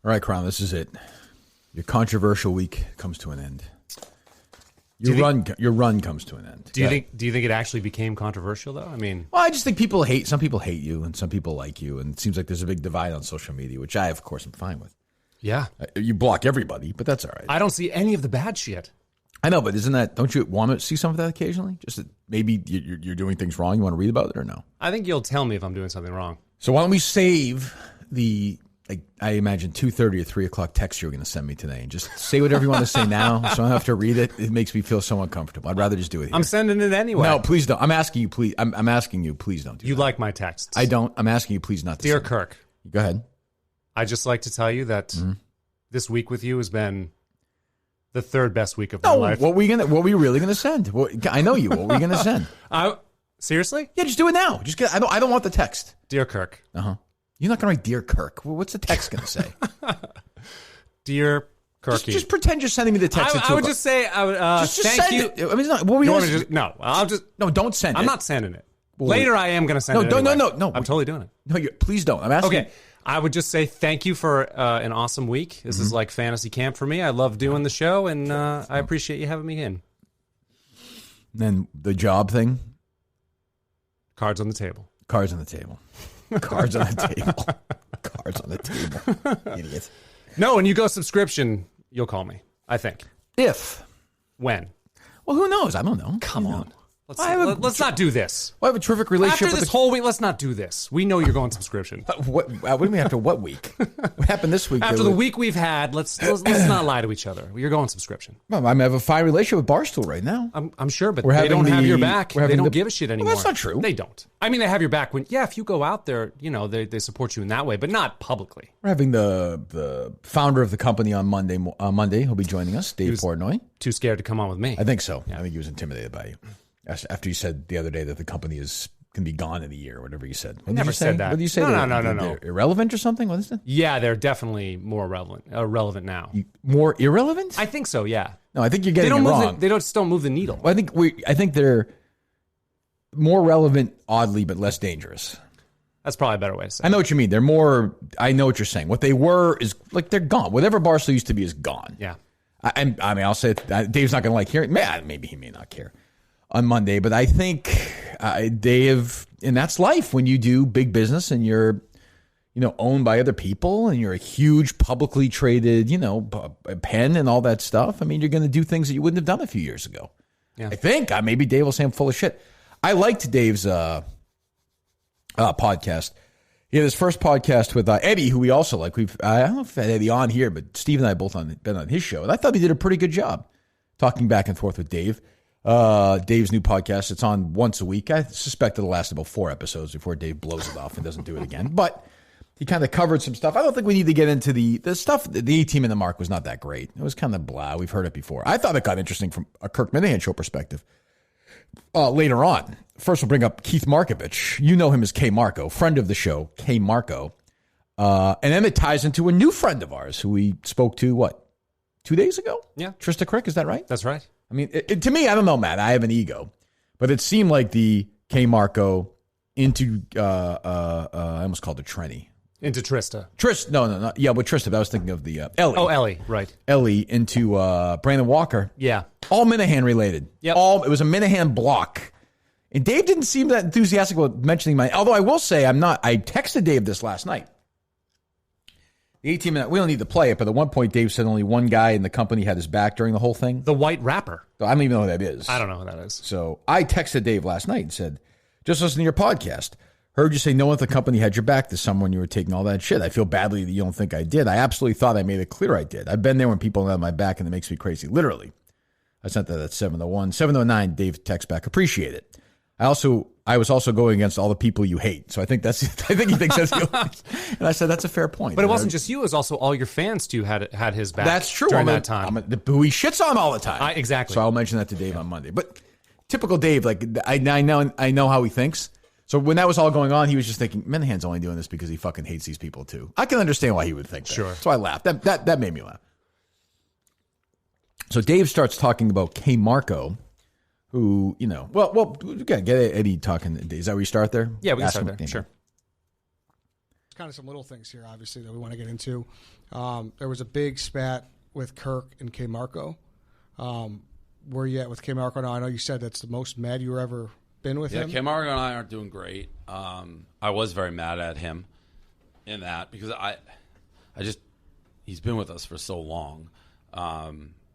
All right, Carano, this is it. Your controversial week comes to an end. Your run comes to an end. Do you think it actually became controversial though? I mean, well, I just think some people hate you and some people like you, and it seems like there's a big divide on social media, which I, of course, am fine with. Yeah, you block everybody, but that's all right. I don't see any of the bad shit. I know, but don't you want to see some of that occasionally? Just that maybe you're doing things wrong. You want to read about it or no? I think you'll tell me if I'm doing something wrong. So why don't we save the, I imagine 2:30 or 3 o'clock text you're going to send me today, and just say whatever you want to say now, so I don't have to read it. It makes me feel so uncomfortable. I'd rather just do it here. I'm sending it anyway. No, please don't. I'm asking you, please. I'm asking you, please don't do You that. like my texts? I don't. I'm asking you, please not to. Dear send Kirk, it. Go ahead. I'd just like to tell you that this week with you has been the third best week of my life. What we really gonna send? I know you. What are we gonna send? Seriously? Yeah, just do it now. I don't want the text. Dear Kirk. You're not gonna write Dear Kirk. What's the text gonna say? Dear Kirky. Just pretend you're sending me the text. I would just say, just thank send you. It. I mean, what were you? No, don't send it. I'm not sending it. Later, I am going to send it. No. I'm totally doing it. No, please don't. I'm asking. Okay. I would just say thank you for an awesome week. This is like fantasy camp for me. I love doing the show, and I appreciate you having me in. Then the job thing. Cards on the table. Cards on the table. Cards on the table. Cards on the table. Idiot. No, when you go subscription, you'll call me, I think. When? Well, who knows? I don't know. Come on. Let's not do this. I have a terrific relationship after this whole week. Let's not do this. We know you're going subscription. What do you mean after what week? What happened this week? After the week we've had, let's not lie to each other. You're going subscription. Well, I have a fine relationship with Barstool right now. I'm sure, but they don't have your back. They don't give a shit anymore. Well, that's not true. They don't. I mean, they have your back when, if you go out there, they support you in that way, but not publicly. We're having the founder of the company on Monday. He'll be joining us, Dave Portnoy. Too scared to come on with me. I think so. Yeah. I think he was intimidated by you. After you said the other day that the company can be gone in a year, or whatever you said. I never said that. What did you say? No. Irrelevant or something? What is it? Yeah, they're definitely more relevant now. More irrelevant? I think so. Yeah. No, I think you're getting it wrong. They just don't move the needle. Well, I think they're more relevant, oddly, but less dangerous. That's probably a better way to say it. I know what you mean. They're more. I know what you're saying. What they were is they're gone. Whatever Barstool used to be is gone. Yeah. I mean, I'll say it, Dave's not going to like hearing. Maybe he may not care on Monday, but I think Dave, and that's life when you do big business and you're, owned by other people and you're a huge publicly traded, pen and all that stuff. I mean, you're going to do things that you wouldn't have done a few years ago. Yeah. I think maybe Dave will say I'm full of shit. I liked Dave's podcast. He had his first podcast with Eddie, who we also like. I don't know if I had Eddie on here, but Steve and I both been on his show, and I thought he did a pretty good job talking back and forth with Dave. Dave's new podcast, it's on once a week. I suspect it'll last about 4 episodes before Dave blows it off and doesn't do it again. But he kind of covered some stuff. I don't think we need to get into the stuff. The A-Team and the Mark was not that great. It was kind of blah. We've heard it before. I thought it got interesting from a Kirk Minihane show perspective. Later on, first we'll bring up Keith Markovich. You know him as K Marco, friend of the show, K Marco. And then it ties into a new friend of ours who we spoke to, 2 days ago? Yeah. Trista Crick, is that right? That's right. I mean, to me, I don't know, Matt. I have an ego. But it seemed like the K Marco into, I almost called it Trenny. Into Trista. No. Yeah, but Trista, I was thinking of the Ellie. Oh, Ellie, right. Ellie into Brandon Walker. Yeah. All Minihane related. Yep. It was a Minihane block. And Dave didn't seem that enthusiastic about mentioning although I will say I texted Dave this last night. The 18 minute, we don't need to play it, but at one point Dave said only one guy in the company had his back during the whole thing. The white rapper. So I don't even know who that is. I don't know who that is. So I texted Dave last night and said, just listen to your podcast. Heard you say no one at the company had your back this summer when you were taking all that shit. I feel badly that you don't think I did. I absolutely thought I made it clear I did. I've been there when people have my back and it makes me crazy. Literally. I sent that at 7:01. 7:09, Dave texts back, appreciate it. I was also going against all the people you hate. So I think he thinks that's and I said, that's a fair point. But it wasn't just you. It was also all your fans, too, had his back. That's true. During that time. Who he shits on all the time. Exactly. So I'll mention that to Dave on Monday. But typical Dave, I know how he thinks. So when that was all going on, he was just thinking, Minahane's only doing this because he fucking hates these people, too. I can understand why he would think that. Sure. So I laughed. That made me laugh. So Dave starts talking about K Marco, who, we got to get Eddie talking. Is that where you start there? Yeah, we can start there. Sure. kind of some little things here, obviously, that we want to get into. There was a big spat with Kirk and K. Marco. Where you at with K. Marco now? I know you said that's the most mad you ever been with him. Yeah, K. Marco and I aren't doing great. I was very mad at him in that because he's been with us for so long.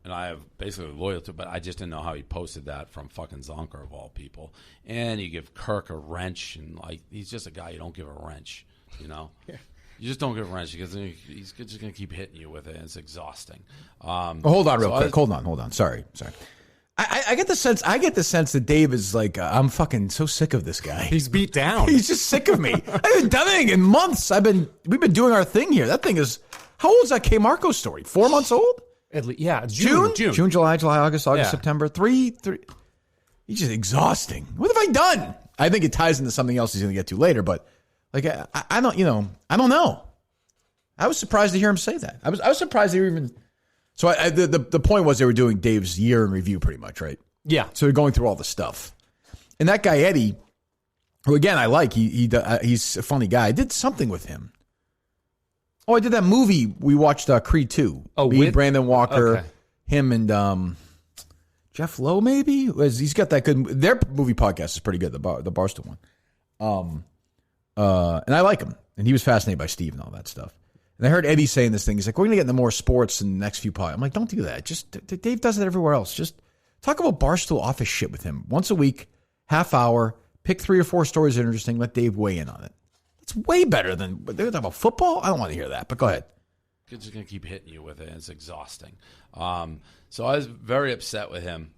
And I have basically loyal to, but I just didn't know how he posted that from fucking Zonker of all people. And you give Kirk a wrench, and like he's just a guy you don't give a wrench, you know. Yeah. You just don't give a wrench because he's just going to keep hitting you with it, and it's exhausting. Hold on, real quick. Hold on. Sorry. I get the sense that Dave is like, I'm fucking so sick of this guy. He's beat down. He's just sick of me. I haven't done anything in months. We've been doing our thing here. That thing is, how old is that K. Marco story? 4 months old? At least, yeah, June, July, August, September. Three. He's just exhausting. What have I done? I think it ties into something else he's going to get to later, but like I don't know. I was surprised to hear him say that. I was surprised they were even. So the point was they were doing Dave's year in review, pretty much, right? Yeah. So they're going through all the stuff, and that guy Eddie, who again I like, he's a funny guy. I did something with him. Oh, I did that movie we watched, Creed 2. Oh, with Brandon Walker, him and Jeff Lowe, maybe? He's got that good... Their movie podcast is pretty good, the Barstool one. And I like him. And he was fascinated by Steve and all that stuff. And I heard Eddie saying this thing. He's like, we're going to get into more sports in the next few podcasts. I'm like, don't do that. Just Dave does it everywhere else. Just talk about Barstool office shit with him. Once a week, half hour, pick 3 or 4 stories that are interesting, let Dave weigh in on it. It's way better than they're talking about football. I don't want to hear that, but go ahead. It's just going to keep hitting you with it, and it's exhausting. So I was very upset with him,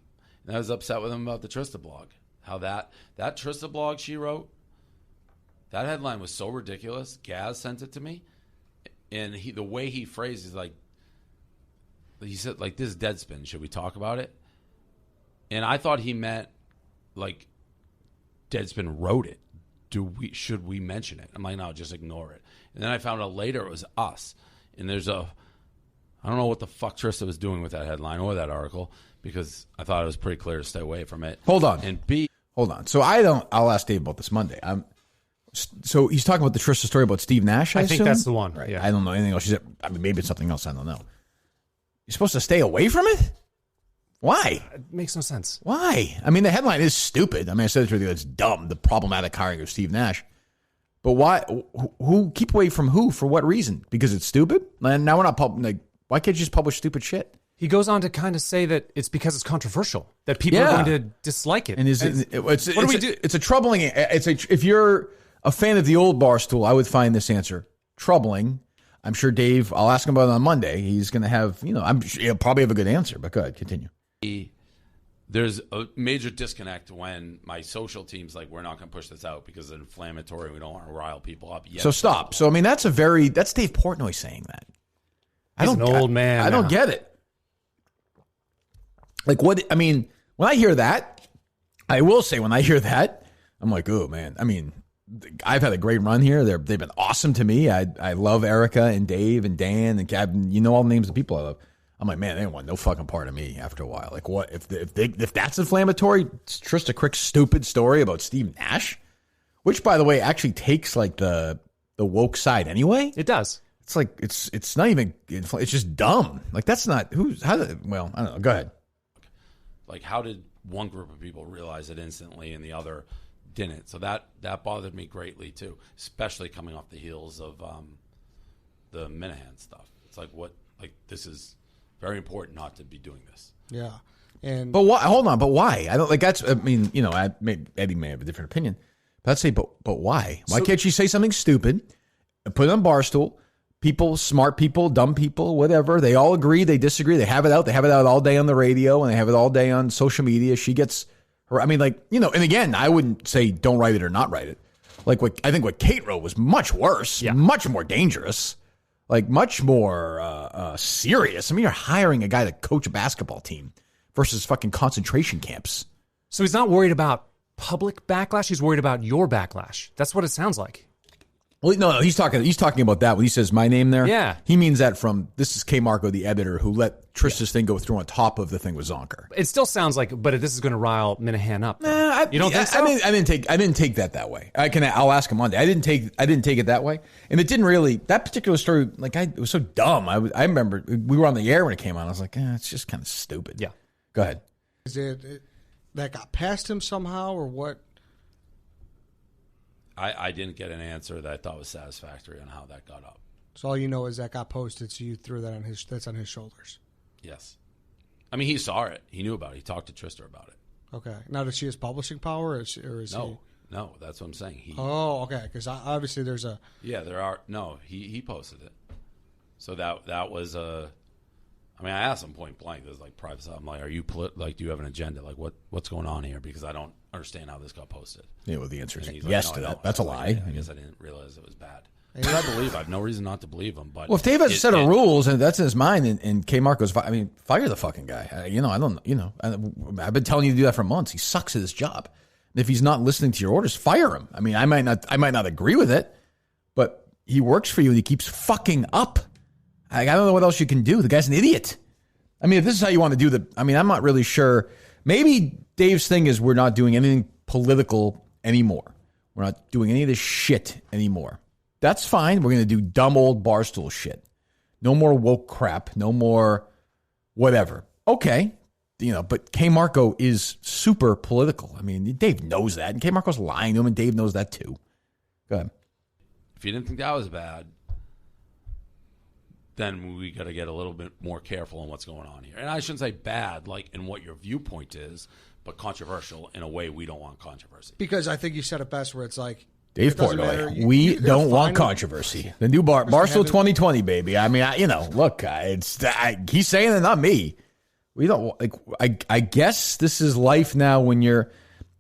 and I was upset with him about the Trista blog. How that Trista blog she wrote, that headline was so ridiculous. Gaz sent it to me, and the way he phrased it, like he said, like, this is Deadspin. Should we talk about it? And I thought he meant like Deadspin wrote it. Should we mention it? I'm like, no, just ignore it. And then I found out later it was us. And I don't know what the fuck Trista was doing with that headline or that article, because I thought it was pretty clear to stay away from it. Hold on. And hold on. So I'll ask Dave about this Monday. So he's talking about the Trista story about Steve Nash, I think assume? that's the one. Right. Yeah. I don't know anything else. Maybe it's something else. I don't know. You're supposed to stay away from it? Why? It makes no sense. Why? I mean, the headline is stupid. I mean, I said it to you, it's dumb, the problematic hiring of Steve Nash. But why? Who keep away from who? For what reason? Because it's stupid? And now we're not why can't you just publish stupid shit? He goes on to kind of say that it's because it's controversial, that people are going to dislike it. And what do we do? It's a troubling. If you're a fan of the old Barstool, I would find this answer troubling. I'm sure Dave, I'll ask him about it on Monday. He's going to have, he'll probably have a good answer, but go ahead, continue. There's a major disconnect when my social team's like, we're not going to push this out because it's inflammatory. We don't want to rile people up yet. So stop. So, I mean, that's Dave Portnoy saying that. He's an old man. I don't get it. Like, what? I mean, when I hear that, I will say when I hear that, I'm like, oh, man. I mean, I've had a great run here. They've been awesome to me. I love Erica and Dave and Dan and Gavin. All the names of people I love. I'm like, man, they don't want no fucking part of me after a while. Like, what if that's inflammatory? Trista Crick's stupid story about Steve Nash, which, by the way, actually takes like the woke side anyway. It does. It's like it's not even. It's just dumb. Like that's not well, I don't know. Go ahead. Like, how did one group of people realize it instantly and the other didn't? So that bothered me greatly too, especially coming off the heels of the Minihane stuff. It's like this is very important not to be doing this. Yeah. But why? Hold on. But why? I don't like that's. I mean, Eddie may have a different opinion, but I'd say, but why? Why can't you say something stupid and put it on Barstool? People, smart people, dumb people, whatever. They all agree. They disagree. They have it out. They have it out all day on the radio, and they have it all day on social media. She gets her. I mean, and again, I wouldn't say don't write it or not write it. Like I think what Kate wrote was much worse, much more dangerous. Like much more serious. I mean, you're hiring a guy to coach a basketball team versus fucking concentration camps. So he's not worried about public backlash. He's worried about your backlash. That's what it sounds like. Well, no, he's talking about that when he says my name there. Yeah. He means that from, this is K. Marco, the editor, who let Trista's thing go through on top of the thing with Zonker. It still sounds like, but this is going to rile Minihane up. You don't think so? I didn't take that way. I'll ask him Monday. I didn't take it that way, and it didn't really. That particular story, it was so dumb. I remember we were on the air when it came on. I was like, it's just kind of stupid. Yeah. Go ahead. Is it that got past him somehow, or what? I didn't get an answer that I thought was satisfactory on how that got up. So all you know is that got posted, so you threw that that's on his shoulders. Yes. I mean, he saw it. He knew about it. He talked to Trista about it. Okay. Now, does she has publishing power, or is he? No, that's what I'm saying. Oh, okay. Because obviously there's a. Yeah, there are. No, he posted it. So that was a. I mean, I asked him point blank. There's like private stuff. I'm like, are you do you have an agenda? Like, what's going on here? Because I don't understand how this got posted. Yeah, well, the answer is And yes like, to no, that. That's a lie. I guess I didn't realize it was bad. But I believe. I have no reason not to believe him. But Well, if Dave has a set of rules and that's in his mind, and K. Marco's, fire the fucking guy. I've been telling you to do that for months. He sucks at his job. And if he's not listening to your orders, fire him. I mean, I might not agree with it, but he works for you and he keeps fucking up. I don't know what else you can do. The guy's an idiot. I mean, if this is how you want to do I'm not really sure. Maybe Dave's thing is we're not doing anything political anymore. We're not doing any of this shit anymore. That's fine. We're going to do dumb old Barstool shit. No more woke crap. No more whatever. Okay. But K. Marco is super political. I mean, Dave knows that. And K. Marco's lying to him, and Dave knows that too. Go ahead. If you didn't think that was bad, then we got to get a little bit more careful on what's going on here. And I shouldn't say bad, like in what your viewpoint is, but controversial in a way we don't want controversy. Because I think you said it best, where it's like, Dave Portnoy, we don't want controvery. The new Barstool 2020, baby. I mean, look, he's saying it, not me. We don't I guess this is life now when you're,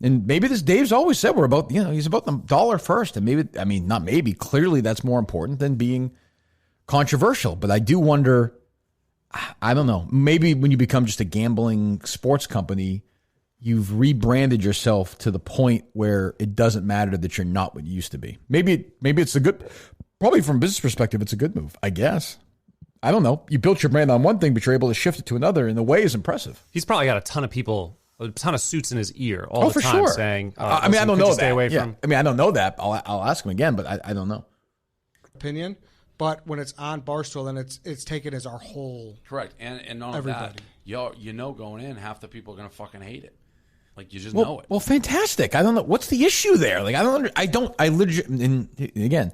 and maybe this Dave's always said we're about, he's about the dollar first, and clearly that's more important than being controversial. But I do wonder, I don't know, maybe when you become just a gambling sports company, you've rebranded yourself to the point where it doesn't matter that you're not what you used to be. Maybe it's a good, probably from a business perspective, it's a good move, I guess. I don't know. You built your brand on one thing, but you're able to shift it to another in a way is impressive. He's probably got a ton of people, a ton of suits in his ear all the time saying, I don't know that. Stay away from. I don't know that. I'll ask him again, but I don't know. Opinion. But when it's on Barstool, then it's taken as our whole. Correct. And none of everybody. that, going in, half the people are going to fucking hate it. Like, you just know it. Well, fantastic. I don't know. What's the issue there? Like, again,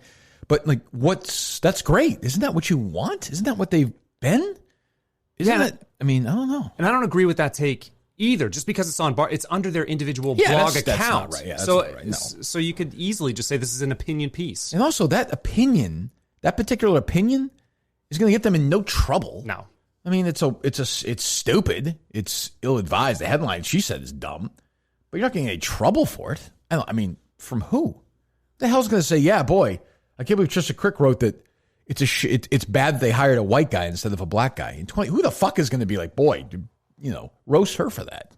but like, that's great. Isn't that what you want? Isn't that what they've been? Isn't that, I don't know. And I don't agree with that take either. Just because it's on it's under their individual blog account. That's not right. Yeah, that's not right. No. So you could easily just say this is an opinion piece. And also that particular opinion is going to get them in no trouble. No. I mean, it's stupid. It's ill-advised. The headline she said is dumb, but you're not getting any trouble for it. From who? The hell's going to say, yeah, boy, I can't believe Trisha Crick wrote that it's bad that they hired a white guy instead of a black guy. Who the fuck is going to be like, boy, roast her for that?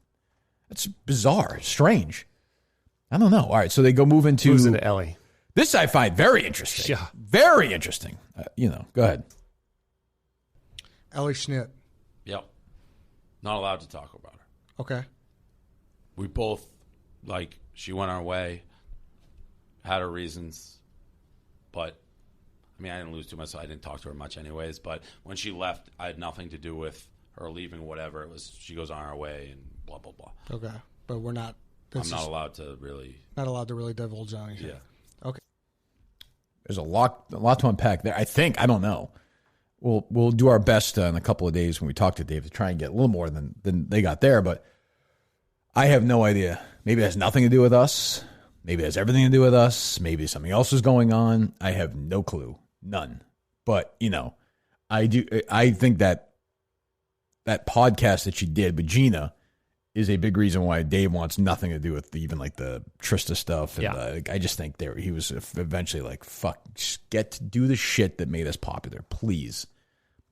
That's bizarre, strange. I don't know. All right, so they go move into... Moves into Ellie. This I find very interesting. Yeah. Very interesting. Go ahead. Ellie Schnitt. Yep. Not allowed to talk about her. Okay. We both, she went our way, had her reasons, but, I didn't lose too much, so I didn't talk to her much anyways, but when she left, I had nothing to do with her leaving, whatever. It was, she goes on her way and blah, blah, blah. Okay. But we're not... I'm not allowed to really... Not allowed to really divulge on anything. Yeah. Okay. There's a lot to unpack there. I think, I don't know. We'll do our best in a couple of days when we talk to Dave to try and get a little more than they got there, but I have no idea. Maybe it has nothing to do with us. Maybe it has everything to do with us. Maybe something else is going on. I have no clue. None. But, I think that podcast that she did with Gina is a big reason why Dave wants nothing to do with even the Trista stuff. And I just think he was eventually like, fuck, just do the shit that made us popular. Please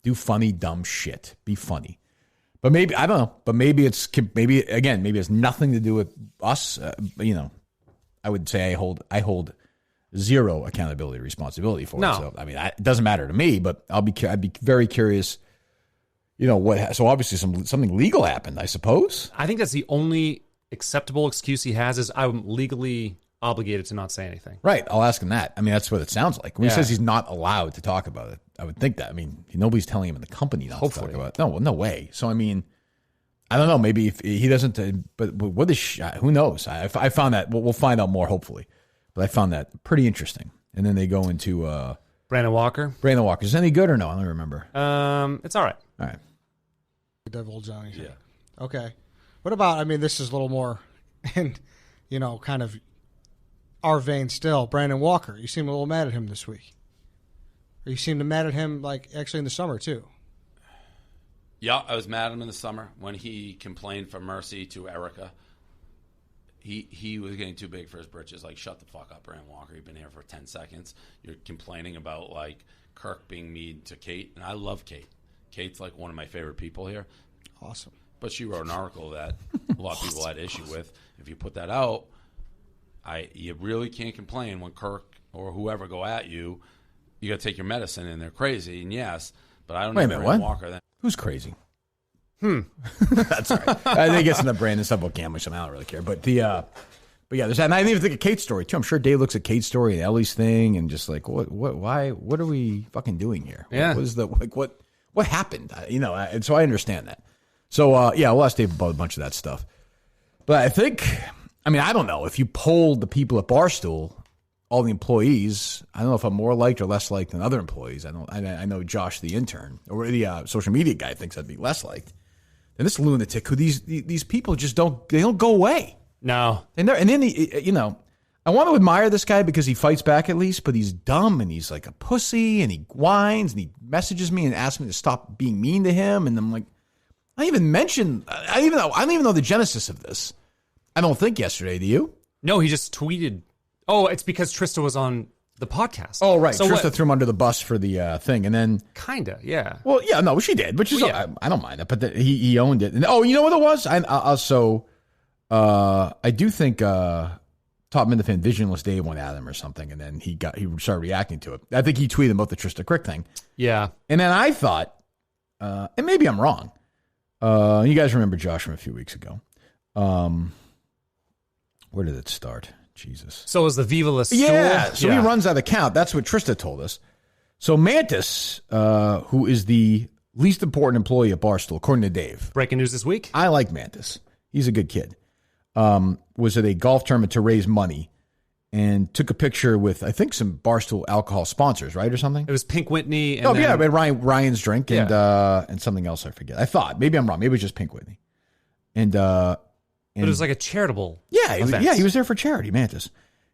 do funny, dumb shit. Be funny. But maybe, I don't know, but maybe it's nothing to do with us. I would say I hold zero accountability, responsibility for No. it. So, I mean, it doesn't matter to me, but I'd be very curious, so obviously something legal happened, I suppose. I think that's the only acceptable excuse he has is I'm legally obligated to not say anything. Right. I'll ask him that. I mean, that's what it sounds like. When he says he's not allowed to talk about it, I would think that. I mean, nobody's telling him in the company not to talk about it. No way. So, I mean, I don't know. Maybe if he doesn't, but what is, who knows? I found that, we'll find out more hopefully. But I found that pretty interesting. And then they go into Brandon Walker. Is it any good or no? I don't remember. It's all right. All right. Divulge on anything. Yeah. Okay. What about, I mean, this is a little more in, kind of our vein still. Brandon Walker. You seem a little mad at him this week. Or you seemed mad at him, like, actually in the summer, too. Yeah, I was mad at him in the summer when he complained for mercy to Erica. He was getting too big for his britches. Like, shut the fuck up, Brandon Walker. You've been here for 10 seconds. You're complaining about, like, Kirk being mean to Kate. And I love Kate. Kate's, like, one of my favorite people here. Awesome. But she wrote an article that a lot of people had issue with. If you put that out, you really can't complain when Kirk or whoever go at you. You got to take your medicine, and they're crazy. And yes, but I don't know Brandon Walker. Then who's crazy? That's all right. I think it's in the Brandon stuff about gambling. I don't really care. But yeah, there's that. And I didn't even think of Kate's story too. I'm sure Dave looks at Kate's story and Ellie's thing, and just like, why? What are we fucking doing here? Yeah. What happened? And so I understand that. So we'll ask Dave about a bunch of that stuff. But I don't know if you polled the people at Barstool, all the employees. I don't know if I'm more liked or less liked than other employees. I know Josh, the intern, or the social media guy, thinks I'd be less liked. And this lunatic, who these people just don't go away. No, and then I want to admire this guy because he fights back at least, but he's dumb and he's like a pussy and he whines and he messages me and asks me to stop being mean to him, and I'm like, I don't even know the genesis of this. I don't think yesterday. Do you? No, he just tweeted. Oh, it's because Trista was on the podcast. Oh, right. So Trista threw him under the bus for the thing, and then kinda, yeah. Well, yeah, no, she did, which is I don't mind it, but he owned it. And you know what it was? I do think Top Minifan Visionless Dave went at him or something, and then he started reacting to it. I think he tweeted about the Trista Crick thing. Yeah, and then I thought, and maybe I'm wrong. You guys remember Josh from a few weeks ago? Where did it start? Jesus. So it was the Viva La store? Yeah. So he runs that account. That's what Trista told us. So Mantis, who is the least important employee at Barstool, according to Dave. Breaking news this week. I like Mantis. He's a good kid. Was at a golf tournament to raise money and took a picture with, I think, some Barstool alcohol sponsors, right, or something? It was Pink Whitney. And Ryan's drink and something else I forget. I thought. Maybe I'm wrong. Maybe it was just Pink Whitney. But it was like a charitable event. He was there for charity, Mantis.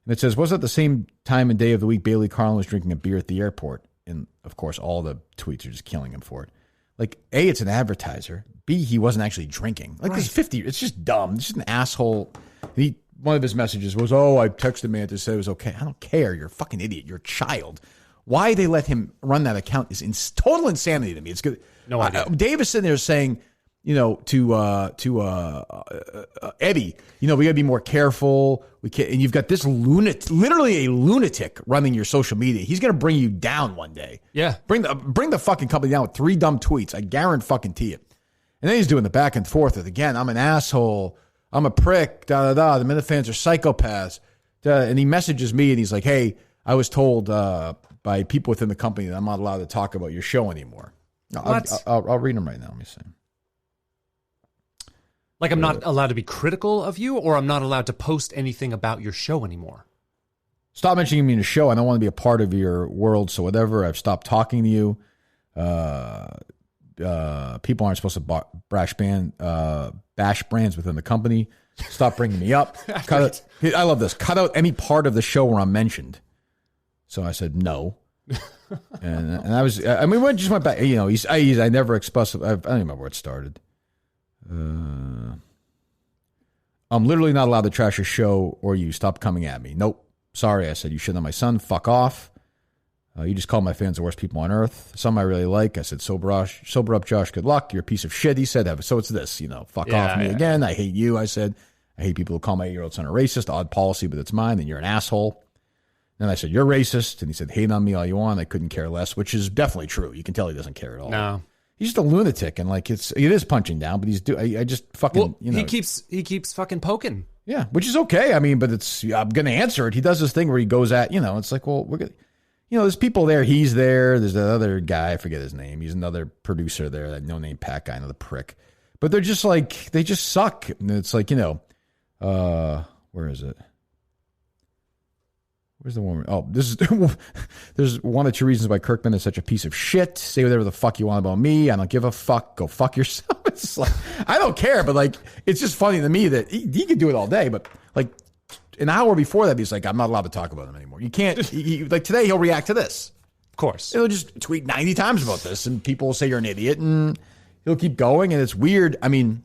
And it says, was it the same time and day of the week Bailey Carlin was drinking a beer at the airport? And, of course, all the tweets are just killing him for it. Like, A, it's an advertiser. B, he wasn't actually drinking. Like, this 50, it's just dumb. It's just an asshole. One of his messages was, I texted Mantis, said it was okay. I don't care. You're a fucking idiot. You're a child. Why they let him run that account is total insanity to me. It's good. No idea. Dave is sitting there saying, to Eddie, we got to be more careful. We can't, and you've got this literally a lunatic running your social media. He's going to bring you down one day. Yeah. Bring the fucking company down with 3 dumb tweets. I guarantee you. And then he's doing the back and forth with, again, I'm an asshole. I'm a prick. The Minifans are psychopaths. And he messages me and he's like, hey, I was told by people within the company that I'm not allowed to talk about your show anymore. I'll read them right now. Let me see. Like I'm not allowed to be critical of you, or I'm not allowed to post anything about your show anymore? Stop mentioning me in the show. I don't want to be a part of your world, so whatever. I've stopped talking to you. People aren't supposed to bash brands within the company. Stop bringing me up. I love this. Cut out any part of the show where I'm mentioned. So I said no. and I was, I mean, we just went back, I never expressed, I don't remember where it started. I'm literally not allowed to trash your show or you. Stop coming at me. Nope. Sorry, I said you shouldn't have my son. Fuck off. You just called my fans the worst people on earth. Some I really like. I said, sober up, Josh. Good luck. You're a piece of shit. He said, so it's this, fuck off me again. I hate you. I said, I hate people who call my 8-year-old son a racist. Odd policy, but it's mine. And you're an asshole. And I said, you're racist. And he said, hate on me all you want. I couldn't care less, which is definitely true. You can tell he doesn't care at all. No. He's just a lunatic, and like it is punching down, but I just fucking, he keeps fucking poking. Yeah, which is okay. I mean, but I'm going to answer it. He does this thing where he goes at, it's like, well, we're going to, there's people there. He's there. There's that other guy. I forget his name. He's another producer there, that no-name Pat guy, another prick. But they're just like, they just suck. And it's like, where is it? Where's the one? Oh, this is, there's one or two reasons why Kirk Minihane is such a piece of shit. Say whatever the fuck you want about me. I don't give a fuck. Go fuck yourself. It's like, I don't care, but like, it's just funny to me that he could do it all day, but like an hour before that, he's like, I'm not allowed to talk about him anymore. You can't, like today, he'll react to this. Of course. He'll just tweet 90 times about this, and people will say you're an idiot, and he'll keep going, and it's weird. I mean,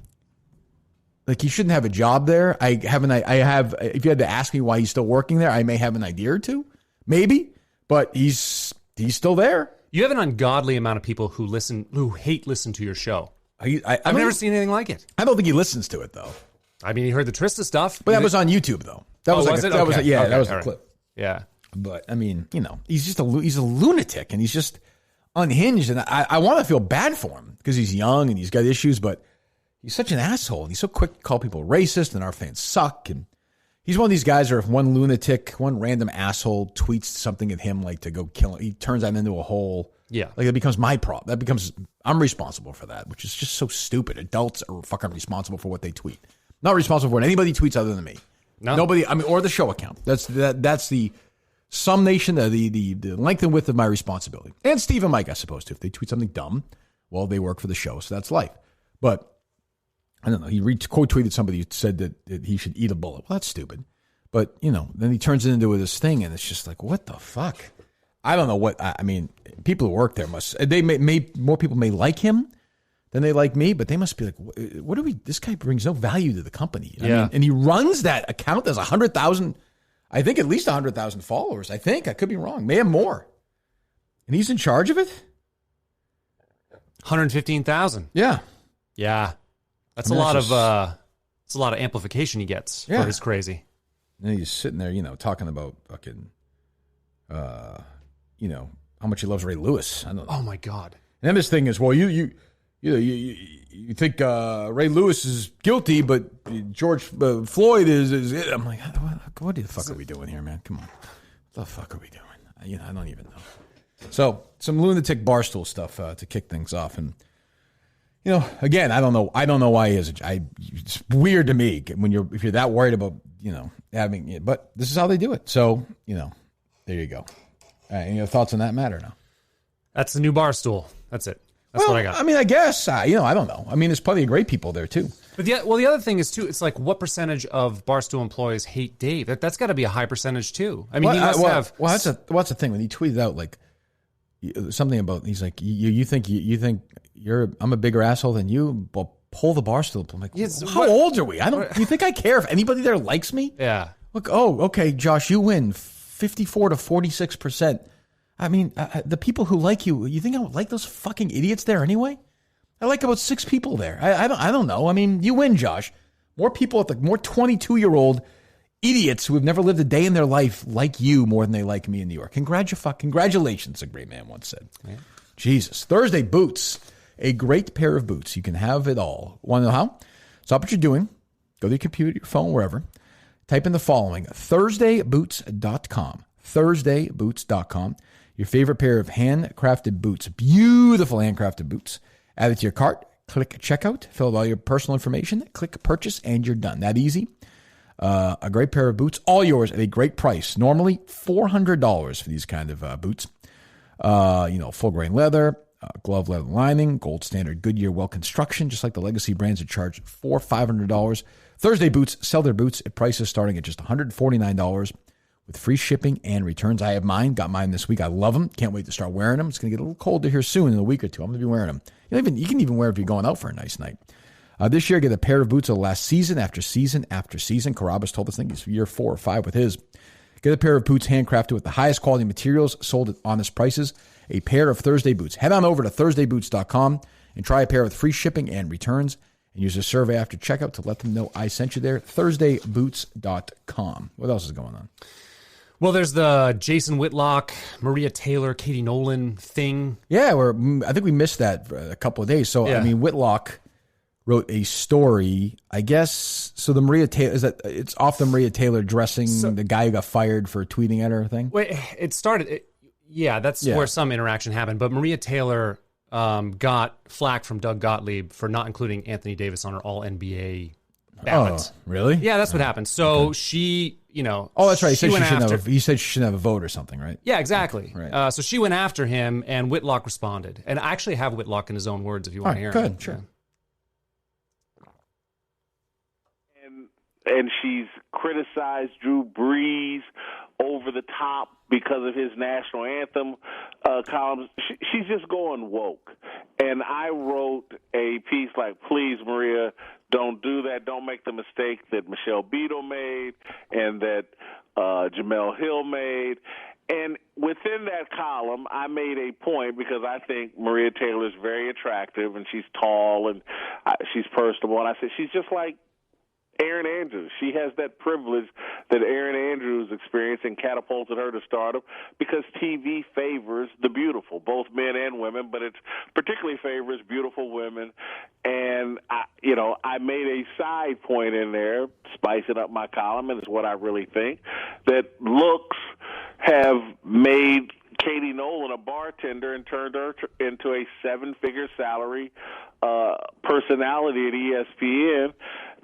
like, he shouldn't have a job there. If you had to ask me why he's still working there, I may have an idea or two, maybe, but he's still there. You have an ungodly amount of people who listen to your show. I've never seen anything like it. I don't think he listens to it though. I mean, he heard the Trista stuff, but that was on YouTube though. That was a clip. Yeah, but I mean, he's just he's a lunatic, and he's just unhinged, and I want to feel bad for him because he's young and he's got issues, but he's such an asshole. And he's so quick to call people racist, and our fans suck. And he's one of these guys where if one lunatic, one random asshole tweets something at him, like to go kill him, he turns that into a whole. Yeah. Like it becomes my problem. I'm responsible for that, which is just so stupid. Adults are fucking responsible for what they tweet. Not responsible for what anybody tweets other than me. No. Nobody, or the show account. That's the summation, the length and width of my responsibility. And Steve and Mike, I suppose, too. If they tweet something dumb, well, they work for the show, so that's life. But I don't know. He quote tweeted somebody who said that he should eat a bullet. Well, that's stupid. But, then he turns it into this thing, and it's just like, what the fuck? I don't know what, I mean, people who work there more people may like him than they like me, but they must be like, this guy brings no value to the company. I mean, and he runs that account. There's 100,000, I think at least 100,000 followers. I could be wrong. May have more. And he's in charge of it? 115,000. Yeah. Yeah. That's a lot of amplification he gets for his crazy. And he's sitting there, talking about fucking, how much he loves Ray Lewis. I don't know. Oh my God. And then this thing is, well, you think Ray Lewis is guilty, but George Floyd is. I'm like, what the fuck are we doing here, man? Come on, what the fuck are we doing? I don't even know. So some lunatic Barstool stuff to kick things off, and again, I don't know why he is. It's weird to me if you're that worried about having it, but this is how they do it. So there you go. All right, any other thoughts on that matter now? That's the new Barstool. That's it. That's what I got. I mean, I guess, I don't know. I mean, there's plenty of great people there, too. But the other thing is, too, it's like, what percentage of Barstool employees hate Dave? That's got to be a high percentage, too. I mean, he must have... Well, that's the thing. When he tweeted out, like, something about, he's like, you think I'm a bigger asshole than you? Well, pull the Barstool. I'm like, how old are we? Do you think I care if anybody there likes me? Yeah. Look, okay, Josh, you win 54 to 46%. I mean, the people who like you think I would like those fucking idiots there anyway? I like about 6 people there. I don't know. I mean, you win, Josh. More people more 22-year-old idiots who have never lived a day in their life like you more than they like me in New York. Congratulations, a great man once said. Yeah. Jesus. Thursday boots. A great pair of boots. You can have it all. Want to know how? Stop what you're doing. Go to your computer, your phone, wherever. Type in the following. ThursdayBoots.com. ThursdayBoots.com. Your favorite pair of handcrafted boots. Beautiful handcrafted boots. Add it to your cart. Click checkout. Fill out all your personal information. Click purchase, and you're done. That easy. A great pair of boots. All yours at a great price. Normally $400 for these kind of boots. Full grain leather, glove leather lining, gold standard Goodyear well construction, just like the legacy brands that charge $500. Thursday Boots sell their boots at prices starting at just $149 with free shipping and returns. I have mine. Got mine this week. I love them. Can't wait to start wearing them. It's going to get a little colder here soon in a week or two. I'm going to be wearing them. You can even wear it if you're going out for a nice night. This year, get a pair of boots that'll last season after season after season. Carabas told us, I think it's year 4 or 5 with his. Get a pair of boots handcrafted with the highest quality materials, sold at honest prices. A pair of Thursday Boots. Head on over to ThursdayBoots.com and try a pair with free shipping and returns. And use a survey after checkout to let them know I sent you there. ThursdayBoots.com. What else is going on? Well, there's the Jason Whitlock, Maria Taylor, Katie Nolan thing. Yeah, I think we missed that for a couple of days. So, I mean, Whitlock wrote a story, I guess. So the Maria Taylor, it's off the Maria Taylor dressing the guy who got fired for tweeting at her thing? Wait, it started, that's where some interaction happened. But Maria Taylor got flack from Doug Gottlieb for not including Anthony Davis on her All-NBA ballot. Oh, really? Yeah, that's what happened. So she, Oh, that's right. He said she shouldn't have a vote or something, right? Yeah, exactly. Right. So she went after him, and Whitlock responded. And I actually have Whitlock in his own words if you want to hear him. Good, sure. And she's criticized Drew Brees over the top because of his national anthem columns. She's just going woke. And I wrote a piece like, please, Maria, don't do that. Don't make the mistake that Michelle Beadle made and that Jamel Hill made. And within that column, I made a point because I think Maria Taylor is very attractive and she's tall and she's personable. And I said, she's just like Erin Andrews. She has that privilege that Erin Andrews experienced and catapulted her to stardom because TV favors the beautiful, both men and women, but it particularly favors beautiful women. And, I made a side point in there, spicing up my column, and it's what I really think, that looks have made Katie Nolan a bartender and turned her into a seven-figure salary personality at ESPN,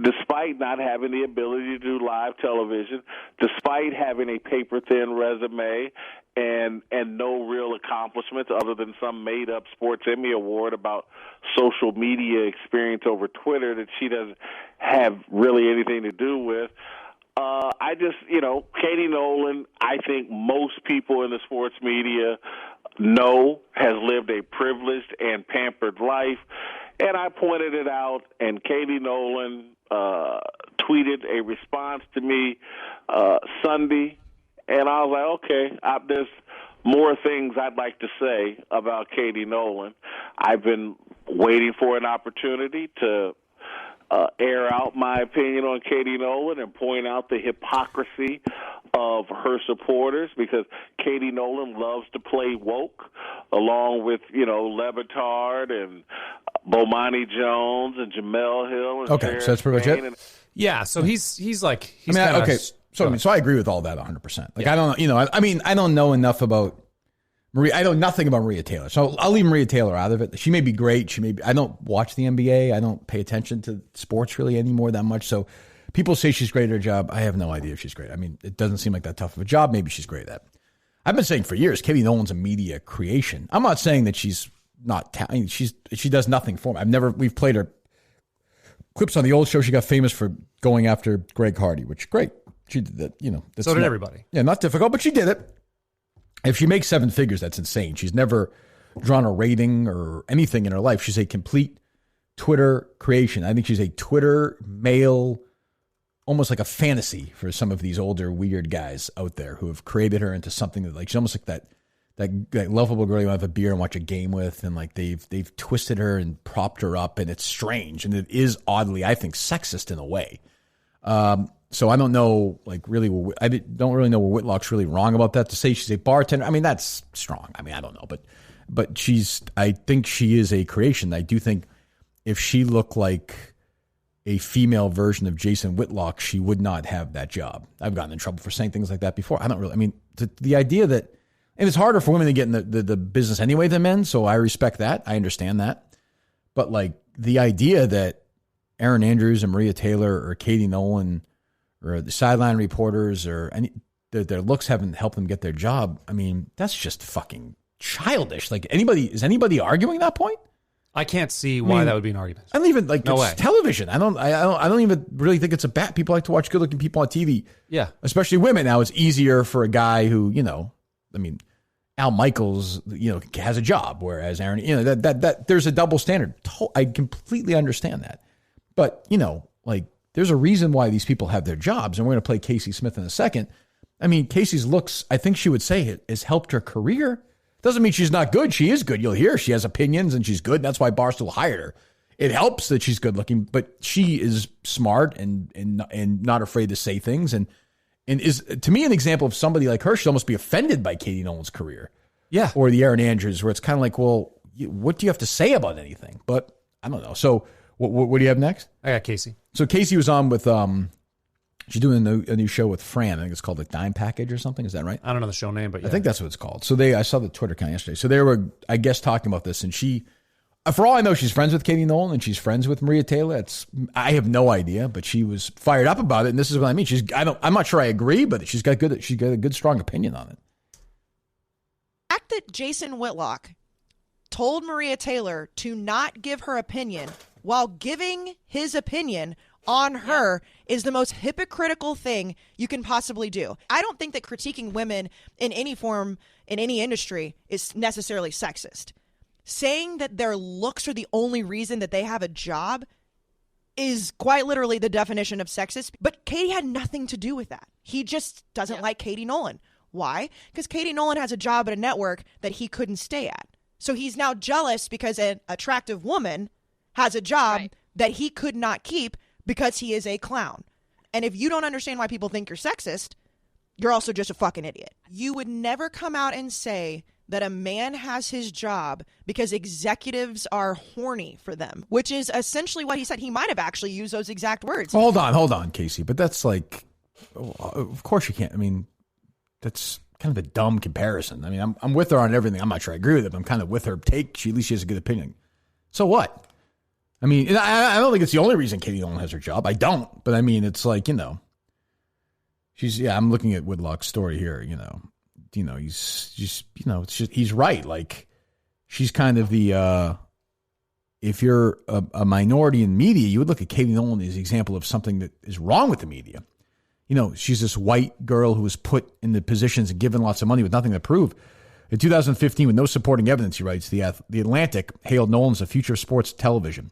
despite not having the ability to do live television, despite having a paper-thin resume and no real accomplishments other than some made-up Sports Emmy Award about social media experience over Twitter that she doesn't have really anything to do with. I just, Katie Nolan, I think most people in the sports media know has lived a privileged and pampered life. And I pointed it out, and Katie Nolan tweeted a response to me Sunday, and I was like, okay, there's more things I'd like to say about Katie Nolan. I've been waiting for an opportunity to air out my opinion on Katie Nolan and point out the hypocrisy of her supporters because Katie Nolan loves to play woke along with, Lebitard and Bomani Jones and Jamel Hill. And okay, so that's pretty much it? Yeah, so he's like... So I agree with all that 100%. I don't know, I don't know enough about Maria. I know nothing about Maria Taylor, so I'll leave Maria Taylor out of it. She may be great. I don't watch the NBA. I don't pay attention to sports really anymore that much. So people say she's great at her job. I have no idea if she's great. I mean, it doesn't seem like that tough of a job. Maybe she's great at that. I've been saying for years, Katie Nolan's a media creation. I'm not saying that she's not. She does nothing for me. We've played her clips on the old show. She got famous for going after Greg Hardy, which great. She did that. So did everybody. Yeah, not difficult, but she did it. If she makes seven figures, that's insane. She's never drawn a rating or anything in her life. She's a complete Twitter creation. I think she's a Twitter male, almost like a fantasy for some of these older weird guys out there who have created her into something that she's almost like that lovable girl you want to have a beer and watch a game with, and they've twisted her and propped her up, and it's strange, and it is oddly, I think, sexist in a way. So I don't know, really, I don't really know where Whitlock's really wrong about that. To say she's a bartender, I mean, that's strong. I mean, I don't know, but I think she is a creation. I do think if she looked like a female version of Jason Whitlock, she would not have that job. I've gotten in trouble for saying things like that before. The idea that, and it's harder for women to get in the business anyway than men, so I respect that. I understand that. But the idea that Erin Andrews and Maria Taylor or Katie Nolan or the sideline reporters or their looks haven't helped them get their job. I mean, that's just fucking childish. Is anybody arguing that point? I can't see why that would be an argument. I don't even no way. Television. I don't even really think it's a bad. People like to watch good-looking people on TV. Yeah, especially women. Now it's easier for a guy who Al Michaels, has a job, whereas Aaron, that there's a double standard. I completely understand that, but there's a reason why these people have their jobs, and we're going to play Kayce Smith in a second. I mean, Kayce's looks, I think she would say it has helped her career. Doesn't mean she's not good. She is good. You'll hear she has opinions and she's good. And that's why Barstool hired her. It helps that she's good looking, but she is smart and not afraid to say things. And and is, to me, an example of somebody like her should almost be offended by Katie Nolan's career. Yeah. Or the Erin Andrews, where it's kind of like, well, what do you have to say about anything? But I don't know. So what do you have next? I got Kayce. So Kayce was on with, she's doing a new show with Fran. I think it's called the Dime Package or something. Is that right? I don't know the show name, but yeah. I think that's what it's called. So I saw the Twitter account yesterday. So they were, I guess, talking about this, and she, for all I know, she's friends with Katie Nolan and she's friends with Maria Taylor. I have no idea, but she was fired up about it, and this is what I mean. I'm not sure I agree, but she's got a good, strong opinion on it. The fact that Jason Whitlock told Maria Taylor to not give her opinion while giving his opinion on her is the most hypocritical thing you can possibly do. I don't think that critiquing women in any form, in any industry, is necessarily sexist. Saying that their looks are the only reason that they have a job is quite literally the definition of sexist. But Katie had nothing to do with that. He just doesn't like Katie Nolan. Why? Because Katie Nolan has a job at a network that he couldn't stay at. So he's now jealous because an attractive woman has a job that he could not keep because he is a clown. And if you don't understand why people think you're sexist, you're also just a fucking idiot. You would never come out and say that a man has his job because executives are horny for them, which is essentially what he said. He might have actually used those exact words. Hold on, Kayce. But that's like, of course you can't. I mean, that's kind of a dumb comparison. I mean, I'm with her on everything. I'm not sure I agree with it, but I'm kind of with her take. At least she has a good opinion. So what? I mean, I don't think it's the only reason Katie Nolan has her job. I don't. But I mean, it's like, I'm looking at Whitlock's story here, he's just, it's just, he's right. Like, she's kind of the, if you're a minority in media, you would look at Katie Nolan as an example of something that is wrong with the media. She's this white girl who was put in the positions and given lots of money with nothing to prove. In 2015, with no supporting evidence, he writes, the Atlantic hailed Nolan as a future of sports television.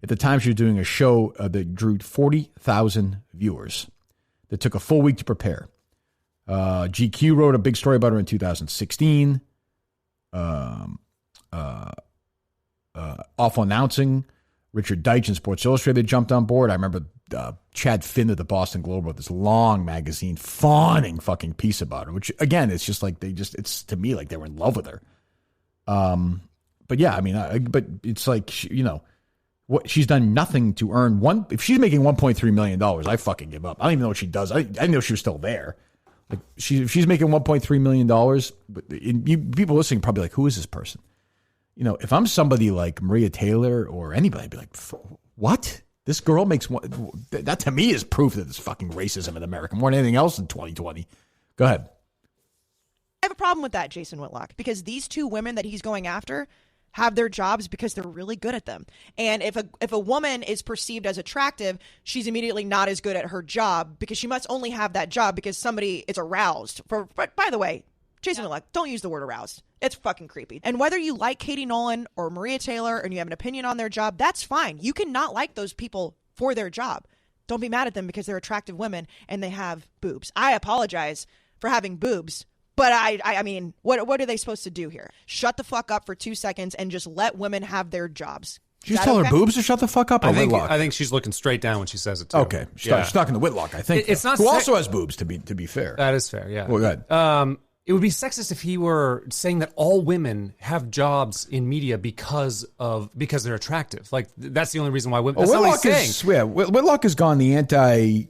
At the time, she was doing a show that drew 40,000 viewers that took a full week to prepare. GQ wrote a big story about her in 2016. Awful announcing. Richard Deitch in Sports Illustrated jumped on board. I remember Chad Finn of the Boston Globe wrote this long magazine fawning fucking piece about her, which, again, it's just like it's to me like they were in love with her. But yeah, I mean, but it's like, what she's done nothing to earn if she's making $1.3 million, I fucking give up. I don't even know what she does. I didn't know she was still there. Like, if she's making $1.3 million, but people listening are probably like, who is this person? If I'm somebody like Maria Taylor or anybody, I'd be like, what? This girl makes that to me is proof that there's fucking racism in America more than anything else in 2020. Go ahead. I have a problem with that, Jason Whitlock, because these two women that he's going after have their jobs because they're really good at them. And if a woman is perceived as attractive, she's immediately not as good at her job because she must only have that job because somebody is aroused. But by the way, Jason Whitlock, don't use the word aroused. It's fucking creepy. And whether you like Katie Nolan or Maria Taylor and you have an opinion on their job, that's fine. You can not like those people for their job. Don't be mad at them because they're attractive women and they have boobs. I apologize for having boobs. But I mean, what are they supposed to do here? Shut the fuck up for 2 seconds and just let women have their jobs. She's telling her boobs to shut the fuck up? I think she's looking straight down when she says it, too. Okay. She's talking to Whitlock, I think. It's not who also has boobs, to be fair. That is fair, yeah. Well, go ahead. It would be sexist if he were saying that all women have jobs in media because they're attractive. Like, that's the only reason why women. That's not what he's saying. Whitlock has gone the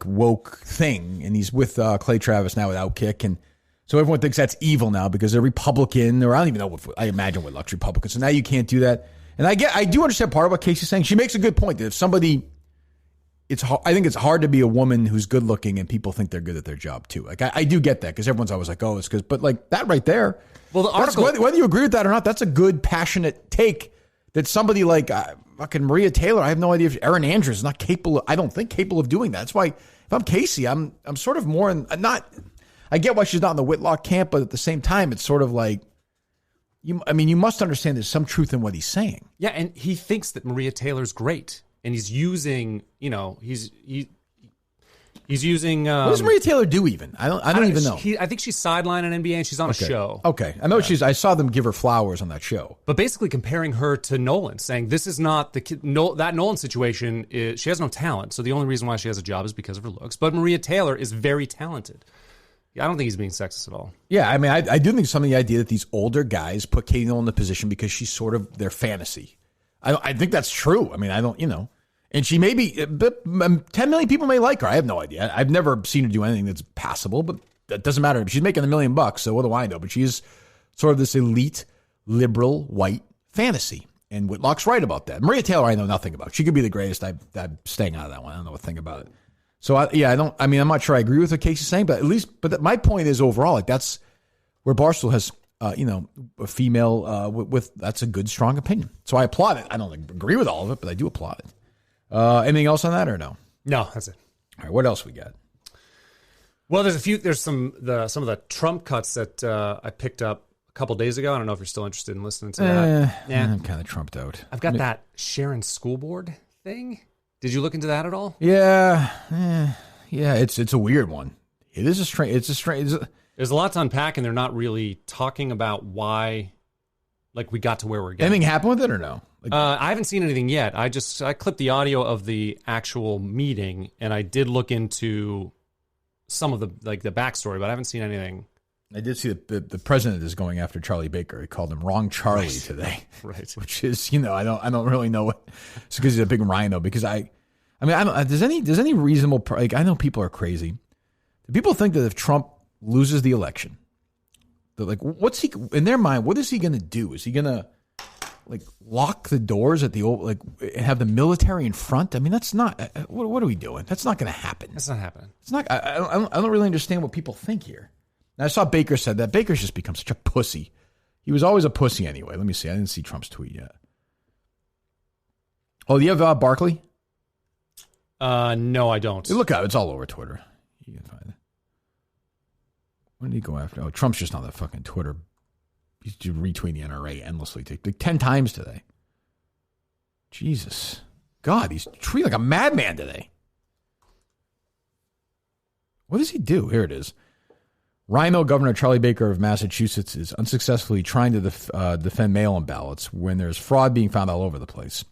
woke thing, and he's with Clay Travis now with Outkick, and so everyone thinks that's evil now because they're Republican, or I don't even know what I imagine Whitlock's Republican. So now you can't do that. And I do understand part of what Kayce's saying. She makes a good point that if somebody, I think it's hard to be a woman who's good looking and people think they're good at their job too. Like I do get that because everyone's always like, oh, it's because, but like that right there. Well, the article, whether you agree with that or not, that's a good, passionate take that somebody like fucking Maria Taylor, I have no idea if Erin Andrews is not capable. I don't think capable of doing that. That's why if I'm Kayce, I'm sort of more not. I get why she's not in the Whitlock camp, but at the same time, it's sort of like, you must understand there's some truth in what he's saying. Yeah, and he thinks that Maria Taylor's great, and he's using, He's using. What does Maria Taylor do even? I don't even know. I think she's sidelined on NBA and she's on a show. Okay. I know I saw them give her flowers on that show. But basically comparing her to Nolan, saying this is not that Nolan situation. She has no talent. So the only reason why she has a job is because of her looks. But Maria Taylor is very talented. I don't think he's being sexist at all. Yeah, I mean, I do think some of the idea that these older guys put Katie Nolan in the position because she's sort of their fantasy. I think that's true. I mean, I don't, and she may be, 10 million people may like her. I have no idea. I've never seen her do anything that's passable, but that doesn't matter. She's making $1 million, so what do I know? But she's sort of this elite, liberal, white fantasy. And Whitlock's right about that. Maria Taylor, I know nothing about. She could be the greatest. I'm staying out of that one. I don't know a thing about it. So, I'm not sure I agree with what Kayce's saying, but my point is overall, like that's where Barstool has, a female with that's a good, strong opinion. So I applaud it. I don't agree with all of it, but I do applaud it. Anything else on that or no? No, that's it. All right, what else we got? Well, there's some of the Trump cuts that I picked up a couple days ago. I don't know if you're still interested in listening to that. Yeah, I'm kind of Trumped out. I've got that Sharon School Board thing. Did you look into that at all? Yeah. It's a weird one. It is a strange. It's a strange. There's a lot to unpack, and they're not really talking about why, like, we got to where we're getting. Anything happened with it or no? I haven't seen anything yet. I clipped the audio of the actual meeting, and I did look into some of the backstory, but I haven't seen anything. I did see the president is going after Charlie Baker. He called him Wrong Charlie today, right? Which is, I don't really know what. It's because he's a big rhino. Because I don't. Does any reasonable I know people are crazy. Do people think that if Trump loses the election, that what's he in their mind? What is he going to do? Is he going to lock the doors at the old and have the military in front? I mean, that's not. What are we doing? That's not going to happen. That's not happening. It's not. I don't really understand what people think here. And I saw Baker said that. Baker's just become such a pussy. He was always a pussy anyway. Let me see. I didn't see Trump's tweet yet. Oh, do you have Barkley? No, I don't. Look out. It's all over Twitter. You can find it. When did he go after? Oh, Trump's just on that fucking Twitter. He's retweeting the NRA endlessly. 10 times today. Jesus. God, he's tweeting like a madman today. What does he do? Here it is. Rhino Governor Charlie Baker of Massachusetts is unsuccessfully trying to defend mail-in ballots when there's fraud being found all over the place.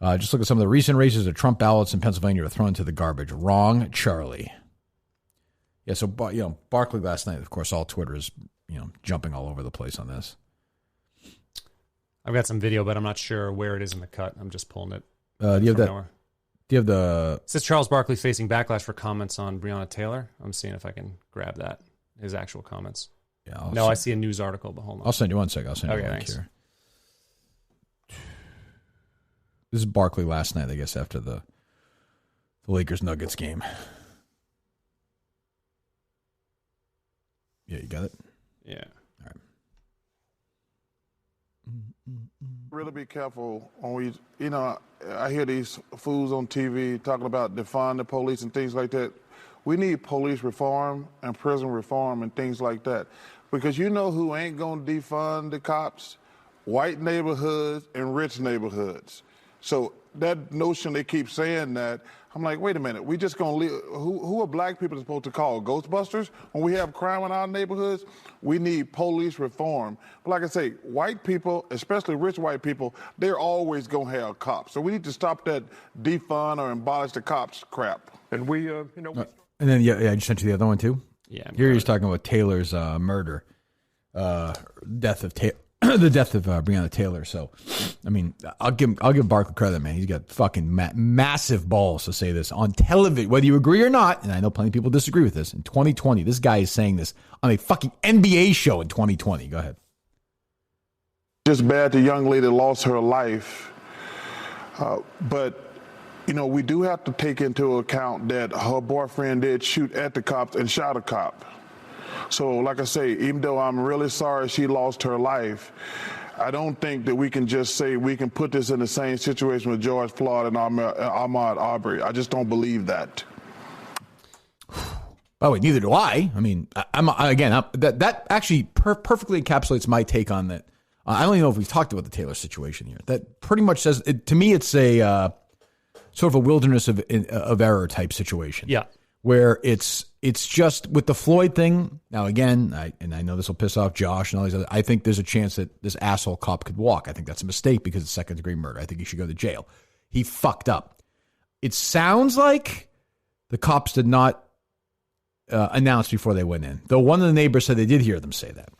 Just look at some of the recent races of Trump ballots in Pennsylvania are thrown into the garbage. Wrong, Charlie. Yeah, so Barkley last night, of course, all Twitter is jumping all over the place on this. I've got some video, but I'm not sure where it is in the cut. I'm just pulling it. Do you have that? Nowhere. Do you have the? It says Charles Barkley facing backlash for comments on Breonna Taylor. I'm seeing if I can grab that. His actual comments. Yeah. I see a news article, but hold on. I'll send you one second. I'll send you a link here. This is Barkley last night, I guess, after the Lakers-Nuggets game. Yeah, you got it? Yeah. All right. Really be careful when I hear these fools on TV talking about defund the police and things like that. We need police reform and prison reform and things like that. Because you know who ain't going to defund the cops? White neighborhoods and rich neighborhoods. So that notion they keep saying that, I'm like, wait a minute, we just going to leave, who are black people supposed to call? Ghostbusters? When we have crime in our neighborhoods, we need police reform. But like I say, white people, especially rich white people, they're always going to have cops. So we need to stop that defund or abolish the cops crap. And we, and then, I just sent you the other one too. Yeah. Here he's talking about Taylor's murder, death of the death of Breonna Taylor. So, I mean, I'll give Barkley credit, man. He's got fucking massive balls to say this on television, whether you agree or not. And I know plenty of people disagree with this. In 2020, this guy is saying this on a fucking NBA show in 2020. Go ahead. Just bad the young lady lost her life, but. We do have to take into account that her boyfriend did shoot at the cops and shot a cop. So, like I say, even though I'm really sorry she lost her life, I don't think that we can just say we can put this in the same situation with George Floyd and Ahmaud Arbery. I just don't believe that. By the way, neither do I. I mean, that actually perfectly encapsulates my take on that. I don't even know if we've talked about the Taylor situation here. That pretty much says, to me, it's a sort of a wilderness of error type situation. Yeah. where it's just with the Floyd thing. Now, again, I know this will piss off Josh and all these other. I think there's a chance that this asshole cop could walk. I think that's a mistake because it's second-degree murder. I think he should go to jail. He fucked up. It sounds like the cops did not announce before they went in, though one of the neighbors said they did hear them say that.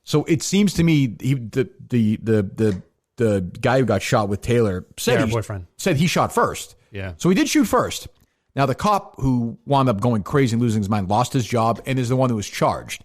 So it seems to me the guy who got shot with Taylor said he shot first. Yeah. So he did shoot first. Now, the cop who wound up going crazy and losing his mind lost his job and is the one who was charged.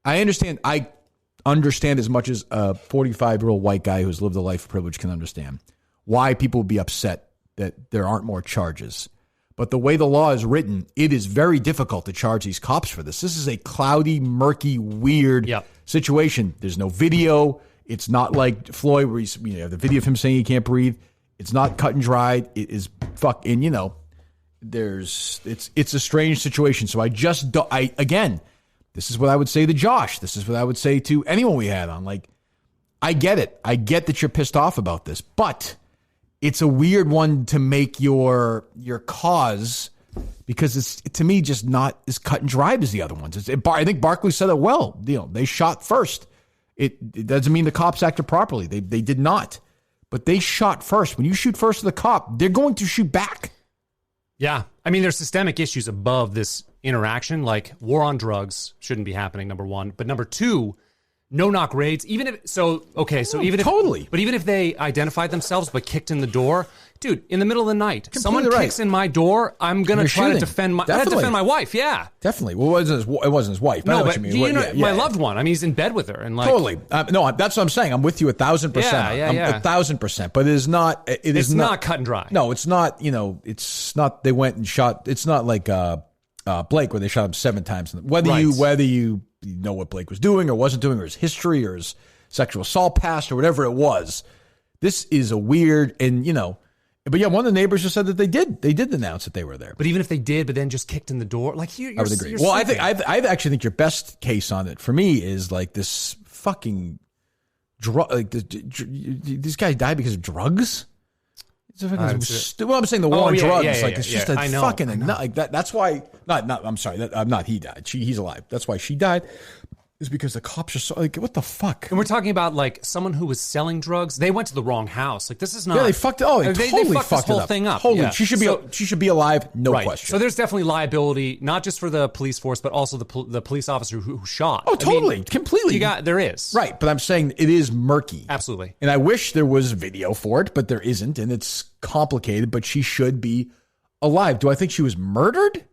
I understand as much as a 45-year-old white guy who's lived a life of privilege can understand why people would be upset that there aren't more charges. But the way the law is written, it is very difficult to charge these cops for this. This is a cloudy, murky, weird situation. There's no video. It's not like Floyd where you have the video of him saying he can't breathe. It's not cut and dried. It is fucking, it's a strange situation. So again, this is what I would say to Josh. This is what I would say to anyone we had on. Like, I get it. I get that you're pissed off about this, but it's a weird one to make your cause because it's, to me, just not as cut and dried as the other ones. I think Barkley said it well. They shot first. It doesn't mean the cops acted properly. They did not. But they shot first. When you shoot first to the cop, they're going to shoot back. Yeah. I mean, there's systemic issues above this interaction, like war on drugs shouldn't be happening, number one. But number two, no-knock raids. Even if they identified themselves but kicked in the door, dude, in the middle of the night, someone kicks in my door, I'm going to try to defend my wife. Yeah. Definitely. Well, it wasn't his wife. No, but my loved one. I mean, he's in bed with her. And totally. No, that's what I'm saying. I'm with you 1,000%. Yeah. 1,000%. But it is not. It's not cut and dry. No, it's not. It's not. They went and shot. It's not like Blake where they shot him 7 times. Whether you know what Blake was doing or wasn't doing, or his history or his sexual assault past or whatever it was, this is a weird But yeah, one of the neighbors just said that they did announce that they were there. But even if they did, but then just kicked in the door, like I would agree. Well, I actually think your best case on it for me is like this fucking drug. Like these guys died because of drugs. Well, I'm saying the war on drugs. It's just a fucking like that. That's why. I'm sorry. Not he died. He's alive. That's why she died. Is because the cops are so like, what the fuck? And we're talking about like someone who was selling drugs. They went to the wrong house. Like this is not. Yeah, they fucked. Oh, they totally fucked this whole it up. thing up. Totally. Yeah. She should be alive. No question. So there's definitely liability, not just for the police force, but also the police officer who shot. Oh, totally, completely. There is right, but I'm saying it is murky. Absolutely. And I wish there was video for it, but there isn't, and it's complicated. But she should be alive. Do I think she was murdered?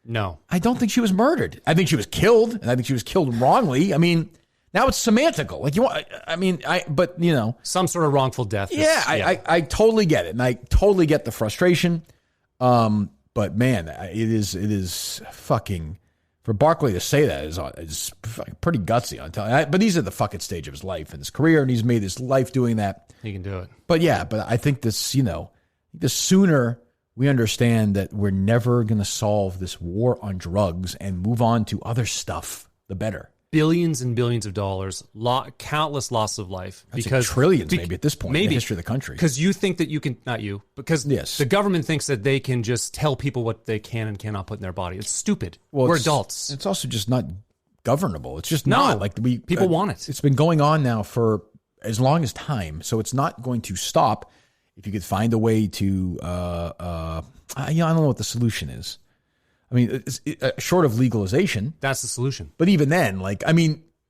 No, I don't think she was murdered. I think she was killed, and I think she was killed wrongly. I mean. Now it's semantical. Like some sort of wrongful death. I totally get it, and I totally get the frustration. But man, it is fucking for Barkley to say that is pretty gutsy. I'm telling you. But he's at the fucking stage of his life and his career, and he's made his life doing that. He can do it. But I think this, the sooner we understand that we're never going to solve this war on drugs and move on to other stuff, the better. Billions and billions of dollars, countless loss of life. That's because trillions, maybe at this point in the history of the country. Because you think that you can, not you, because the government thinks that they can just tell people what they can and cannot put in their body. It's stupid. We're adults. It's also just not governable. It's just not like people want it. It's been going on now for as long as time, so it's not going to stop. If you could find a way to, I don't know what the solution is. I mean, short of legalization. That's the solution. But even then,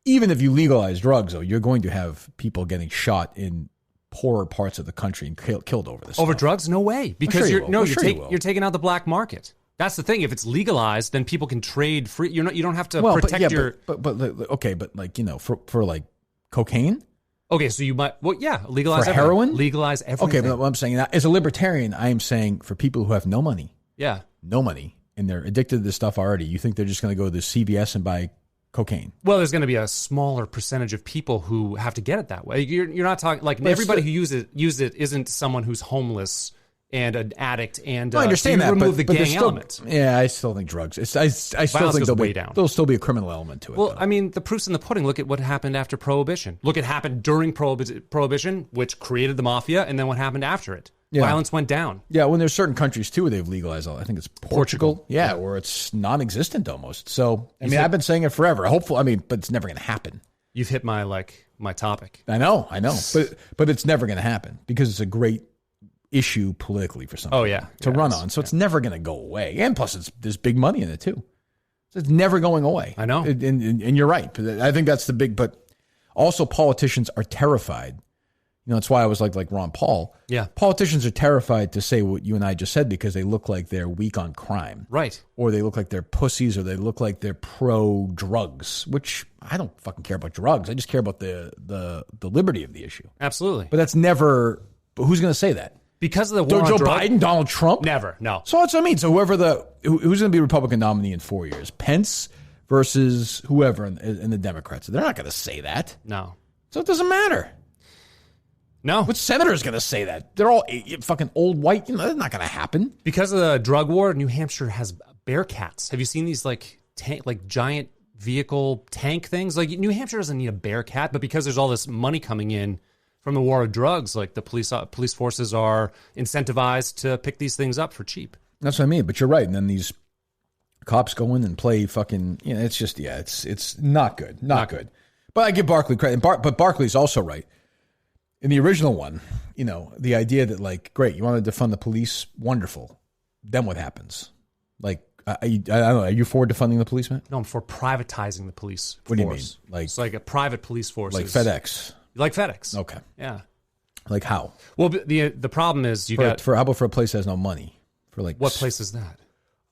even if you legalize drugs, though, you're going to have people getting shot in poorer parts of the country and killed over this. Over drugs? No way. Because you're taking out the black market. That's the thing. If it's legalized, then people can trade free. You don't have to protect your. For cocaine. Okay, so you might legalize for heroin, legalize everything. Okay, but what I'm saying as a libertarian, I am saying for people who have no money. Yeah, no money. And they're addicted to this stuff already, you think they're just going to go to CVS and buy cocaine? Well, there's going to be a smaller percentage of people who have to get it that way. You're not talking like everybody who uses it isn't someone who's homeless and an addict. And I understand that. Remove the gang element. Yeah, I still think drugs. I still think there'll still be a criminal element to it. Well, I mean, the proof's in the pudding. Look at what happened after Prohibition. Look at what happened during Prohibition, which created the mafia, and then what happened after it. Violence went down. Yeah, when there's certain countries too where they've legalized all. I think it's Portugal. Yeah, where it's non-existent almost. So I mean, I've been saying it forever. Hopefully, but it's never going to happen. You've hit my topic. I know, but it's never going to happen because it's a great issue politically for some. Oh yeah, to run on. So it's never going to go away. And plus, there's big money in it too. So it's never going away. I know, and you're right. I think that's the big. But also, politicians are terrified. That's why I was like Ron Paul. Yeah. Politicians are terrified to say what you and I just said because they look like they're weak on crime. Right. Or they look like they're pussies or they look like they're pro-drugs, which I don't fucking care about drugs. I just care about the liberty of the issue. Absolutely. But that's never – who's going to say that? Because of the war on Joe drugs? Biden, Donald Trump? Never, no. So that's what I mean. So who's going to be Republican nominee in 4 years? Pence versus whoever in the Democrats. They're not going to say that. No. So it doesn't matter. No. What senator is going to say that? They're all fucking old white. That's not going to happen. Because of the drug war, New Hampshire has bear cats. Have you seen these giant vehicle tank things? Like New Hampshire doesn't need a bear cat, but because there's all this money coming in from the war of drugs, like the police forces are incentivized to pick these things up for cheap. That's what I mean. But you're right. And then these cops go in and play fucking. It's just it's not good, not good. But I give Barkley credit. But Barkley's also right. In the original one, the idea that great, you want to defund the police, wonderful. Then what happens? I don't know. Are you for defunding the police, man? No, I'm for privatizing the police force. What do you mean? It's like a private police force. Like FedEx? Like FedEx. Okay. Yeah. Like how? Well, the problem is how about for a place that has no money? What place is that?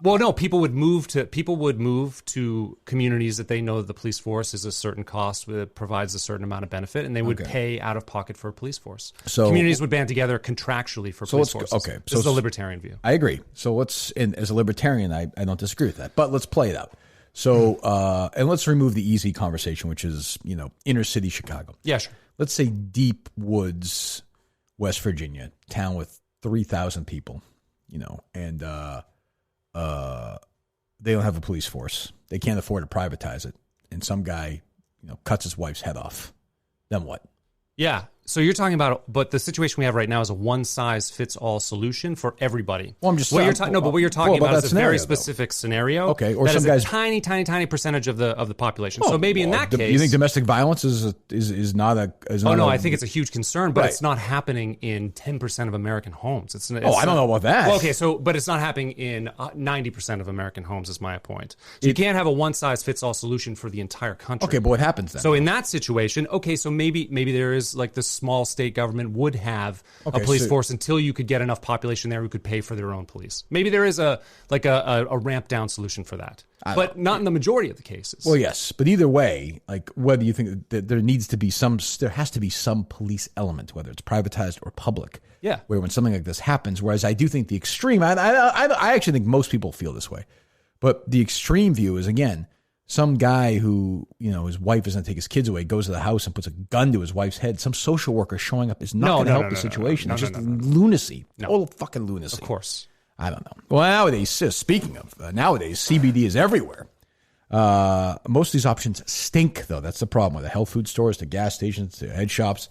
Well, no, people would move to communities that they know the police force is a certain cost, provides a certain amount of benefit, and they would pay out of pocket for a police force. So communities would band together contractually for police forces. Okay, this is the libertarian view. I agree. So as a libertarian, I don't disagree with that. But let's play it out. So and let's remove the easy conversation, which is inner city Chicago. Yeah, sure. Let's say deep woods, West Virginia, town with 3,000 people, and they don't have a police force. They can't afford to privatize it. And some guy, cuts his wife's head off. Then what? Yeah. So you're talking about, but the situation we have right now is a one-size-fits-all solution for everybody. Well, I'm just what you're talking about is a very specific scenario. Okay, or that some is guys a tiny percentage of the population. So maybe in that case, you think domestic violence is not a? I think it's a huge concern, but it's not happening in 10% of American homes. It's I don't know about that. Well, okay, but it's not happening in 90% of American homes. Is my point. So you can't have a one-size-fits-all solution for the entire country. Okay, but what happens then? So in that situation, so maybe there is this small state government would have a police force until you could get enough population there who could pay for their own police. Maybe there is a ramp down solution for that, but not in the majority of the cases. Well, yes, but either way, whether you think that there has to be some police element, whether it's privatized or public. Yeah. Where when something like this happens, whereas I do think the extreme, I actually think most people feel this way, but the extreme view is again. Some guy who, his wife is going to take his kids away, goes to the house and puts a gun to his wife's head. Some social worker showing up is not going to help the situation. It's just lunacy. Total fucking lunacy. Of course. I don't know. Well, nowadays, speaking of, CBD is everywhere. Most of these options stink, though. That's the problem with the health food stores, to gas stations, to head shops.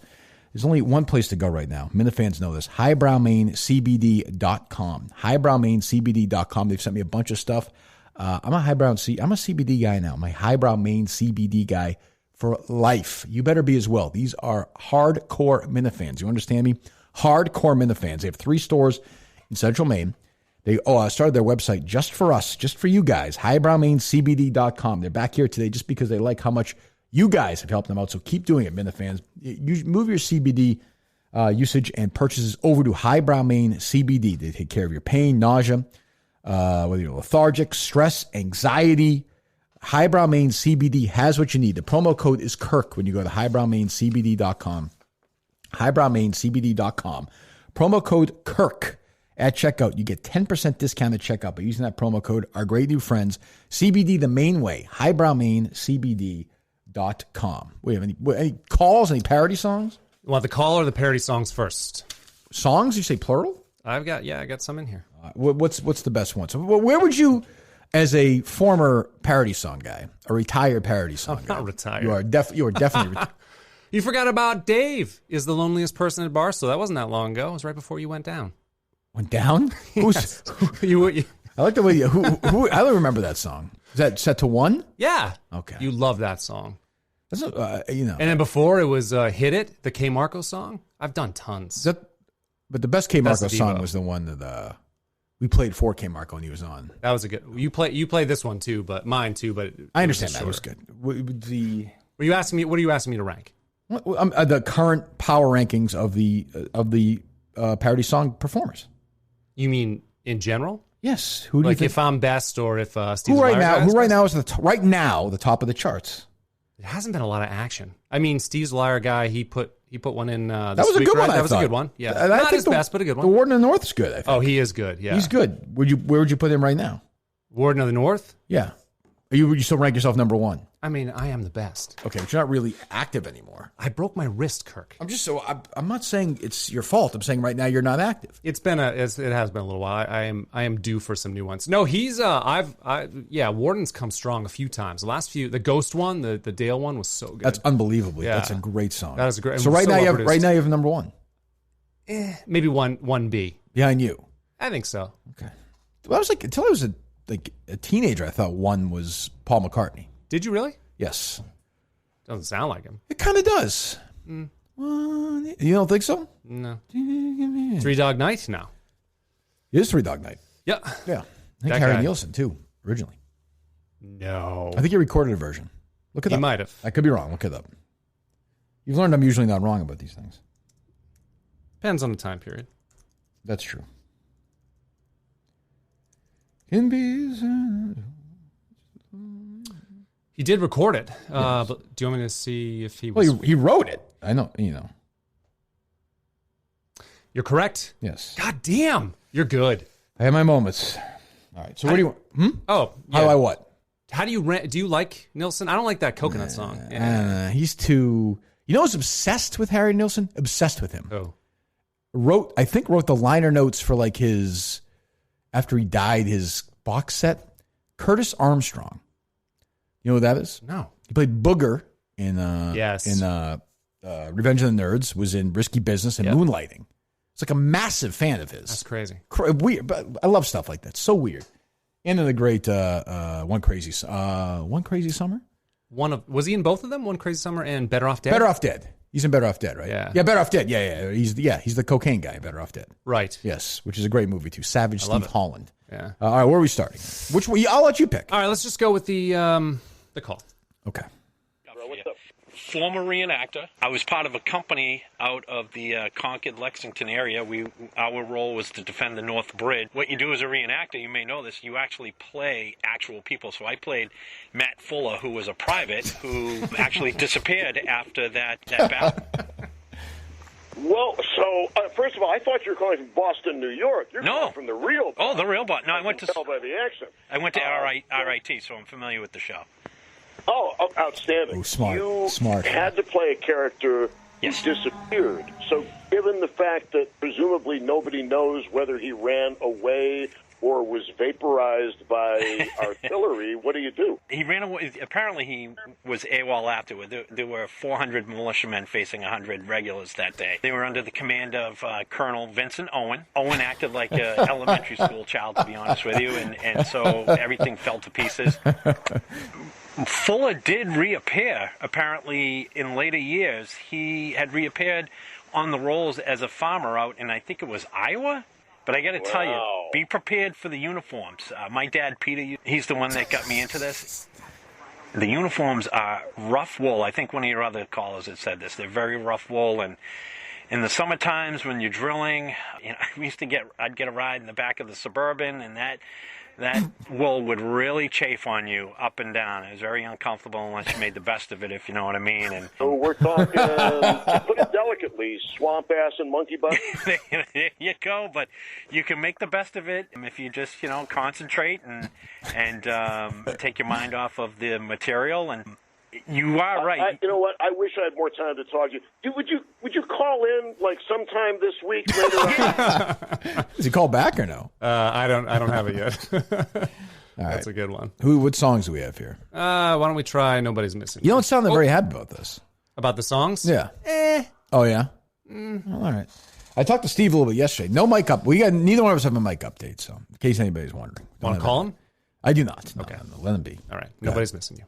There's only one place to go right now. Minifans know this. HighbrowMainCBD.com. HighbrowMainCBD.com. They've sent me a bunch of stuff. I'm a CBD guy now. I'm a Highbrow Main CBD guy for life. You better be as well. These are hardcore Minifans. You understand me? Hardcore Minifans. They have 3 stores in Central Maine. They started their website just for us, just for you guys. HighbrowMainCBD.com. They're back here today just because they like how much you guys have helped them out. So keep doing it, Minifans. You move your CBD usage and purchases over to Highbrow Main CBD. They take care of your pain, nausea, whether you're lethargic, stress, anxiety. Highbrow Main CBD has what you need. The promo code is Kirk when you go to HighbrowMainCBD.com. HighbrowMainCBD.com. Promo code Kirk at checkout. You get 10% discount at checkout by using that promo code. Our great new friends, CBD the main way. HighbrowMainCBD.com. Wait, any calls, any parody songs? Well, the call or the parody songs first? Songs? You say plural? I got some in here. What's the best one? So where would you, as a former parody song guy, a retired parody song guy? I'm not retired. You are definitely retired. You forgot about Dave is the loneliest person at Barstool. That wasn't that long ago. It was right before you went down. Went down? Who's? You I like the way who I don't remember that song. Is that set to 1? yeah. Okay. You love that song. That's you know. And then before it was Hit It, the K Marco song. I've done tons. But the best K That's Marco the song Devo. was the one that we played for K Marco when he was on. That was a good. You play this one too, but mine too. But I understand that shorter. was good. The Were you asking me? What are you asking me to rank? the current power rankings of the parody song performers. You mean in general? Yes. Who do you Like think? if I'm best or if Steve Who right Lyre now? guy Who is right best? now is the top of the charts? There hasn't been a lot of action. I mean, Steve's Lyre guy, he put one in. That was a good one. That was a thought. good one. Yeah, I not think his best, but a good one. The Warden of the North is good. I think. Oh, he is good. Yeah, He's good. Where would you put him right now? Warden of the North. Yeah. You still rank yourself number 1? I mean, I am the best. Okay, but you're not really active anymore. I broke my wrist, Kirk. I'm not saying it's your fault. I'm saying right now you're not active. It has been a little while. I am due for some new ones. No, he's Warden's come strong a few times. The last few, the Ghost one, the Dale one was so good. That's unbelievably. Yeah. That's a great song. That is great. So right now you have number 1 Maybe 1B. behind you. I think so. Okay. Well, I was like until I was a teenager, I thought 1 was Paul McCartney. Did you really? Yes. Doesn't sound like him. It kind of does. You don't think so? No. 3 Dog Night? No. It is 3 Dog Night. Yeah. Yeah. I think That Harry guy. Nielsen too, originally. No. I think he recorded a version. Look it He up. might have. I could be wrong. Look it up. You've learned I'm usually not wrong about these things. Depends on the time period. That's true. Can be. He did record it. But do you want me to see if he was? Well, he wrote it. I know. You know. You're correct. Yes. God damn. You're good. I have my moments. All right. So what do you want? Oh, How yeah. do I what? Do you like Nilsson? I don't like that coconut song. He's too. You know who's obsessed with Harry Nilsson? Obsessed with him. Oh. Wrote the liner notes for like his after he died, his box set. Curtis Armstrong. You know who that is? No. He played Booger in Yes. in Revenge of the Nerds, was in Risky Business and Moonlighting. It's like a massive fan of his. That's crazy. Weird, but I love stuff like that. So weird. And in the great One Crazy Summer. Was he in both of them? One Crazy Summer and Better Off Dead? Better Off Dead. He's in Better Off Dead, right? Yeah. Yeah, Better Off Dead. Yeah. He's the cocaine guy, Better Off Dead. Right. Yes, which is a great movie too. Savage love Steve it. Holland. Yeah. All right, where are we starting? Which one? I'll let you pick. All right, let's just go with the call. Okay. Former reenactor. I was part of a company out of the Concord, Lexington area. Our role was to defend the North Bridge. What you do as a reenactor, you may know this, you actually play actual people. So I played Matt Fuller, who was a private who actually disappeared after that battle. Well, so first of all, I thought you were calling from Boston, New York. You're calling from the real. Oh, the real Boston. No, I went to. Tell by the accent. I went to RIT, so I'm familiar with the show. Oh, outstanding! Oh, smart. You Smart. had to play a character who disappeared. So, given the fact that presumably nobody knows whether he ran away or was vaporized by artillery, what do? He ran away. Apparently, he was AWOL afterward. There were 400 militiamen facing 100 regulars that day. They were under the command of Colonel Vincent Owen. Owen acted like an elementary school child, to be honest with you, and so everything fell to pieces. Fuller did reappear, apparently, in later years. He had reappeared on the rolls as a farmer out in, I think it was Iowa? But I got to tell you, be prepared for the uniforms. My dad, Peter, he's the one that got me into this. The uniforms are rough wool. I think one of your other callers had said this. They're very rough wool. And in the summer times when you're drilling, I'd get a ride in the back of the Suburban, and that wool would really chafe on you up and down. It was very uncomfortable unless you made the best of it, if you know what I mean. And So we're talking, put it delicately, swamp ass and monkey butt. there you go. But you can make the best of it if you just, concentrate and take your mind off of the material. And you are right. You know what? I wish I had more time to talk to you. Would you call in like sometime this week later on? Does he call back or no? I don't have it yet. All right. That's a good one. What songs do we have here? Why don't we try Nobody's Missing? You don't sound very happy about this. About the songs? Yeah. Oh, yeah? Well, all right. I talked to Steve a little bit yesterday. No mic up. Neither one of us have a mic update, so in case anybody's wondering. Want to call him? I do not. Okay. No, let him be. All right. Nobody's missing you.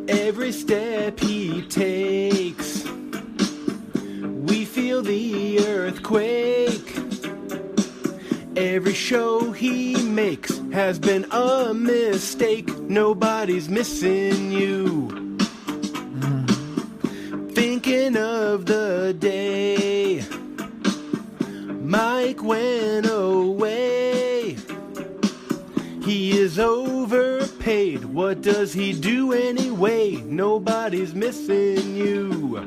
Every step he takes, we feel the earthquake. Every show he makes has been a mistake. Nobody's missing you. Thinking of the day Mike went away. He is overpaid. What does he do anyway? Nobody's missing you.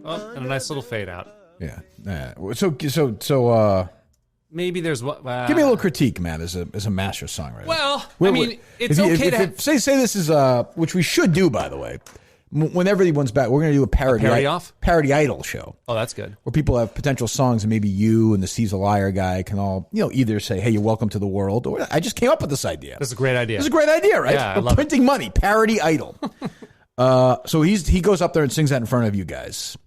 Oh, and a nice little fade out. Yeah. So. Maybe there's what. Give me a little critique, man, as a master songwriter. Well, I mean, it's okay to say this is which we should do, by the way. Whenever everyone's back, we're going to do a parody idol show. Oh, that's good. Where people have potential songs, and maybe you and the Steve's a Liar guy can all, either say, "Hey, you're welcome to the world," or "I just came up with this idea." That's a great idea. It's a great idea, right? Yeah, we're printing money. Parody idol. So he goes up there and sings that in front of you guys.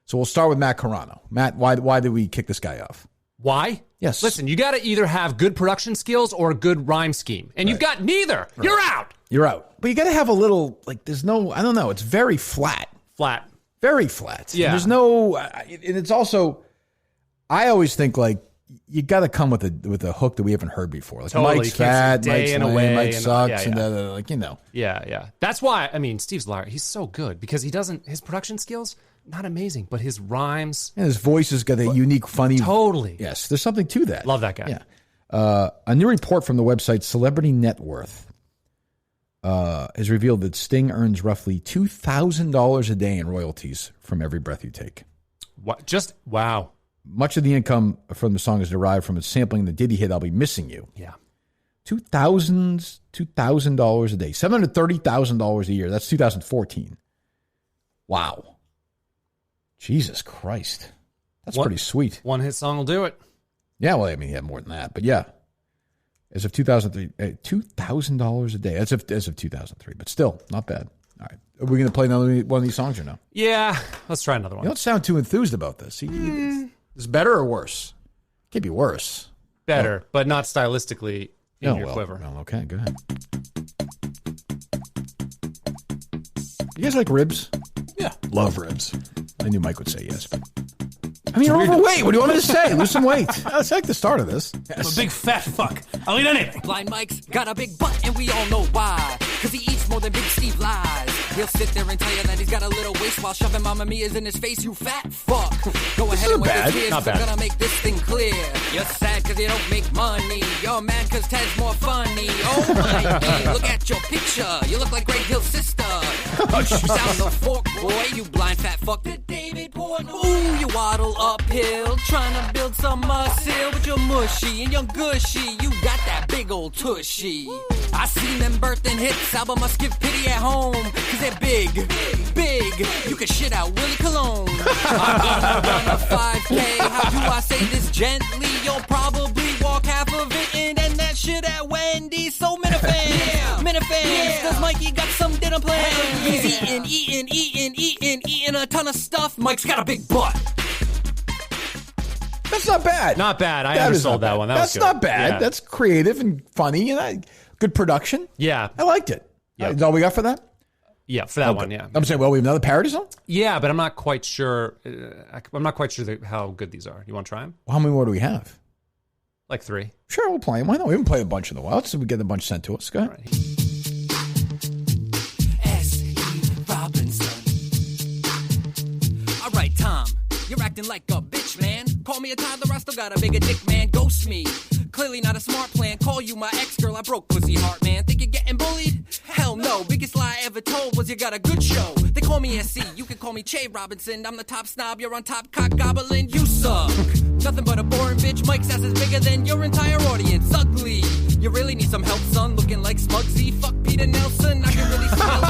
So we'll start with Matt Carano. Matt, why did we kick this guy off? Why? Yes. Listen, you got to either have good production skills or a good rhyme scheme, and you've got neither. Right. You're out. You're out. But you got to have a little, there's no, I don't know. It's very flat. Flat. Very flat. Yeah. And there's no, and it's also, I always think you got to come with a hook that we haven't heard before. Like totally. Mike's fat, Mike's lame, Mike sucks, Yeah. Yeah. That's why, Steve's a Liar, he's so good because his production skills, not amazing, but his rhymes. And his voice has got a unique, funny. Totally. Yes, there's something to that. Love that guy. Yeah. A new report from the website Celebrity Net Worth has revealed that Sting earns roughly $2,000 a day in royalties from every breath you take. What? Wow. Much of the income from the song is derived from its sampling the Diddy hit "I'll Be Missing You." Yeah. $2,000 a day, $730,000 a year. That's 2014. Wow. Jesus Christ. That's pretty sweet. One hit song will do it. Yeah, well, he had more than that, but yeah. As of 2003, $2,000 a day. As of 2003, but still, not bad. All right. Are we going to play another one of these songs or no? Yeah, let's try another one. You don't sound too enthused about this. Is this better or worse? Can't be worse. Better, but not stylistically in your quiver. Well, okay, go ahead. You guys like ribs? Yeah, love ribs. I knew Mike would say yes. You're overweight. What do you want me to say? Lose some weight. That's like the start of this. Yes. I'm a big fat fuck. I'll eat anything. Blind Mike's got a big butt, and we all know why. Because he eats more than Big Steve lies. He'll sit there and tell you that he's got a little waist while shoving Mamma Mia's in his face, you fat fuck. Go ahead and wait your tears, I'm gonna make this thing clear. You're sad because you don't make money. You're mad because Ted's more funny. Oh my, look at your picture. You look like Greg Hill's sister. You sound the fork, boy, you blind fat fuck. David Portnoy. Ooh, you waddle uphill, trying to build some muscle, but you're mushy and you're gushy. You got that big old tushy. I seen them birthing hits, album must give pity at home, cause they're big. You can shit out Willie Cologne. I'm gonna run a 5K, how do I say this gently? You'll probably walk half of it and end that shit at Wendy's. So Minifans, cause Mikey got some dinner plans. He's eating a ton of stuff. Mike's got a big butt. That's not bad. Not bad. I undersold that one. That's not bad. Yeah. That's creative and funny and good production. Yeah. I liked it. Yep. Is all we got for that? Yeah, for that one, yeah. I'm saying, well, we have another parody song? Yeah, but I'm not quite sure. I'm not quite sure how good these are. You want to try them? Well, how many more do we have? Like 3. Sure, we'll play them. Why not? We haven't played a bunch in a while, so we get a bunch sent to us. Go ahead. S.E. Robinson. All right, Tom, you're acting like a bitch, man. Call me a toddler, I still got a bigger dick, man. Ghost me. Clearly not a smart plan. Call you my ex-girl, I broke pussy heart, man. Think you're getting bullied? Hell no. Biggest lie I ever told was you got a good show. They call me SC, you can call me Che Robinson. I'm the top snob, you're on top cock gobbling. You suck. Nothing but a boring bitch. Mike's ass is bigger than your entire audience. Ugly. You really need some help, son. Looking like Smugsy. Fuck Peter Nelson. I can really smell it.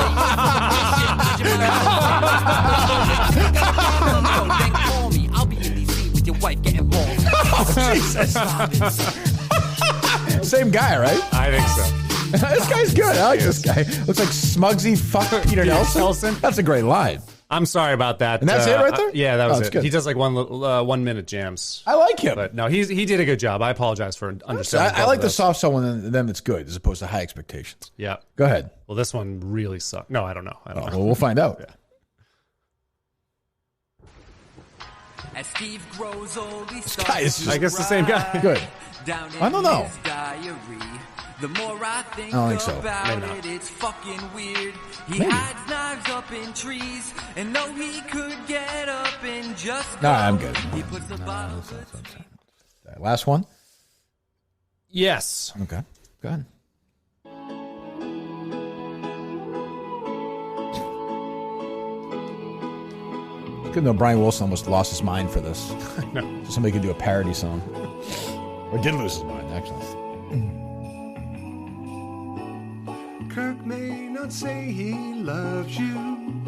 Then call me. I'll be in DC with your wife getting balls. Oh, Jesus. Same guy, right? I think so. This guy's good. I like this guy. Looks like Smugsy fuck Peter Nelson. That's a great line. I'm sorry about that. And that's it right there? Yeah, that was it. Good. He does like 1 minute jams. I like him. But no, he did a good job. I apologize for understanding. I like the soft sell one and then it's good as opposed to high expectations. Yeah. Go ahead. Well, this one really sucked. No, I don't know. Well, we'll find out. Yeah. As Steve grows old, he guy is just- I guess the same guy. Good. Down I don't know. his diary. The more I think I don't think so. about Maybe not. it, it's fucking weird. He Maybe. hides knives up in trees, and though he could get up and just No, go, I'm good. he puts the bottle. Last one? Yes. Okay. Go ahead. Good to know Brian Wilson almost lost his mind for this. No. So somebody could do a parody song. Or did lose his mind, actually. Kirk may not say he loves you,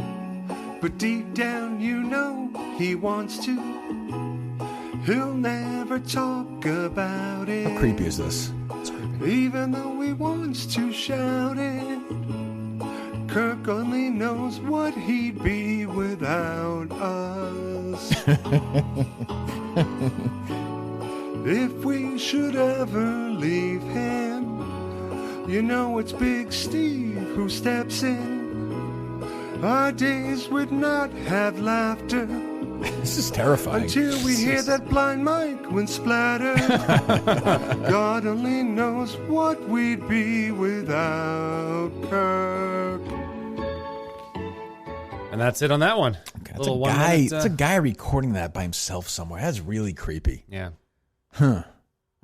but deep down you know he wants to. He'll never talk about it. How creepy is this? Even though he wants to shout it. Kirk only knows what he'd be without us. If we should ever leave him, you know it's Big Steve who steps in. Our days would not have laughter This is terrifying. until we hear that blind mic when splatter. God only knows what we'd be without Kirk. And that's it on that one. Okay, that's a guy recording that by himself somewhere. That's really creepy. Yeah. Huh.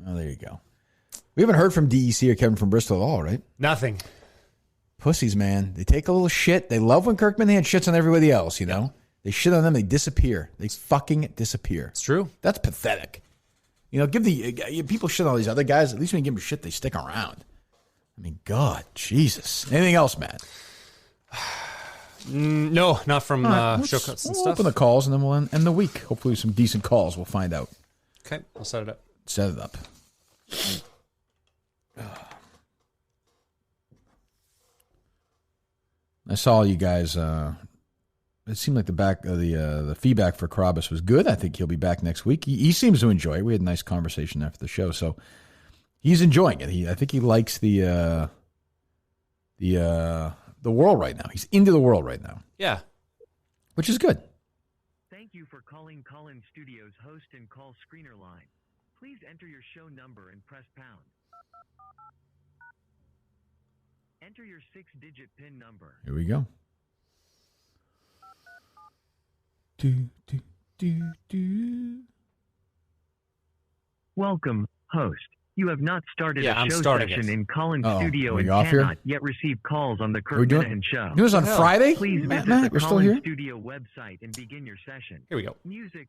Well, there you go. We haven't heard from DEC or Kevin from Bristol at all, right? Nothing. Pussies, man. They take a little shit. They love when Kirk Minihane shits on everybody else, you know? They shit on them, they disappear. They fucking disappear. It's true. That's pathetic. You know, give the people shit on all these other guys. At least when you give them shit, they stick around. I mean, God, Jesus. Anything else, Matt? No, not from show cuts and We'll stuff. open the calls, and then we'll end the week. Hopefully some decent calls. We'll find out. Okay, I'll set it up. Set it up. I saw you guys. It seemed like the feedback for Carabas was good. I think he'll be back next week. He seems to enjoy it. We had a nice conversation after the show, so he's enjoying it. I think he likes the world right now. He's into the world right now. Yeah, which is good. Thank you for calling Call-In Studios host and call screener line. Please enter your show number and press pound. Enter your 6-digit PIN number. Here we go. Welcome, host. You have not started I'm a show starting session it. in Call-In Oh, Studio are and you off here? cannot yet receive calls on the Are we Kirk doing- Minihane Show. Doing this on Friday? Please Matt, visit the you're still Call-In here? Studio website and begin your session. Here we go. Music.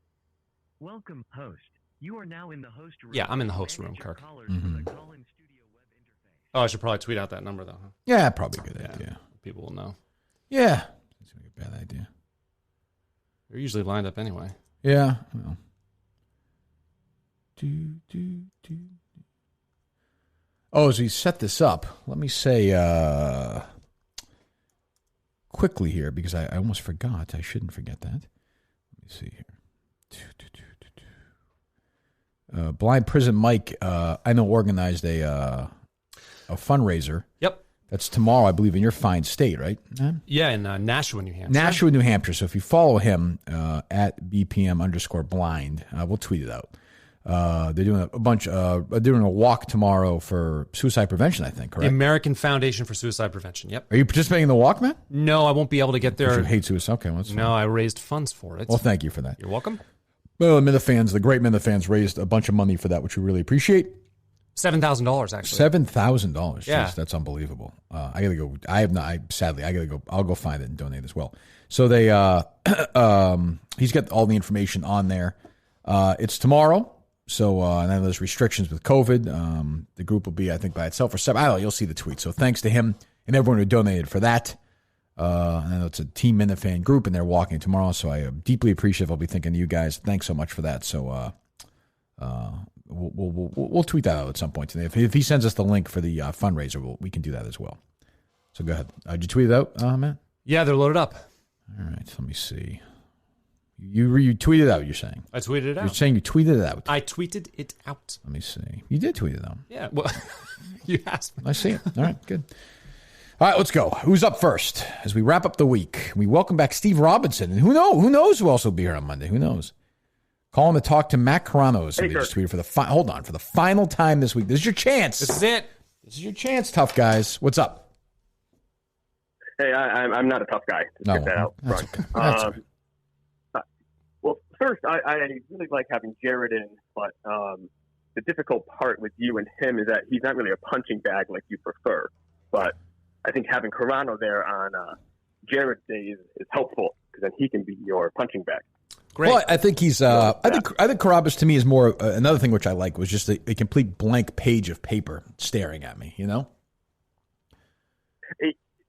Welcome, host. You are now in the host room. Yeah, I'm in the host room, Manage your Kirk. callers with the Call-In Studio web interface. Oh, I should probably tweet out that number, though. Huh? Yeah, probably a good idea. People will know. Yeah. Seems like a bad idea. They're usually lined up anyway. Yeah. Well. Oh, as we set this up, let me say quickly here, because I almost forgot. I shouldn't forget that. Let me see here. Blind Prison Mike, I know, organized a fundraiser. Yep. That's tomorrow, I believe, in your fine state, right? Yeah, in Nashua, New Hampshire. Nashua, New Hampshire. So if you follow him at BPM_blind, we'll tweet it out. They're doing they're doing a walk tomorrow for suicide prevention, I think, The correct? American Foundation for Suicide Prevention. Yep. Are you participating in the walk, man? No, I won't be able to get there. You hate suicide. Okay, well, that's No, fine. I raised funds for it. Well, thank you for that. You're welcome. Well, the great Minifans raised a bunch of money for that, which we really appreciate. $7,000 actually. $7,000. Yeah. Jeez, that's unbelievable. I gotta go. Sadly, I gotta go. I'll go find it and donate as well. So they, he's got all the information on there. It's tomorrow. So, and then there's restrictions with COVID. The group will be, I think, by itself for 7. I don't know. You'll see the tweet. So thanks to him and everyone who donated for that. And I know it's a Team Minifan group, and they're walking tomorrow. So I am deeply appreciative. I'll be thinking of you guys. Thanks so much for that. So, We'll tweet that out at some point today. If he sends us the link for the fundraiser, we can do that as well. So go ahead. Did you tweet it out, Matt? Yeah, they're loaded up. All right, let me see. You tweeted it out, you're saying? I tweeted it out. You're saying you tweeted it out. I tweeted it out. Let me see. You did tweet it out. Yeah, well, you asked me. I see it. All right, good. All right, let's go. Who's up first? As we wrap up the week, we welcome back Steve Robinson. And who knows who else will be here on Monday? Who knows? Call him to talk to Matt Carano. Somebody just tweeted for the for the final time this week. This is your chance. This is it. This is your chance, tough guys. What's up? Hey, I'm not a tough guy. To check that out. That's okay. That's all right. Well, first, I really like having Jared in, but the difficult part with you and him is that he's not really a punching bag like you prefer. But I think having Carano there on Jared's day is helpful because then he can be your punching bag. Great. Well, I think he's. I think Carabas to me is more another thing which I like was just a complete blank page of paper staring at me. You know.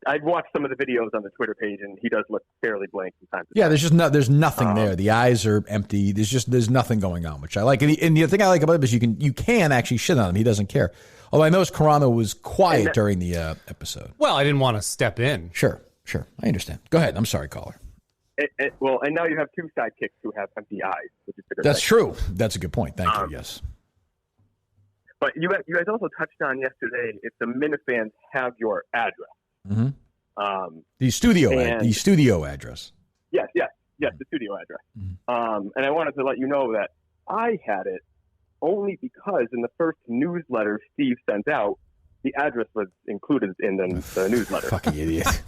I've watched some of the videos on the Twitter page, and he does look fairly blank sometimes. Yeah, there's nothing there. The eyes are empty. There's nothing going on, which I like. And the thing I like about him is you can actually shit on him. He doesn't care. Although I noticed Carano was quiet during the episode. Well, I didn't want to step in. Sure. I understand. Go ahead. I'm sorry, caller. Well, and now you have two sidekicks who have empty eyes, which is That's true. That's a good point. Thank you. Yes. But you guys also touched on yesterday if the Minifans have your address. Mm-hmm. The studio address. Yes, the studio address. Mm-hmm. And I wanted to let you know that I had it only because in the first newsletter Steve sent out, the address was included in the newsletter. Fucking idiot.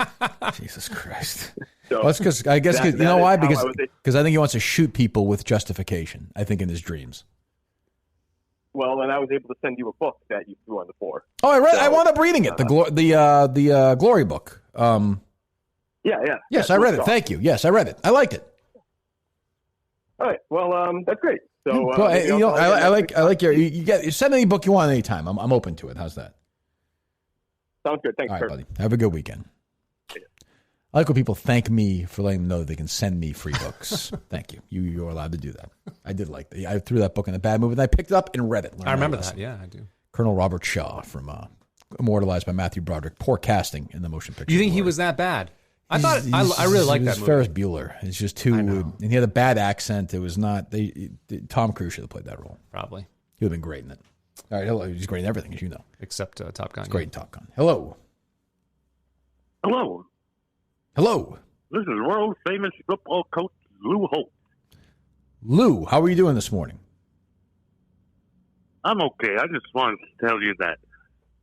Jesus Christ. So that's because I guess you know why? Because I think he wants to shoot people with justification. I think in his dreams. Well, and I was able to send you a book that you threw on the floor. Oh, I read. I wound up reading it. The Glory book. Yeah. Yes, I read it. Thank you. Yes, I read it. I liked it. All right. Well, that's great. So I like your. You send any book you want anytime. I'm open to it. How's that? Sounds good. Thanks, all right, buddy. Have a good weekend. I like when people thank me for letting them know they can send me free books. Thank you. You're allowed to do that. I did like that. I threw that book in the bad movie, and I picked it up and read it. I remember that. Yeah, I do. Colonel Robert Shaw from immortalized by Matthew Broderick. Poor casting in the motion picture. You think he was that bad? I thought I really liked that movie. Ferris Bueller. It's just too, and he had a bad accent. It was not. Tom Cruise should have played that role. Probably. He would have been great in it. All right, hello. He's great in everything, as you know, except Top Gun. He's great in Top Gun. Hello. This is world famous football coach Lou Holt. Lou, how are you doing this morning? I'm okay. I just wanted to tell you that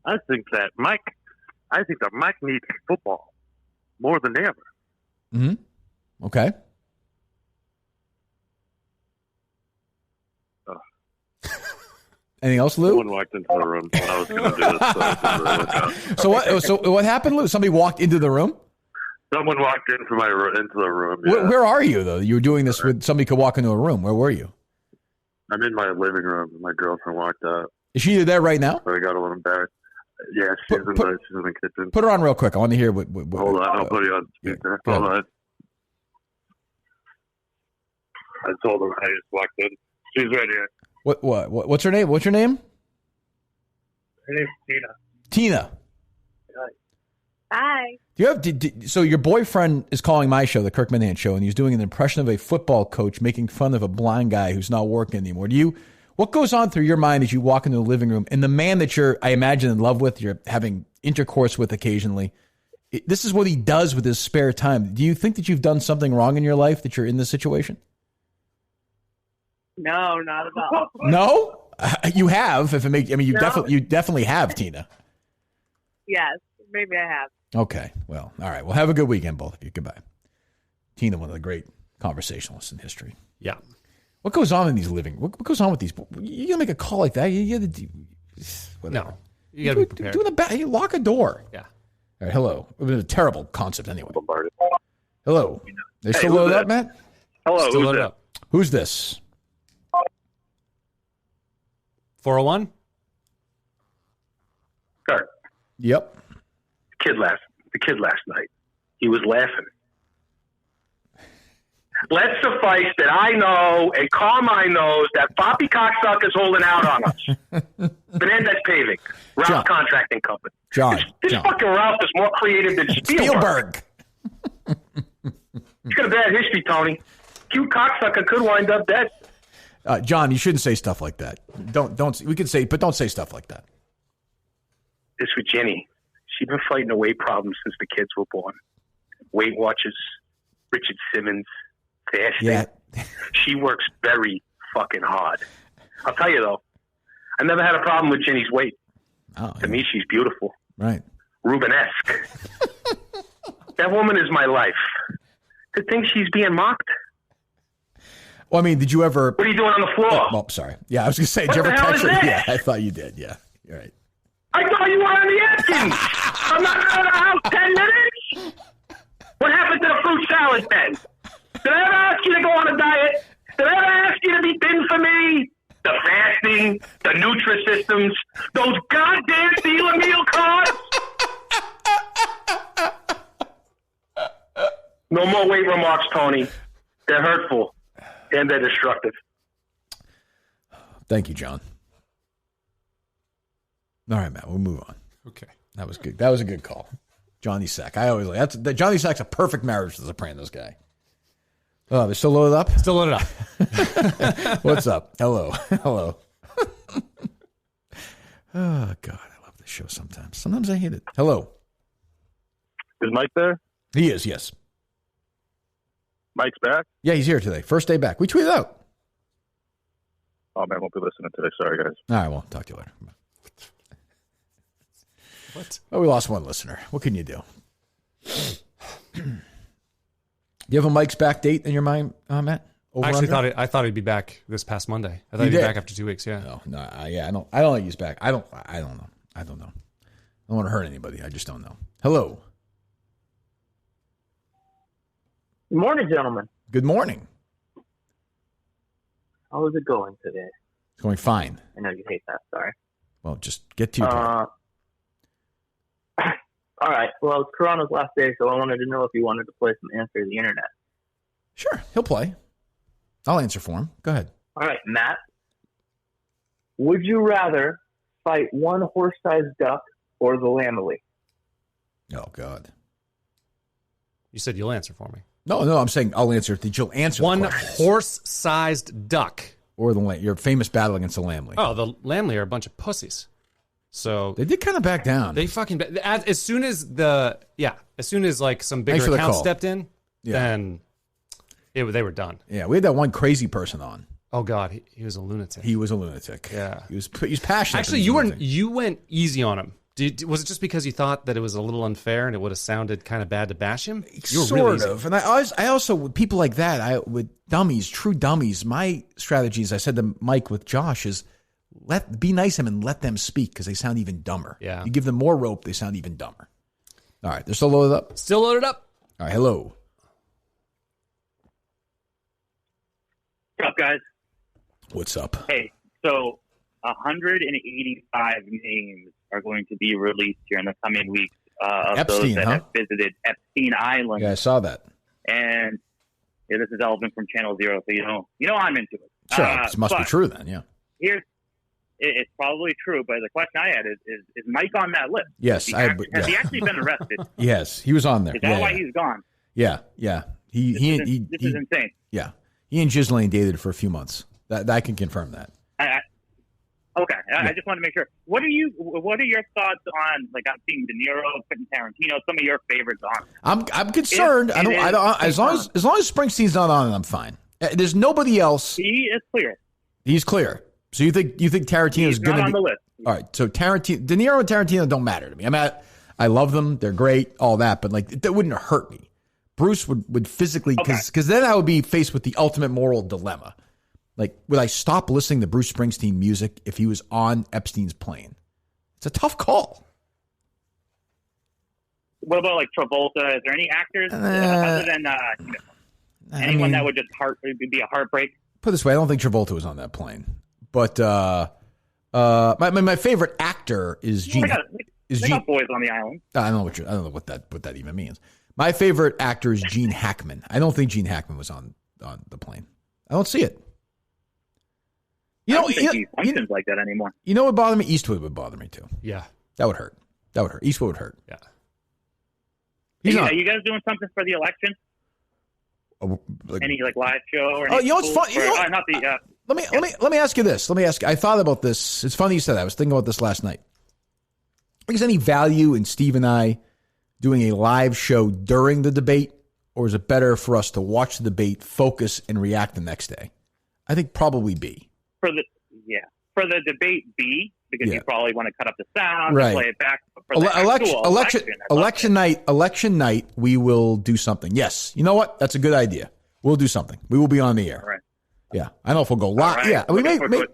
I think that Mike needs football more than ever. Mm-hmm. Okay. Anything else, Lou? Someone walked into the room when I was going to do this. So what happened, Lou? Somebody walked into the room? Someone walked into the room. Yeah. Where are you, though? You were doing this with somebody could walk into a room. Where were you? I'm in my living room. My girlfriend walked out. Is she there right now? So I got a little embarrassed. Yeah, she's in the kitchen. Put her on real quick. I want to hear what hold on, I'll put you on speaker. Hold on. I told her I just walked in. She's right here. What's her name? What's your name? Her name's Tina. Tina. Hi. Do you have? So your boyfriend is calling my show, the Kirk Minihane Show, and he's doing an impression of a football coach making fun of a blind guy who's not working anymore. What goes on through your mind as you walk into the living room and the man that you're, I imagine, in love with, you're having intercourse with occasionally? This is what he does with his spare time. Do you think that you've done something wrong in your life that you're in this situation? No, not at all. No, you have. You definitely have, Tina. Yes, maybe I have. Okay. Well, all right. Well, have a good weekend, both of you. Goodbye. Tina, one of the great conversationalists in history. Yeah. What goes on in these what goes on with these? You gotta make a call like that. You gotta do. No, you gotta be prepared. You lock a door. Yeah. All right. Hello. It was a terrible concept anyway. Hello. They still loaded up, Matt? Hello. Still loaded up. Who's this? 401. Kirk. Yep. The kid last night. He was laughing. Let's suffice that I know and Carmine knows that Poppy Cocksuck is holding out on us. Menendez Paving, Ralph Contracting Company. This fucking Ralph is more creative than Spielberg. He's got a bad history, Tony. Cute cocksucker could wind up dead. John, you shouldn't say stuff like that. Don't. We could say, but don't say stuff like that. This with Jenny. She's been fighting a weight problem since the kids were born. Weight Watchers, Richard Simmons, fasting. Yeah. She works very fucking hard. I'll tell you though, I never had a problem with Jenny's weight. To me, she's beautiful. Right. Rubenesque. That woman is my life. To think she's being mocked. Well, I mean, did you ever? What are you doing on the floor? Oh, sorry. Yeah, I was going to say, What did you the ever hell catch is it? that? Yeah, I thought you did. Yeah, you're right. I thought you were on the Atkins. I'm not out of the house 10 minutes. What happened to the fruit salad then? Did I ever ask you to go on a diet? Did I ever ask you to be thin for me? The fasting, the Nutrisystems, those goddamn dealer meal cards. No more weight remarks, Tony. They're hurtful and they're destructive. Thank you, John. All right, Matt, we'll move on. Okay. That was good. That was a good call. Johnny Sack. I always like that. Johnny Sack's a perfect marriage to the Sopranos guy. Oh, they're still loaded up? Still loaded up. What's up? Hello. Hello. Oh, God, I love this show sometimes. Sometimes I hate it. Hello. Is Mike there? He is, yes. Mike's back? Yeah, he's here today. First day back. We tweeted out. Oh, man, I won't be listening today. Sorry, guys. All right, well, talk to you later. What? Oh, we lost one listener. What can you do? Do you have a Mike's back date in your mind, Matt? I actually thought he'd be back this past Monday. I thought he'd be back after 2 weeks. Yeah. No, yeah, I don't think he's back. I don't know. I don't want to hurt anybody. I just don't know. Hello. Good morning, gentlemen. Good morning. How is it going today? It's going fine. I know you hate that. Sorry. Well, just get to your point. All right. Well, it's Carano's last day, so I wanted to know if you wanted to play some Answer the Internet. Sure, he'll play. I'll answer for him. Go ahead. All right, Matt. Would you rather fight one horse-sized duck or the lamely? Oh, God. You said you'll answer for me. No, I'm saying I'll answer. That you'll answer one the questions. horse-sized duck or your famous battle against the lamely. Oh, the lamely are a bunch of pussies. So they did kind of back down. They fucking as soon as like some bigger account stepped in, then they were done. Yeah, we had that one crazy person on. Oh God, he was a lunatic. He was a lunatic. Yeah, he was passionate. Actually, you went easy on him. Was it just because you thought that it was a little unfair and it would have sounded kind of bad to bash him? You were sort of. And I also with people like that, with dummies, true dummies. My strategy, as I said to Mike with Josh, is be nice to them and let them speak because they sound even dumber. Yeah. You give them more rope, they sound even dumber. All right, they're still loaded up? Still loaded up. All right, hello. What's up, guys? What's up? Hey, so 185 names are going to be released here in the coming weeks of Epstein, those that have visited Epstein Island. Yeah, I saw that. And this is Elvin from Channel Zero, so you know I'm into it. Sure, it must be true then, yeah. It's probably true, but the question I had is Mike on that list? Yes. Has he actually been arrested? Yes, he was on there. Is that why he's gone? Yeah. This is insane. Yeah. He and Ghislaine dated for a few months. That I can confirm that. I just want to make sure. What are your thoughts on, like, I'm seeing De Niro, Quentin Tarantino, some of your favorites on? I'm concerned. I don't as long as Springsteen's not on it, I'm fine. There's nobody else. He is clear. He's clear. So you think Tarantino's going to be on the list? All right. So De Niro and Tarantino don't matter to me. I love them. They're great. All that, but like that wouldn't hurt me. Bruce would physically because then I would be faced with the ultimate moral dilemma. Like, would I stop listening to Bruce Springsteen music if he was on Epstein's plane? It's a tough call. What about like Travolta? Is there any actors other than anyone that would just be a heartbreak? Put it this way, I don't think Travolta was on that plane. But my favorite actor is Gene. They got boys on the island. I don't know what that even means. My favorite actor is Gene Hackman. I don't think Gene Hackman was on the plane. I don't see it. I don't think he functions like that anymore. You know what would bother me? Eastwood would bother me too. Yeah. That would hurt. Eastwood would hurt. Yeah. Are you guys doing something for the election? Any live show or anything? You know what's fun? Let me ask you this. I thought about this. It's funny you said that. I was thinking about this last night. Is any value in Steve and I doing a live show during the debate, or is it better for us to watch the debate, focus, and react the next day? I think probably B. For the debate B, because you probably want to cut up the sound and play it back. For the election night, we will do something. Yes. You know what? That's a good idea. We'll do something. We will be on the air. All right. Yeah. I don't know if we'll go live. Right. Yeah.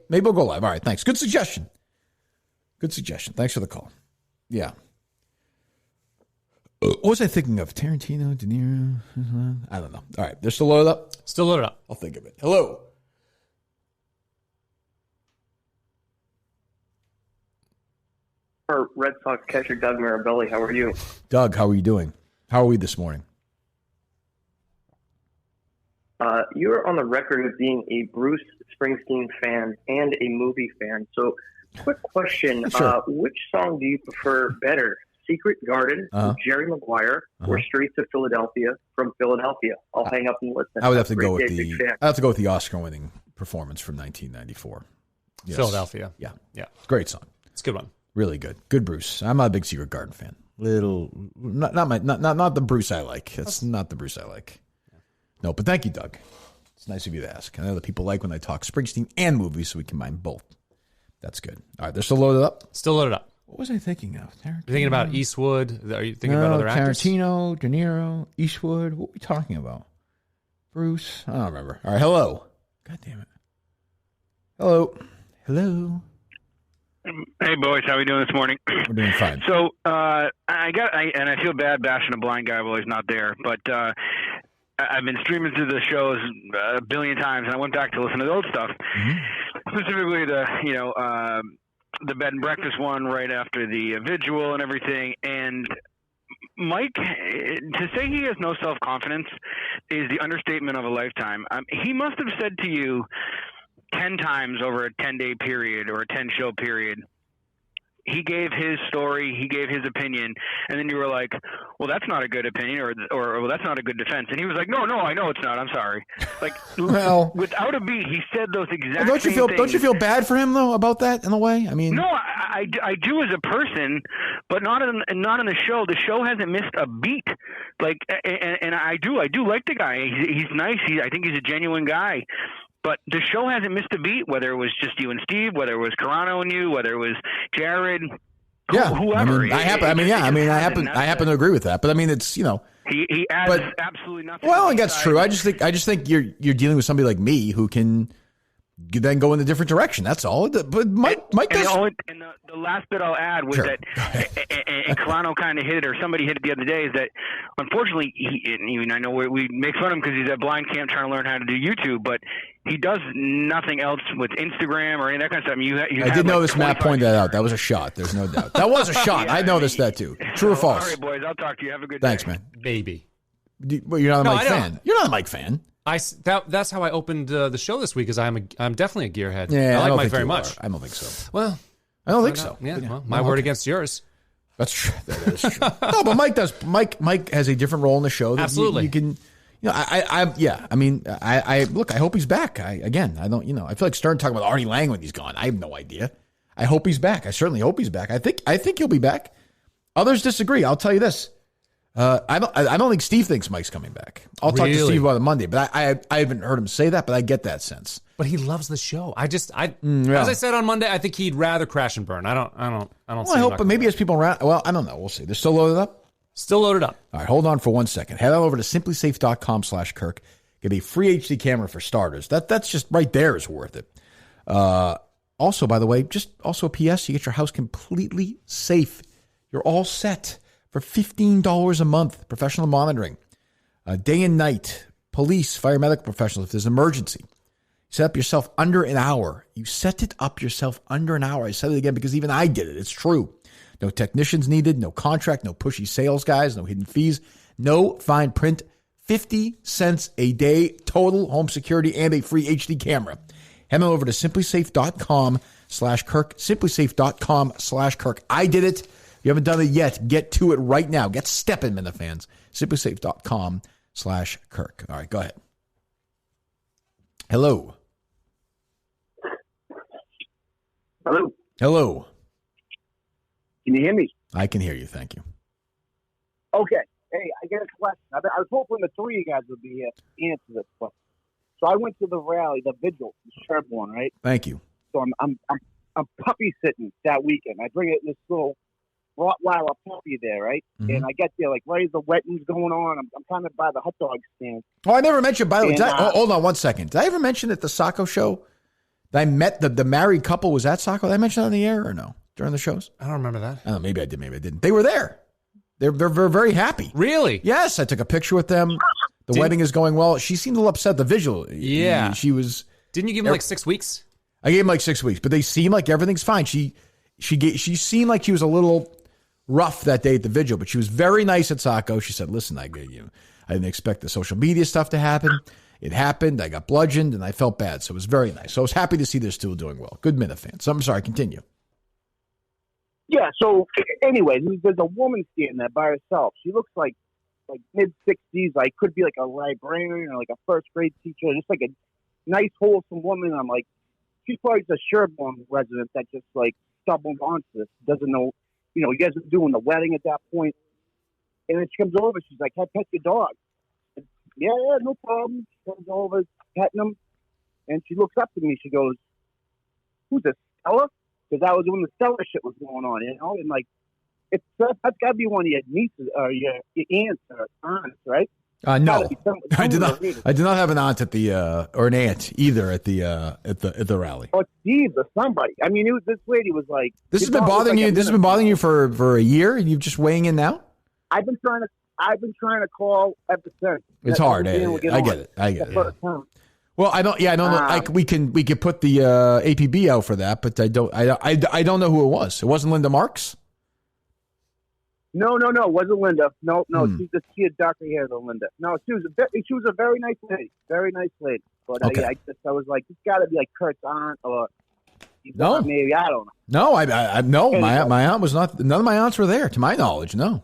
Maybe we'll go live. All right. Thanks. Good suggestion. Thanks for the call. Yeah. What was I thinking of? Tarantino, De Niro? I don't know. All right. They're still loaded up? Still loaded up. I'll think of it. Hello. Our Red Sox catcher, Doug Mirabelli. How are you? Doug, how are you doing? How are we this morning? You're on the record of being a Bruce Springsteen fan and a movie fan. So, quick question. Sure. Which song do you prefer better? Secret Garden from Jerry Maguire or Streets of Philadelphia from Philadelphia? I'll hang up and listen. I would have to go with the Oscar-winning performance from 1994. Yes. Philadelphia. Yeah. Yeah. Great song. It's a good one. Really good. Good Bruce. I'm not a big Secret Garden fan. Not the Bruce I like. That's not the Bruce I like. No, but thank you, Doug. It's nice of you to ask. I know that people like when I talk Springsteen and movies, so we combine both. That's good. All right, they're still loaded up? Still loaded up. What was I thinking of? You're thinking about Eastwood? Are you thinking about other actors? Tarantino, De Niro, Eastwood. What are we talking about? Bruce? I don't remember. All right, hello. God damn it. Hello. Hey boys, how are we doing this morning? We're doing fine. So I feel bad bashing a blind guy while he's not there, but I've been streaming through the shows a billion times, and I went back to listen to the old stuff, specifically the bed and breakfast one right after the vigil and everything. And Mike, to say he has no self-confidence is the understatement of a lifetime. He must have said to you 10 times over a 10-day period or a 10-show period, he gave his story, he gave his opinion, and then you were like, well, that's not a good opinion, or well, that's not a good defense. And he was like, no, I know it's not. I'm sorry. Like, well, without a beat, he said those exact don't you same feel things. Don't you feel bad for him though about that in a way? I mean, no, I do as a person, but not in the show. The show hasn't missed a beat. Like, and I do like the guy. He's nice. I think he's a genuine guy. But the show hasn't missed a beat, whether it was just you and Steve, whether it was Carano and you, whether it was Jared, whoever. I happen to agree with that. But I mean, it's, he adds absolutely nothing. Well, and that's true. I just think you're dealing with somebody like me who can then go in a different direction. That's all. But Mike does. The last bit I'll add was that, and Carano kind of hit it, or somebody hit it the other day, is that unfortunately, I know we make fun of him because he's at blind camp trying to learn how to do YouTube, but he does nothing else with Instagram or any of that kind of stuff. I did notice Matt pointed that out. That was a shot. There's no doubt. That was a shot. I noticed that too. True or false? All right, boys. I'll talk to you. Have a good day. Thanks, man. Baby. Well, you're not a Mike fan. You're not a Mike fan. That's how I opened the show this week. Is I'm definitely a gearhead. Yeah, I like Mike very much. I don't think so. Well, I don't think so. Yeah, well, my word against yours. That's true. That is true. No, but Mike does. Mike has a different role in the show. That Absolutely. You can. I look. I hope he's back. I feel like Stern talking about Artie Lang when he's gone. I have no idea. I hope he's back. I certainly hope he's back. I think he'll be back. Others disagree. I'll tell you this. I don't think Steve thinks Mike's coming back. I'll talk to Steve about it Monday, but I haven't heard him say that, but I get that sense. But he loves the show. As I said on Monday, I think he'd rather crash and burn. I don't. Well, I hope, but maybe as people around. Well, I don't know. We'll see. They're still loaded up. Still loaded up. All right, hold on for 1 second. Head on over to simplysafe.com/Kirk. Get a free HD camera for starters. That's just right there is worth it. Also, by the way, also a PS, you get your house completely safe. You're all set for $15 a month. Professional monitoring, day and night, police, fire, medical professionals if there's an emergency. Set up yourself under an hour. You set it up yourself under an hour. I said it again because even I did it. It's true. No technicians needed, no contract, no pushy sales guys, no hidden fees, no fine print. 50 cents a day, total home security, and a free HD camera. Head on over to simplysafe.com/Kirk, simplysafe.com/Kirk. I did it. If you haven't done it yet, get to it right now. Get stepping, Minifans. simplysafe.com/Kirk. All right, go ahead. Hello. Hello. Hello. Can you hear me? I can hear you. Thank you. Okay. Hey, I got a question. I was hoping the three of you guys would be here to answer this question. So I went to the rally, the vigil, in Sherborne, right? Thank you. So I'm puppy sitting that weekend. I bring this little Rottweiler puppy there, right? Mm-hmm. And I get there like right as the wedding's going on. I'm kind of by the hot dog stand. Oh, I never mentioned, by the way, And, hold on one second. Did I ever mention at the Sacco show that I met the married couple was at Sacco? Did I mention that on the air or no? During the shows? I don't remember that. I don't know, maybe I did, maybe I didn't. They were there. They're very happy. Really? Yes, I took a picture with them. The wedding is going well. She seemed a little upset, the visual. Yeah. She was... Didn't you give him like 6 weeks? I gave him like 6 weeks, but they seem like everything's fine. She seemed like she was a little rough that day at the vigil, but she was very nice at Sacco. She said, listen, I didn't expect the social media stuff to happen. It happened. I got bludgeoned, and I felt bad, so it was very nice. So I was happy to see they're still doing well. Good Minifans. I'm sorry, continue. Yeah, so anyway, there's a woman standing there by herself. She looks like mid-60s, like could be like a librarian or like a first grade teacher, just like a nice, wholesome woman. I'm like, she's probably just a Sherborne resident that just like stumbled onto this, doesn't know, you guys are doing the wedding at that point. And then she comes over, she's like, hey, pet your dog. And, yeah, no problem. She comes over, petting him, and she looks up to me, she goes, who's this, Stella? Because that was when the Stella shit was going on, and like, that's got to be one of your nieces or your aunts or aunts, right? No, I did not. I did not have an aunt at the or an aunt either at the rally. Or Steve or somebody. I mean, this lady was like, this has been bothering you. This has been bothering you for a year, and you're just weighing in now. I've been trying to call ever since. It's hard. I get it. Well, I don't know. We can put the APB out for that, but I don't know who it was. It wasn't Linda Marks. No, it wasn't Linda. No, she had darker hair than Linda. No, she was a very nice lady, But okay. I was like, it's got to be like Kurt's aunt or no, maybe I don't know. No, I no, my aunt was not. None of my aunts were there, to my knowledge. No.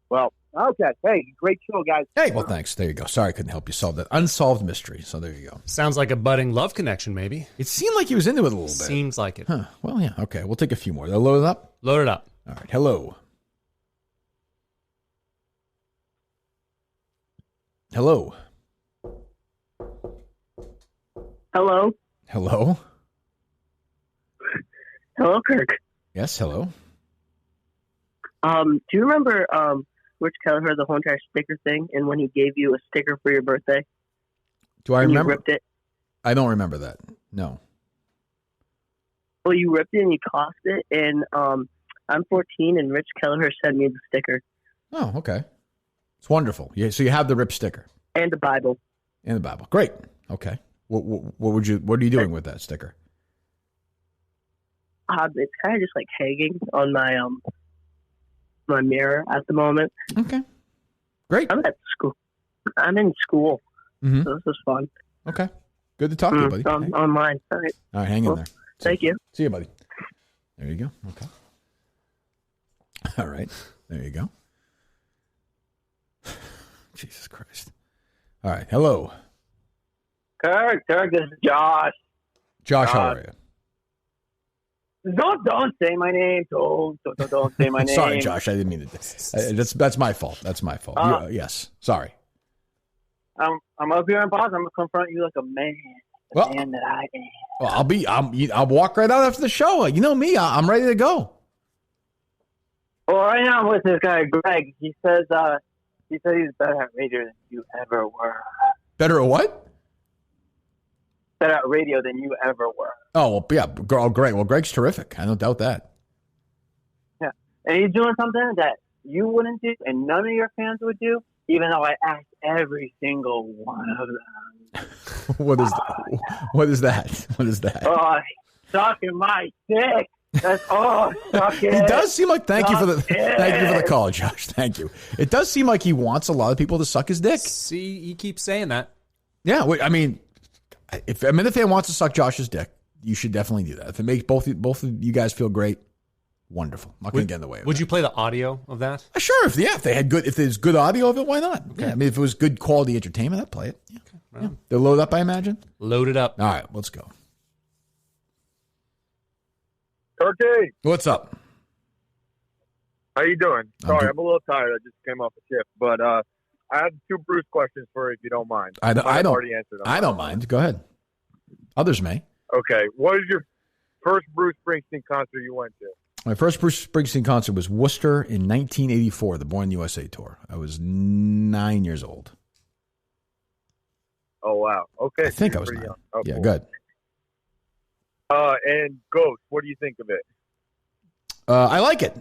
Well, okay. Hey, great show, guys. Hey, well, thanks. There you go. Sorry I couldn't help you solve that unsolved mystery. So there you go. Sounds like a budding love connection, maybe. It seemed like he was into it a little bit. Seems like it. Huh. Well, yeah. Okay, we'll take a few more. They'll load it up? Load it up. All right. Hello. Hello. Hello. Hello. Hello, Kirk. Yes, hello. Do you remember Rich Kelleher, the whole entire sticker thing, and when he gave you a sticker for your birthday? Do I remember? You ripped it? I don't remember that. No. Well, you ripped it and you tossed it, and I'm 14, and Rich Kelleher sent me the sticker. Oh, okay. It's wonderful. Yeah, so you have the ripped sticker. And the Bible. And the Bible. Great. Okay. What are you doing with that sticker? It's kind of just like hanging on my mirror at the moment. Okay. Great. I'm at school. I'm in school. Mm-hmm. So this is fun. Okay. Good to talk to you, buddy. Online. All right. All right, hang in there. Thank you. See you, buddy. There you go. Okay. All right. There you go. Jesus Christ. All right. Hello. Kirk, this is Josh. Josh, how are you? Don't say my name. Don't say my name. Sorry, Josh. I didn't mean to. That's my fault. That's my fault. Yes. Sorry. I'm up here in Boston. I'm gonna confront you like a man. The man that I am. Well, I'll walk right out after the show. You know me. I'm ready to go. Well, right now I'm with this guy Greg. He says he's better at radio than you ever were. Better at what? Better at radio than you ever were. Oh, well, yeah. Greg. Well, Greg's terrific. I don't doubt that. Yeah. And he's doing something that you wouldn't do and none of your fans would do, even though I asked every single one of them. What is that? What is that? Oh, sucking my dick. Suck it. He does seem like thank you for the it. call, Josh. Thank you. It does seem like he wants a lot of people to suck his dick. See, he keeps saying that. Yeah, I mean, if a Minute fan wants to suck Josh's dick, you should definitely do that. If it makes both of you guys feel great, wonderful. I'm not going to get in the way of Would that. you play the audio of that? Sure. If there's good audio of it, why not? Okay. Yeah, I mean, if it was good quality entertainment, I'd play it. Yeah. Okay. Yeah. They'll load up, I imagine. Load it up. All right, let's go. Turkey, what's up? How you doing? Sorry, I'm a little tired. I just came off a shift, but I have 2 Bruce questions for you, if you don't mind. I don't. already answered them. I don't mind. Go ahead. Others may. Okay. What is your first Bruce Springsteen concert you went to? My first Bruce Springsteen concert was Worcester in 1984, the Born USA tour. I was 9 years old. Oh wow. Okay. I think I was 9. Young. Oh, yeah, cool. good. And Ghost, what do you think of it? I like it.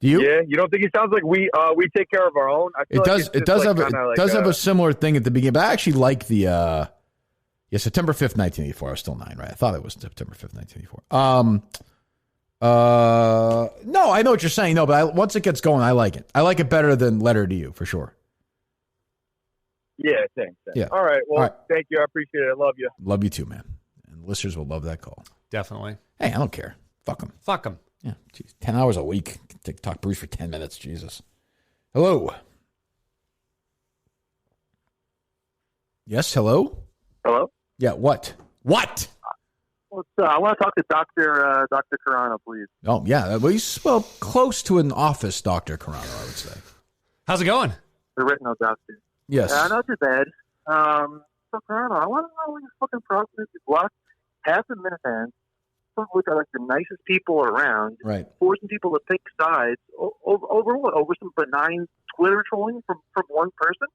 Do you? Yeah, you don't think it sounds like we take care of our own? I feel It does have a similar thing at the beginning, but I actually like the September 5th, 1984. I was still 9, right? I thought it was September 5th, 1984. No, I know what you're saying. No, but once it gets going, I like it. I like it better than Letter to You, for sure. Yeah, thanks. Yeah. All right. Well, All right. Thank you. I appreciate it. I love you. Love you too, man. And listeners will love that call. Definitely. Hey, I don't care. Fuck them. Fuck them. Yeah. Geez, 10 hours a week. Talk Bruce for 10 minutes. Jesus. Hello. Yes, hello? Hello? Yeah, what? What? I want to talk to Dr. Carano, please. Oh, yeah. Well, he's close to an office Dr. Carano, I would say. How's it going? The retinal doctor. Yes. Not too bad. So, Carano, I want to know what your fucking problem is. You block half the Minihane, some of which are like the nicest people around, right? Forcing people to pick sides over what? Over some benign Twitter trolling from one person?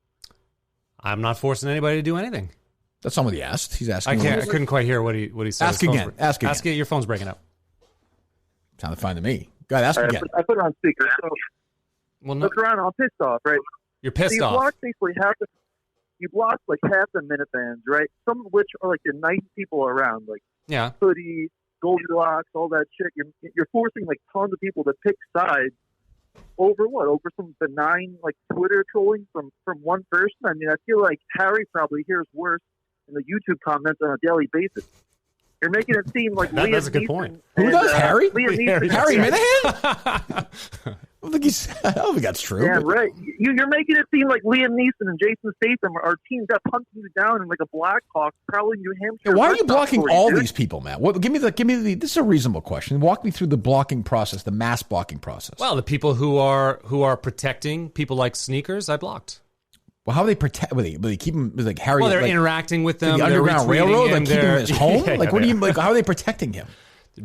I'm not forcing anybody to do anything. That's not what he asked. He's asking. I couldn't quite hear what he said. Ask again. Ask again. Ask it. Your phone's breaking up. Sounded fine to me. Go ahead. Ask again. I put it on speaker. Well, no. Look around. I'm pissed off, right? You're pissed so off. You block like half the Minifans, right? Some of which are like the nice people around, like yeah, Hoodie, Goldilocks, all that shit. You're forcing like tons of people to pick sides over what? Over some benign like Twitter trolling from one person. I mean, I feel like Harry probably hears worse in the YouTube comments on a daily basis. You're making it seem like that's a good point. Who does Harry? Harry Minihane? I don't think that's true. Yeah, but... right. You're making it seem like Liam Neeson and Jason Statham are teamed up hunting you down in like a Blackhawk, probably New Hampshire. Yeah, why are you blocking all these people, Matt? Give me the. This is a reasonable question. Walk me through the blocking process, the mass blocking process. Well, the people who are protecting people like sneakers, I blocked. Well, how do they protect? Will they keep them like Harry? Well, they're like, interacting with them. The Underground Railroad, like keeping him in his home. Yeah, like, what do you like? How are they protecting him?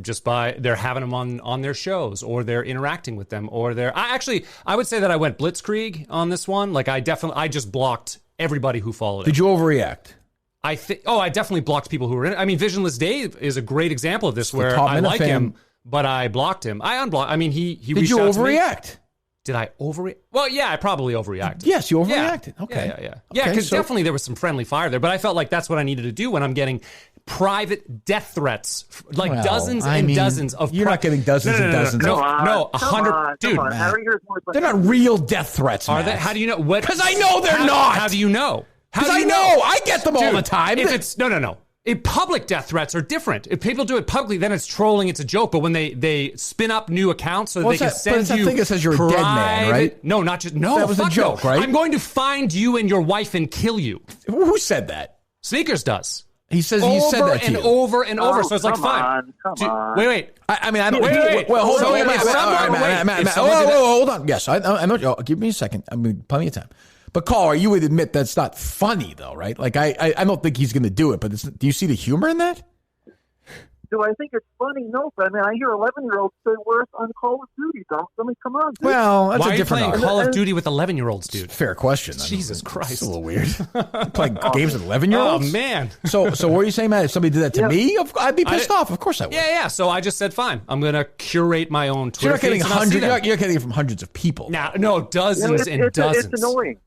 Just they're having them on their shows, or they're interacting with them, or I would say that I went blitzkrieg on this one. Like I just blocked everybody who followed. Did you overreact? I definitely blocked people who were in it. I mean, Visionless Dave is a great example of this, where I like him, but I blocked him. I unblocked. I mean, he Did you overreact? Did I overreact? Well, yeah, I probably overreacted. Yes, you overreacted. Yeah. Okay. Yeah, because definitely there was some friendly fire there, but I felt like that's what I needed to do when I'm getting private death threats, like dozens and dozens of. You're not getting dozens and dozens. No, 100. Dude, they're not real death threats. Are they? How do you know? Because I know they're not. How do you know? Because I know. I get them all the time. If it's no. Public death threats are different. If people do it publicly, then it's trolling, it's a joke. But when they spin up new accounts so that they can send you, I think it says you're a dead man, right? No, not just no. That was a joke, right? I'm going to find you and your wife and kill you. Who said that? Sneakers does. He said that to you. Over and over. So it's like fine. Come on. Wait. I mean, I don't. Wait. Well, hold on. Hold on. Yes, I know. Give me a second. I mean, plenty of time. But Caller, you would admit that's not funny, though, right? Like, I don't think he's going to do it, but do you see the humor in that? Do I think it's funny? No, but I mean, I hear 11-year-olds say worse on Call of Duty. I mean, come on. Dude. Well, that's why a different are you playing Call of Duty with 11-year-olds, dude? Fair question. Jesus Christ. It's a little weird. Playing games with 11-year-olds? Oh, man. So what are you saying, Matt? If somebody did that to me, I'd be pissed off. Of course I would. Yeah. So I just said, fine. I'm going to curate my own Twitter feeds. You're getting it from hundreds of people. No, dozens and dozens. It's annoying.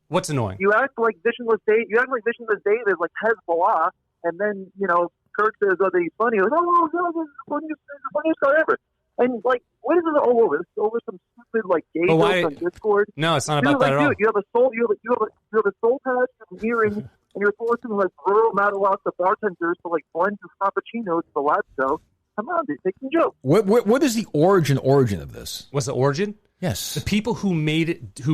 What's annoying? You act like Visionless Dave. You act like Visionless Dave is like Hezbollah, and then Kirk says that he's funny, like, oh, no, this is the funniest guy ever. And like, what is it all over? It's over some stupid like gay jokes on Discord. No, it's not about that at all. You have a soul. You have a soul patch from hearing, and you're forcing like rural Madawaska bartenders to like blend your frappuccinos to the live show. Come on, dude, take some jokes. What is the origin of this? What's the origin? Yes. The people who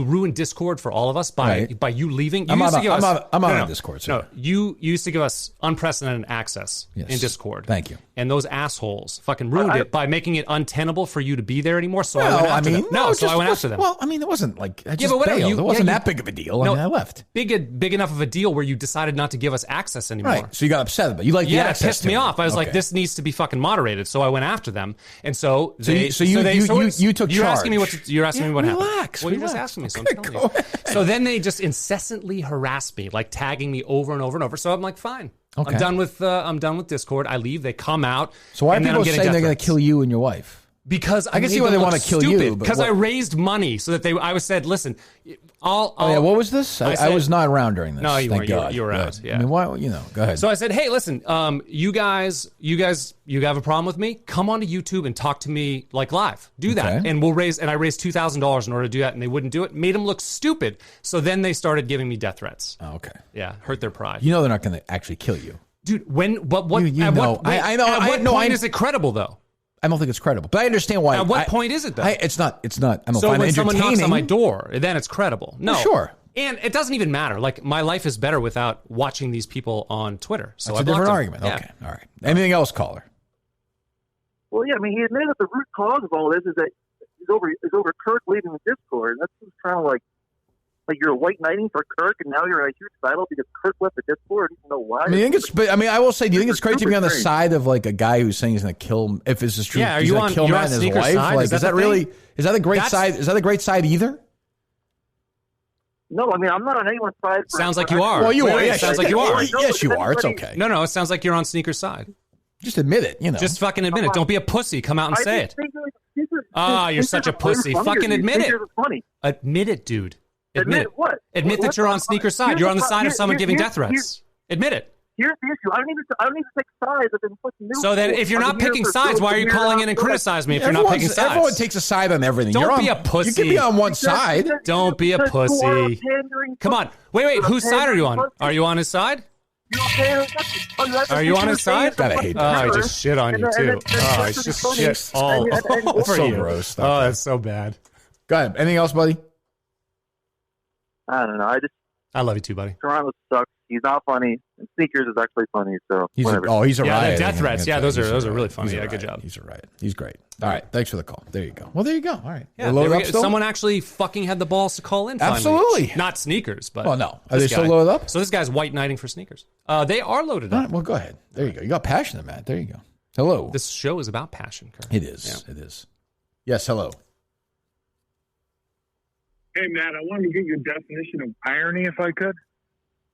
ruined Discord for all of us by you leaving. I'm on Discord. No, you used to give us unprecedented access in Discord. Thank you. And those assholes fucking ruined it by making it untenable for you to be there anymore. So I went after them. I went after them. Well, I mean, it wasn't like I just bailed. It wasn't that big of a deal. I left. Big enough of a deal where you decided not to give us access anymore. Right. So you got upset about it. You like the access. It pissed me off. I was like, this needs to be fucking moderated. So I went after them. And so you took charge. You're asking me you're asking me what happened. Well, you're just asking me, so I'm telling you. So then they just incessantly harass me, like tagging me over and over and over. So I'm like, fine. Okay. I'm done with Discord. I leave. They come out. So why are people saying they're going to kill you and your wife? Because I can see why they want to kill you. Because I raised money so that I said, listen, I'll what was this? I was not around during this. No, you weren't. God. You were out. Yeah. I mean, why? Go ahead. So I said, hey, listen, you guys, you have a problem with me? Come onto YouTube and talk to me like live. Do that, and I raised $2,000 in order to do that, and they wouldn't do it. Made them look stupid. So then they started giving me death threats. Oh, okay. Yeah, hurt their pride. You know they're not going to actually kill you, dude. At what point is it credible though? I don't think it's credible, but I understand why. At what point is it though? It's not. I don't so find when it someone entertaining. knocks on my door, then it's credible. No, sure. And it doesn't even matter. Like my life is better without watching these people on Twitter. So that's a different argument. Yeah. Okay, all right. Anything else, caller? Well, yeah. I mean, he admitted that the root cause of all this is that is over Kirk leaving the Discord. That's just kind of like you're white knighting for Kirk, and now you're a huge battle because Kirk left the Discord. You know why? I will say, do you think it's crazy to be on the side of like a guy who's saying he's going to kill him if this is true? Yeah, he's going to kill Matt and his wife. Side? Like, is that really? Is that a great side? Is that a great side either? No, I mean I'm not on anyone's side. Sounds like you are. Well, you are. Yeah, sounds like you are. Yes, you are. It's okay. No, it sounds like you're on Sneaker's side. Just admit it. Just fucking admit it. Don't be a pussy. Come out and say it. You're such a pussy. Fucking admit it. Admit it, dude. Admit what? Admit that you're on Sneaker's side. You're on the side of someone giving death threats. Admit it. Here's the issue. I don't even take sides. I've been fucking so then, if you're not picking sides, why are you calling in and criticizing me if you're not picking sides? Everyone takes a side on everything. Don't be a pussy. You can be on one side. Don't be a pussy. Come on. Wait. Whose side are you on? Are you on his side? Are you on his side? God, I hate that. Oh, he just shit on you too. Oh, he just shit all over you. Gross. Oh, that's so bad. Go ahead. Anything else, buddy? I don't know. I love you too, buddy. Carano sucks. He's not funny. And Sneakers is actually funny. So he's a whatever. riot. Death threats. Yeah, those are really funny. Yeah, good job. He's a riot. He's great. All right, thanks for the call. There you go. Well, there you go. All right. Yeah, someone actually fucking had the balls to call in. Finally. Absolutely. Not Sneakers, but no. Are they still loaded up? So this guy's white knighting for Sneakers. They are loaded up. Right, well, go ahead. There you go. You got passion, Matt. There you go. Hello. This show is about passion, Kirk. It is. Yeah. It is. Yes. Hello. Hey, Matt, I wanted to get your definition of irony, if I could.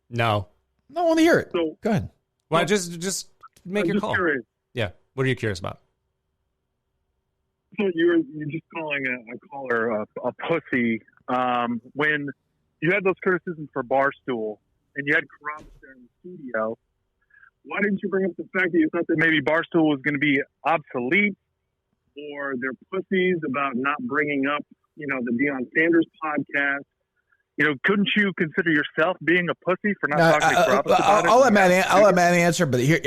No. I want to hear it. So, go ahead. Well, just make your call. Curious. Yeah. What are you curious about? So you're just calling a caller a pussy when you had those criticisms for Barstool and you had Carano there in the studio. Why didn't you bring up the fact that you thought that maybe Barstool was going to be obsolete or they're pussies about not bringing up, the Deion Sanders podcast? Couldn't you consider yourself being a pussy for not talking to Carabas about it? I'll let Matt answer, but here,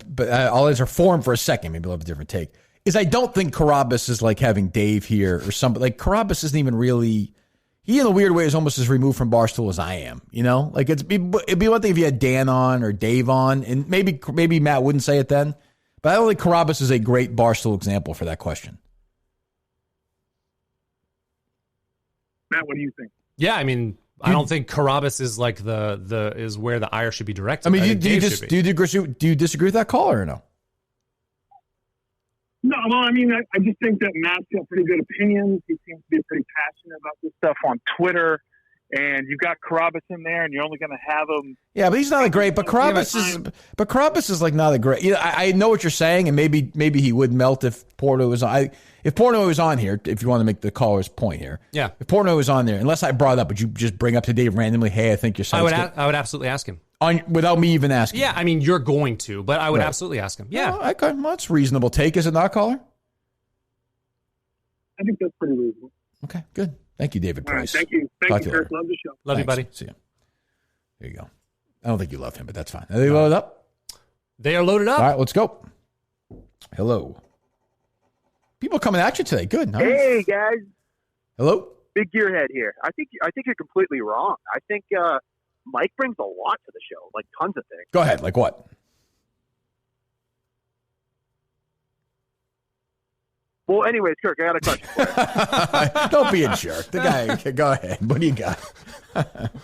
I'll answer for him for a second. Maybe I'll have a different take. I don't think Carabas is like having Dave here or something. Like Carabas isn't even really. He, in a weird way, is almost as removed from Barstool as I am. Like it'd be one thing if you had Dan on or Dave on, and maybe Matt wouldn't say it then. But I don't think Carabas is a great Barstool example for that question. Matt, what do you think? Yeah, I mean, I don't think Carabas is like is where the ire should be directed. I mean, do you disagree with that caller or no? No, well, I mean, I just think that Matt's got pretty good opinions. He seems to be pretty passionate about this stuff on Twitter. and you've got Carabas in there, and you're only going to have him. Yeah, but he's not a great. But Carabas is like not a great. You know, I know what you're saying, and maybe he would melt if Portnoy was on. If Portnoy was on here, if you want to make the caller's point here, yeah. If Portnoy was on there, unless I brought it up, would you just bring up to Dave randomly? Hey, I think your son's I would absolutely ask him without me even asking. Yeah, I mean you're going to, but I would absolutely ask him. Yeah, well, that's a reasonable take, is it not, caller? I think that's pretty reasonable. Okay, good. Thank you, David Price. Thank you, Kirk. Love the show. Love you, buddy. See you. There you go. I don't think you love him, but that's fine. Are they loaded up? They are loaded up. All right, let's go. Hello. People coming at you today. Good. Nice. Hey guys. Hello. Big Gearhead here. I think you're completely wrong. I think Mike brings a lot to the show, like tons of things. Go ahead. Like what? Well, anyways, Kirk, I got a question. Don't be a jerk. The guy. Go ahead. What do you got?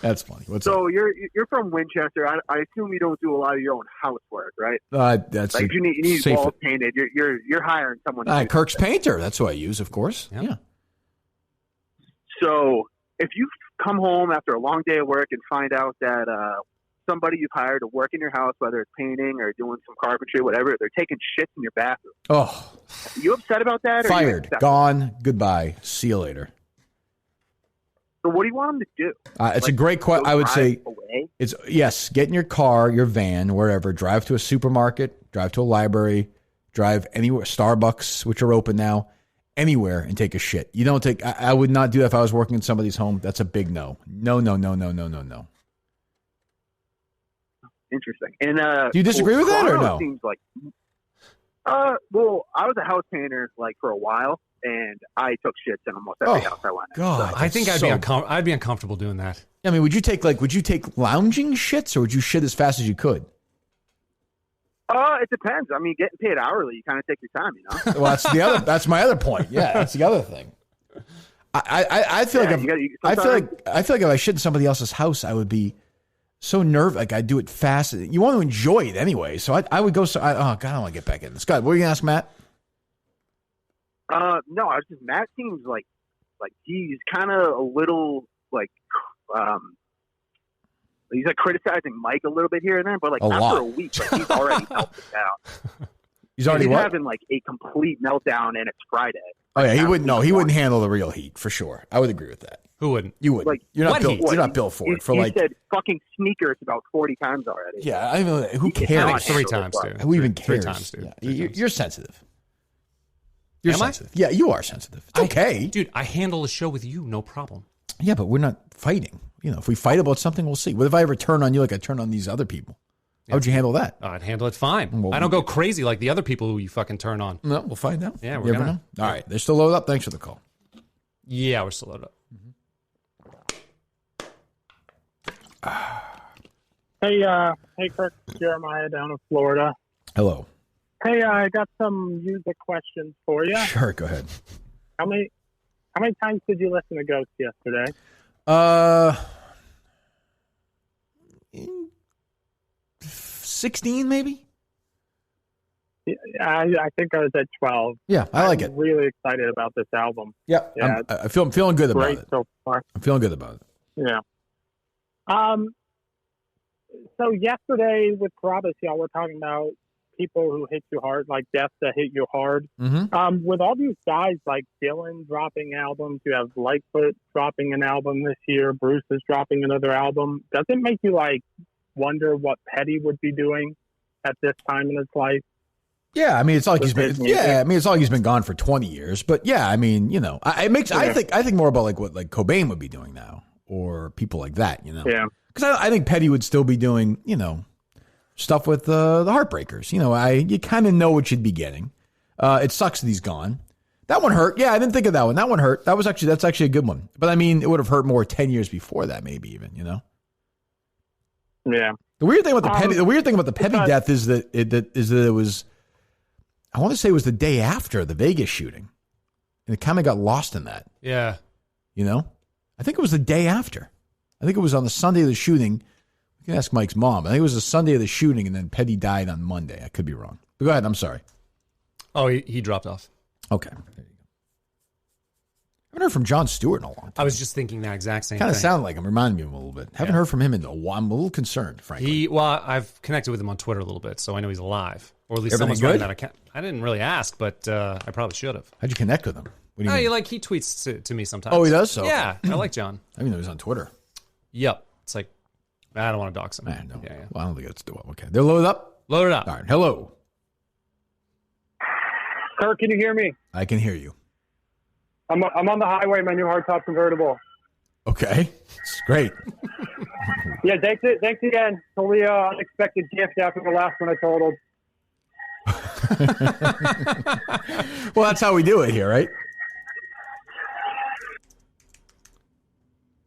That's funny. What's so up? You're from Winchester. I assume you don't do a lot of your own housework, right? That's like if you need walls painted, you're hiring someone. Kirk's painter. That's who I use, of course. Yeah. So if you come home after a long day of work and find out that somebody you've hired to work in your house, whether it's painting or doing some carpentry, whatever, they're taking shits in your bathroom. Oh. Are you upset about that? Or fired. Gone. Goodbye. See you later. So what do you want them to do? It's a great question. I would say away? It's yes. Get in your car, your van, wherever. Drive to a supermarket. Drive to a library. Drive anywhere. Starbucks, which are open now. Anywhere and take a shit. You don't take. I would not do that if I was working in somebody's home. That's a big no. No. Interesting. And do you disagree with that or no? Seems like. Well, I was a house painter like for a while, and I took shits in almost every house I went in. God, so. I think I'd be uncomfortable doing that. I mean, would you take lounging shits, or would you shit as fast as you could? It depends. I mean, getting paid hourly, you kind of take your time, you know. Well, that's my other point. Yeah, that's the other thing. I feel like if I shit in somebody else's house, I would be so nervous. Like I do it fast. You want to enjoy it anyway, so I would go. God, I don't want to get back in this. God, what were you gonna ask, Matt? No, I was just Matt seems like he's kind of a little like he's like criticizing Mike a little bit here and there, but like after a week, like he's already melted down. He's having like a complete meltdown, and it's Friday. Oh yeah, he wouldn't know. He wouldn't handle the real heat for sure. I would agree with that. Who wouldn't? You wouldn't. Like, you're not built. You're not built for it. You said fucking sneakers about 40 times already. Yeah, I mean, who cares? 3 times, dude. Who even cares? 3 times, dude. Yeah. You're sensitive. You're Am sensitive. Yeah, you are sensitive. It's okay, dude. I handle the show with you, no problem. Yeah, but we're not fighting. You know, if we fight about something, we'll see. What if I ever turn on you like I turn on these other people? How would you handle that? I'd handle it fine. Well, I don't go crazy like the other people who you fucking turn on. No, we'll find out. Yeah, we're gonna. All right, they're still loaded up. Thanks for the call. Yeah, we're still loaded up. Hey, Kirk, Jeremiah down in Florida. Hello. Hey, I got some music questions for you. Sure, go ahead. How many times did you listen to Ghost yesterday? 16 maybe. I think I was at 12. Yeah, I like it. I'm really excited about this album. Yeah, I'm feeling good about it. So far. I'm feeling good about it. Yeah. So yesterday with Carabas, y'all were talking about people who hit you hard, like deaths that hit you hard. Mm-hmm. With all these guys like Dylan dropping albums, you have Lightfoot dropping an album this year, Bruce is dropping another album. Does it make you like wonder what Petty would be doing at this time in his life? Yeah, I mean, it's like he's been. Yeah, I mean, it's like he's been gone for 20 years. But yeah, I mean, you know, I think more about like what like Cobain would be doing now, or people like that. You know, yeah. Because I think Petty would still be doing, you know, stuff with the Heartbreakers. You know, you kind of know what you'd be getting. It sucks that he's gone. That one hurt. Yeah, I didn't think of that one. That one hurt. That's actually a good one. But I mean, it would have hurt more 10 years before that, maybe even. You know. Yeah. The weird thing about the Petty death is that it was. I want to say it was the day after the Vegas shooting, and it kind of got lost in that. Yeah. You know, I think it was the day after. I think it was on the Sunday of the shooting. You can ask Mike's mom. I think it was the Sunday of the shooting, and then Petty died on Monday. I could be wrong. But go ahead. I'm sorry. Oh, he dropped off. Okay. There you go. haven't heard from Jon Stewart in a long time. I was just thinking that exact same Kind thing. of sounded like him. Reminded me of him a little bit. Haven't heard from him in a while. I'm a little concerned, frankly. I've connected with him on Twitter a little bit, so I know he's alive. Or at least Everything someone's running good? that account. I didn't really ask, but I probably should have. How'd you connect with him? What do you mean? He tweets to me sometimes. Oh, he does? So, yeah, okay. I like John. I mean, he was on Twitter. Yep. It's like, I don't want to dox him. No. Yeah. Well, I don't think that's the one. Okay. They're loaded up? Loaded up. All right. Hello. Kirk, can you hear me? I can hear you. I'm on the highway in my new hardtop convertible. Okay. It's great. Yeah, thanks again. Totally unexpected gift after the last one I totaled. Well, that's how we do it here, right?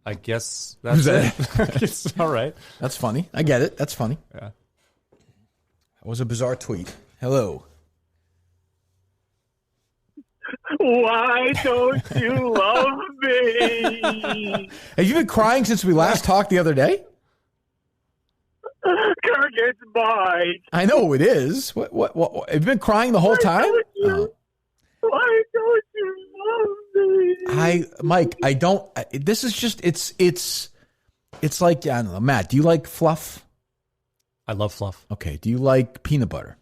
I guess that's it. It's all right. That's funny. I get it. That's funny. Yeah. That was a bizarre tweet. Hello. Why don't you love me? Have you been crying since we last talked the other day? Kirk, it's mine. I know it is. What? Have you been crying the whole time? Why don't you love me? Mike, I don't. This is just. It's like, I don't know. Matt, do you like fluff? I love fluff. Okay. Do you like peanut butter?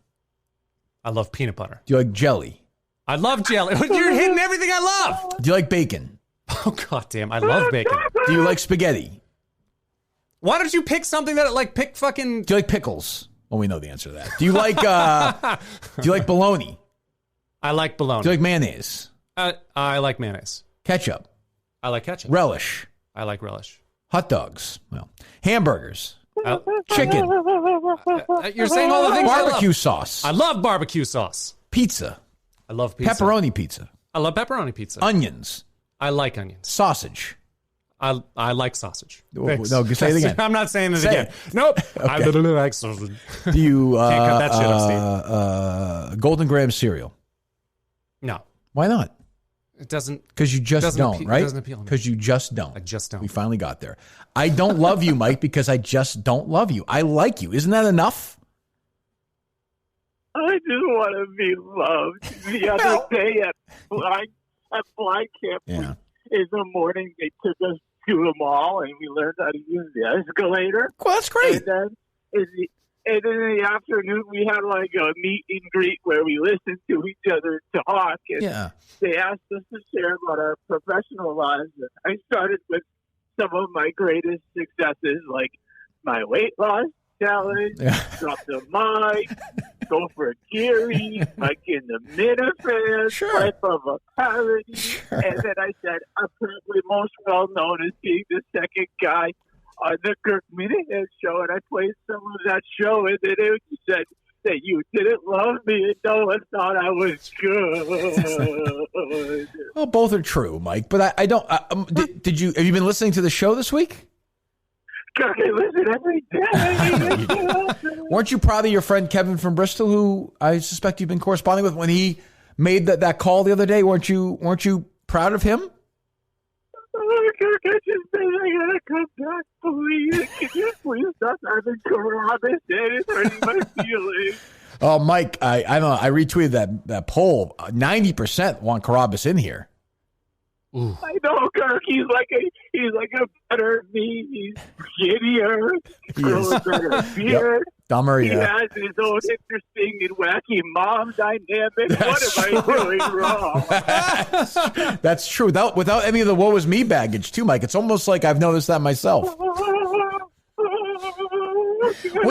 I love peanut butter. Do you like jelly? I love jelly. You're hitting everything I love. Do you like bacon? Oh, goddamn. I love bacon. Do you like spaghetti? Why don't you pick something that, pick fucking... Do you like pickles? Well, we know the answer to that. Do you like, do you like bologna? I like bologna. Do you like mayonnaise? I like mayonnaise. Ketchup? I like ketchup. Relish? I like relish. Hot dogs? Well, hamburgers? Chicken? You're saying all the things Barbecue sauce? I love barbecue sauce. Pizza? I love pizza. Pepperoni pizza? I love pepperoni pizza. Onions? I like onions. Sausage? I like sausage. No, say it again. I'm not saying it again. Nope. Okay. I literally like sausage. Do you Can't cut that shit up, Steve. Golden Graham cereal? No. Why not? It doesn't. Because you just don't, right? It doesn't appeal to me. Because you just don't. I just don't. We finally got there. I don't love you, Mike, because I just don't love you. I like you. Isn't that enough? I just want to be loved. The other day at Fly Camp, in the morning, they took us to the mall, and we learned how to use the escalator. Well, that's great. And then in the afternoon, we had like a meet and greet where we listened to each other talk. And they asked us to share about our professional lives. And I started with some of my greatest successes, like my weight loss challenge, drop the mic, go for a Geary, like in the Minifans, type of a parody. And then I said, I'm probably most well known as being the second guy on the Kirk Minihane show, and I played some of that show, and then it said that you didn't love me, and no one thought I was good. Well, both are true, Mike. But I don't. Have you been listening to the show this week? Kirk, I listen every day. Weren't you proud of your friend Kevin from Bristol, who I suspect you've been corresponding with, when he made that call the other day? Weren't you proud of him? Oh, Kirk, I just said I gotta come back, please. Can you please stop having Carano and hurting my feelings? Oh, Mike, I don't know. I retweeted that poll. 90% want Carabas in here. Ooh. I know, Kirk. He's like a better me. He's skinnier. He grows a better beard. Dumber, he has his own interesting and wacky mom dynamic. What am I doing wrong? That's true. Without any of the woe is me baggage, too, Mike. It's almost like I've noticed that myself. Well,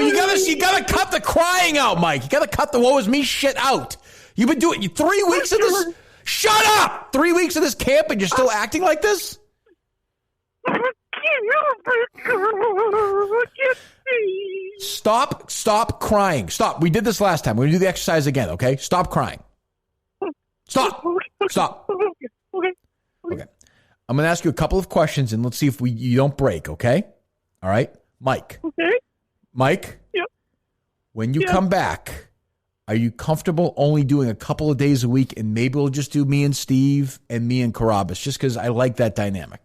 you gotta cut the crying out, Mike. You gotta cut the woe is me shit out. You've been doing 3 weeks of this. Shut up! 3 weeks of this camp and you're still acting like this? Stop crying. Stop. We did this last time. We're going to do the exercise again, okay? Stop crying. Stop. Okay. I'm going to ask you a couple of questions and let's see if you don't break, okay? All right? Mike. Okay. Mike? Yep. When you come back, are you comfortable only doing a couple of days a week and maybe we'll just do me and Steve and me and Carabas just because I like that dynamic?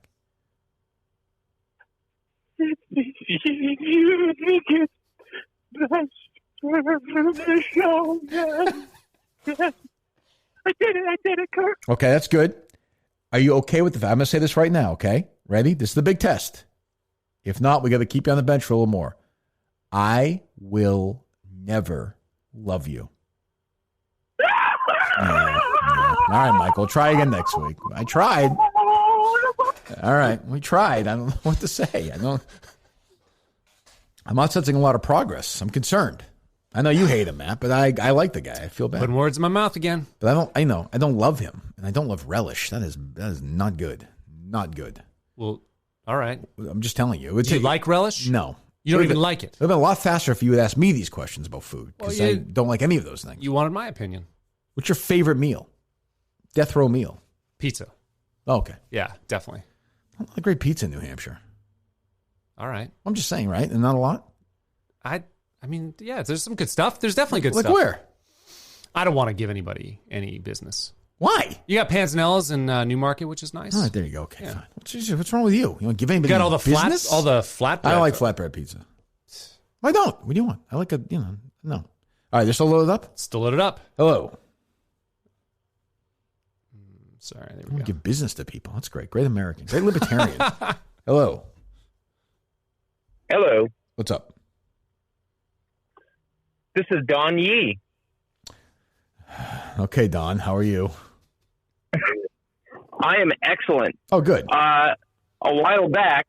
You think it's best for the show, man. I did it, Kirk. Okay, that's good. Are you okay with the fact? I'm going to say this right now, okay? Ready? This is the big test. If not, we got to keep you on the bench for a little more. I will never love you. Yeah. All right, Michael. Try again next week. I tried. All right, we tried. I don't know what to say. I'm not sensing a lot of progress. I'm concerned. I know you hate him, Matt, but I like the guy. I feel bad. Putting words in my mouth again. But I don't love him, and I don't love relish. That is not good. Not good. Well, all right. I'm just telling you. Do you like relish? No. You don't even like it. It would have been a lot faster if you would ask me these questions about food, because I don't like any of those things. You wanted my opinion. What's your favorite meal? Death row meal? Pizza. Oh, okay. Yeah, definitely. A lot of great pizza in New Hampshire. All right. I'm just saying, right? And not a lot? I mean, yeah, there's some good stuff. There's definitely good stuff. Like where? I don't want to give anybody any business. Why? You got Panzanella's in Newmarket, which is nice. All right, there you go. Okay, fine. What's wrong with you? You don't give anybody You got all the business? all the flatbread. I don't like flatbread pizza. I don't. What do you want? I like no. All right, they're still loaded up? Still loaded up. Hello. Sorry, there I we want go. to give business to people. That's great. Great American. Great libertarian. Hello. Hello. What's up? This is Don Yee. Okay, Don. How are you? I am excellent. Oh, good. A while back,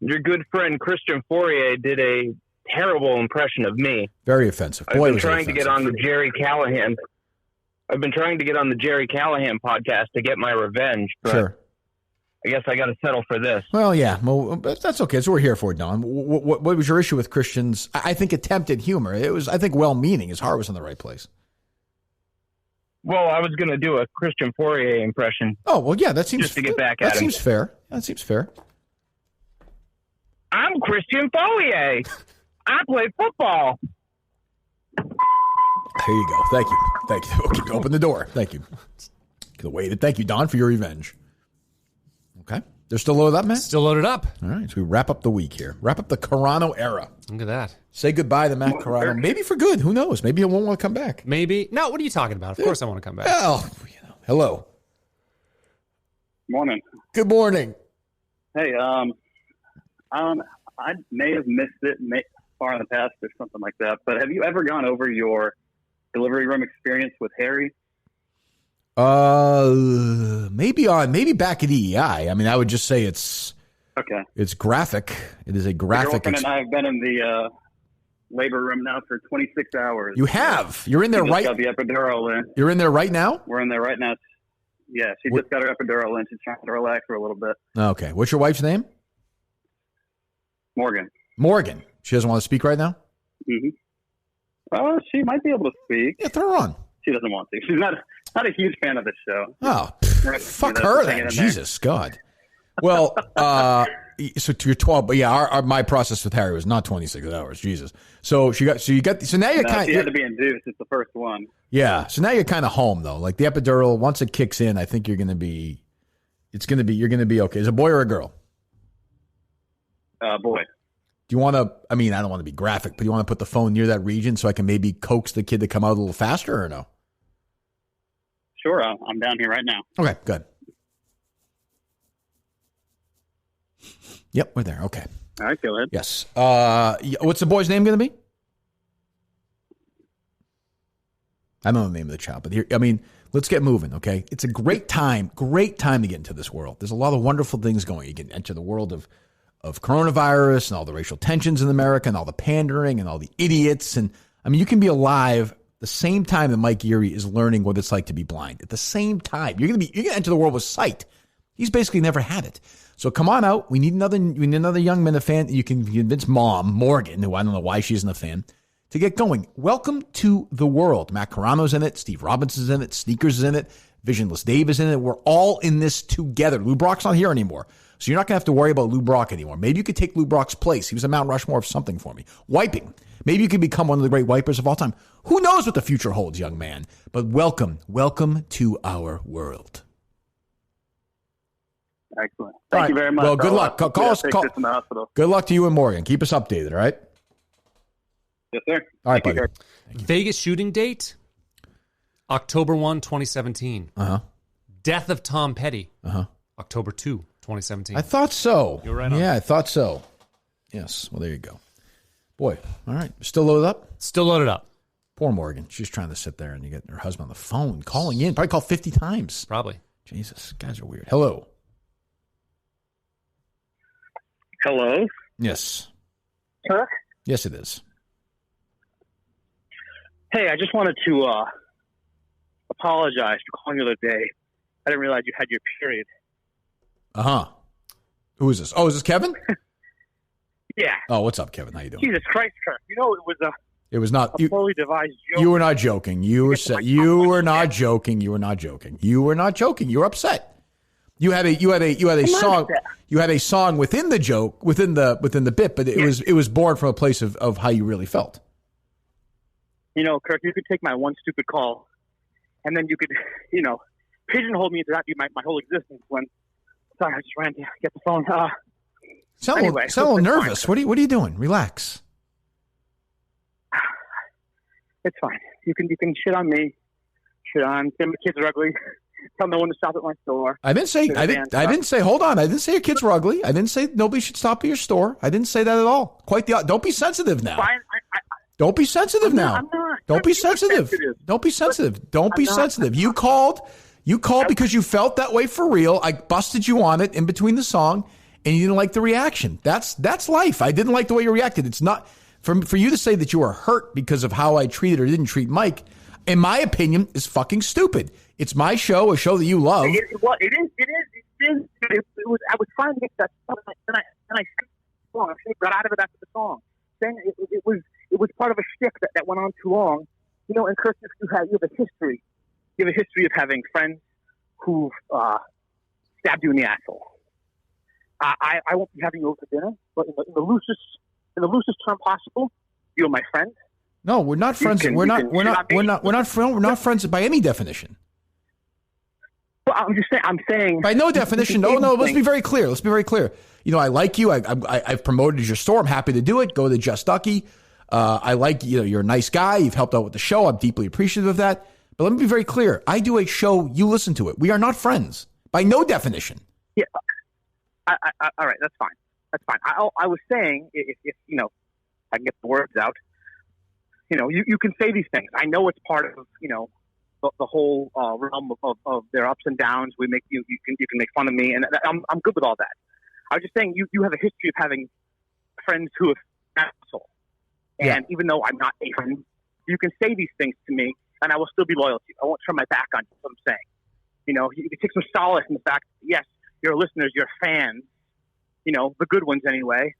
your good friend Christian Fourier did a terrible impression of me. Very offensive. I've been trying to get on the Jerry Callahan. I've been trying to get on the Jerry Callahan podcast to get my revenge, but Sure. I guess I got to settle for this. Well, yeah. Well, that's okay. That's what we're here for, Don. What was your issue with Christian's, I think, attempted humor? It was, I think, well-meaning. His heart was in the right place. Well, I was going to do a Christian Fourier impression. Oh, well, yeah. That seems just to get back that at him. seems fair. That seems fair. I'm Christian Fourier. I play football. Here you go. Thank you. Thank you. Okay, open the door. Thank you. Could have waited. Thank you, Don, for your revenge. Okay. They're still loaded up, man? Still loaded up. All right. So we wrap up the week here. Wrap up the Carano era. Look at that. Say goodbye to Matt Carano. Maybe for good. Who knows? Maybe he won't want to come back. Maybe. No, what are you talking about? Of course I want to come back. Well, hello. Morning. Good morning. Hey, I may have missed it far in the past or something like that, but have you ever gone over your delivery room experience with Harry? Maybe back at EEI. I mean, I would just say it's graphic. It is a graphic. My girlfriend and I have been in the labor room now for 26 hours. You have. You're in there right. Got the epidural in. You're in there right now. We're in there right now. Yeah, she just got her epidural in. She's trying to relax for a little bit. Okay. What's your wife's name? Morgan. Morgan. She doesn't want to speak right now? Mm-hmm. She might be able to speak. Yeah, throw her on. She doesn't want to. She's not a huge fan of this show. Oh, fuck her then. Jesus, God. Well, so you're 12, but yeah, my process with Harry was not 26 hours. Jesus. So now you're she kind had to be induced. It's the first one. Yeah. So now you're kind of home though. Like the epidural, once it kicks in, I think you're going to be okay. Is it a boy or a girl? Boy. Do you want to, I mean, I don't want to be graphic, but do you want to put the phone near that region so I can maybe coax the kid to come out a little faster or no? Sure. I'm down here right now. Okay, good. Yep, we're there. Okay. All right, go ahead. Yes. What's the boy's name going to be? I don't know the name of the child, but here, I mean, let's get moving, okay? It's a great time to get into this world. There's a lot of wonderful things going. You get into the world of coronavirus and all the racial tensions in America and all the pandering and all the idiots. And I mean, you can be alive the same time that Mike Geary is learning what it's like to be blind. At the same time, you're going to enter the world with sight. He's basically never had it. So come on out. We need another young Minihane. You can convince Mom, Morgan, who I don't know why she isn't a fan, to get going. Welcome to the world. Matt Carano's in it. Steve Robinson's in it. Sneakers is in it. Visionless Dave is in it. We're all in this together. Lou Brock's not here anymore. So you're not going to have to worry about Lou Brock anymore. Maybe you could take Lou Brock's place. He was a Mount Rushmore of something for me. Wiping. Maybe you could become one of the great wipers of all time. Who knows what the future holds, young man? But welcome to our world. Excellent. Thank you very much. Well, good luck. Call us. Take this in the hospital. Good luck to you and Morgan. Keep us updated, all right? Yes, sir. All right, buddy. Vegas shooting date, October 1, 2017. Uh-huh. Death of Tom Petty. October 2, 2017. I thought so. You're right on. Yeah, I thought so. Yes. Well, there you go. Boy, all right. Still loaded up? Still loaded up. Poor Morgan. She's trying to sit there and you get her husband on the phone calling in. Probably called 50 times. Probably. Jesus, guys are weird. Hello. Hello? Yes. Kirk? Yes, it is. Hey, I just wanted to apologize for calling you the other day. I didn't realize you had your period. Who is this? Oh, is this Kevin? Yeah. Oh, what's up, Kevin? How you doing? Jesus Christ, Kirk. You know, It was not a poorly devised joke. You were not joking. You were not joking. You were not joking. You were not joking. You were upset. You had a song. You had a song within the joke, within the bit, but it was born from a place of how you really felt. You know, Kirk, you could take my one stupid call, and then you could, pigeonhole me into that be my whole existence. Sorry, I just ran to get the phone. Sound a little nervous. What are you doing? Relax. It's fine. You can shit on me. Shit on. Say my kids are ugly. Tell no one to stop at my store. I didn't say. Hold on. I didn't say your kids were ugly. I didn't say nobody should stop at your store. I didn't say that at all. Quite the. Don't be sensitive now. Fine. Don't be sensitive now. I'm not. Don't be sensitive. Don't be sensitive. Don't be sensitive. You called because you felt that way for real. I busted you on it in between the song, and you didn't like the reaction. That's life. I didn't like the way you reacted. It's not for you to say that you were hurt because of how I treated or didn't treat Mike. In my opinion, is fucking stupid. It's my show, a show that you love. It is. It was. I was trying to get that stuff, and I got out of it after the song. Saying it was part of a shtick that went on too long. You know, and Kirk, you have a history. You have a history of having friends who've stabbed you in the asshole. I won't be having you over for dinner, but in the loosest term possible, you're my friend. No, we're not friends. We're not friends by any definition. Well, I'm saying by no definition. No. Let's be very clear. You know, I like you. I've promoted your store. I'm happy to do it. Go to Just Ducky. I like you. You're a nice guy. You've helped out with the show. I'm deeply appreciative of that. But let me be very clear. I do a show. You listen to it. We are not friends by no definition. Yeah. All right. That's fine. I was saying if I can get the words out. You can say these things. I know it's part of the whole realm of their ups and downs. We make you can make fun of me, and I'm good with all that. I was just saying you have a history of having friends who have asshole, and even though I'm not a friend, you can say these things to me, and I will still be loyal to you. I won't turn my back on you. That's what I'm saying. You can take some solace in the fact that yes, your listeners, your fans, the good ones anyway.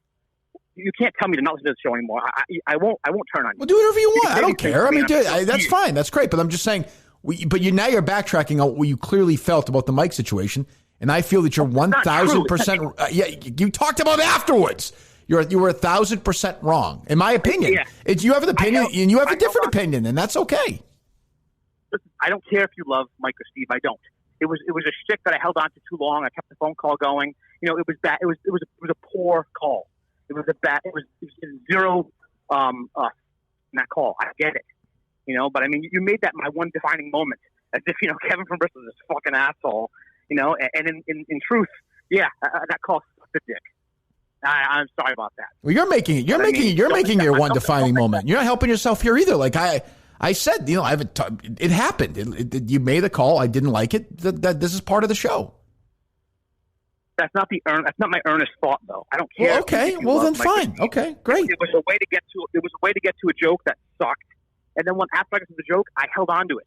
You can't tell me to not listen to the show anymore. I won't turn on you. Well, do whatever you want. I don't care. I mean, that's fine. That's great. But I'm just saying. But now you're backtracking on what you clearly felt about the Mike situation, and I feel that you're 1,000%. Yeah, you talked about it afterwards. You were 1,000% wrong, in my opinion. Yeah. You have an opinion, and you have a different opinion, and that's okay. Listen, I don't care if you love Mike or Steve. I don't. It was a shtick that I held on to too long. I kept the phone call going. It was bad. It was a poor call. It was zero in that call. I get it, but I mean, you made that my one defining moment, as if Kevin from Bristol is this fucking asshole, and in truth, that call sucked a dick. I'm sorry about that. Well, you're making it. You're making your one defining moment. You're not helping yourself here either. Like I said, it happened. You made a call. I didn't like it. That this is part of the show. That's not my earnest thought, though. I don't care. Well, okay. Well, then fine. Okay, great. It was a way to get to a joke that sucked, and then after I got to the joke, I held on to it,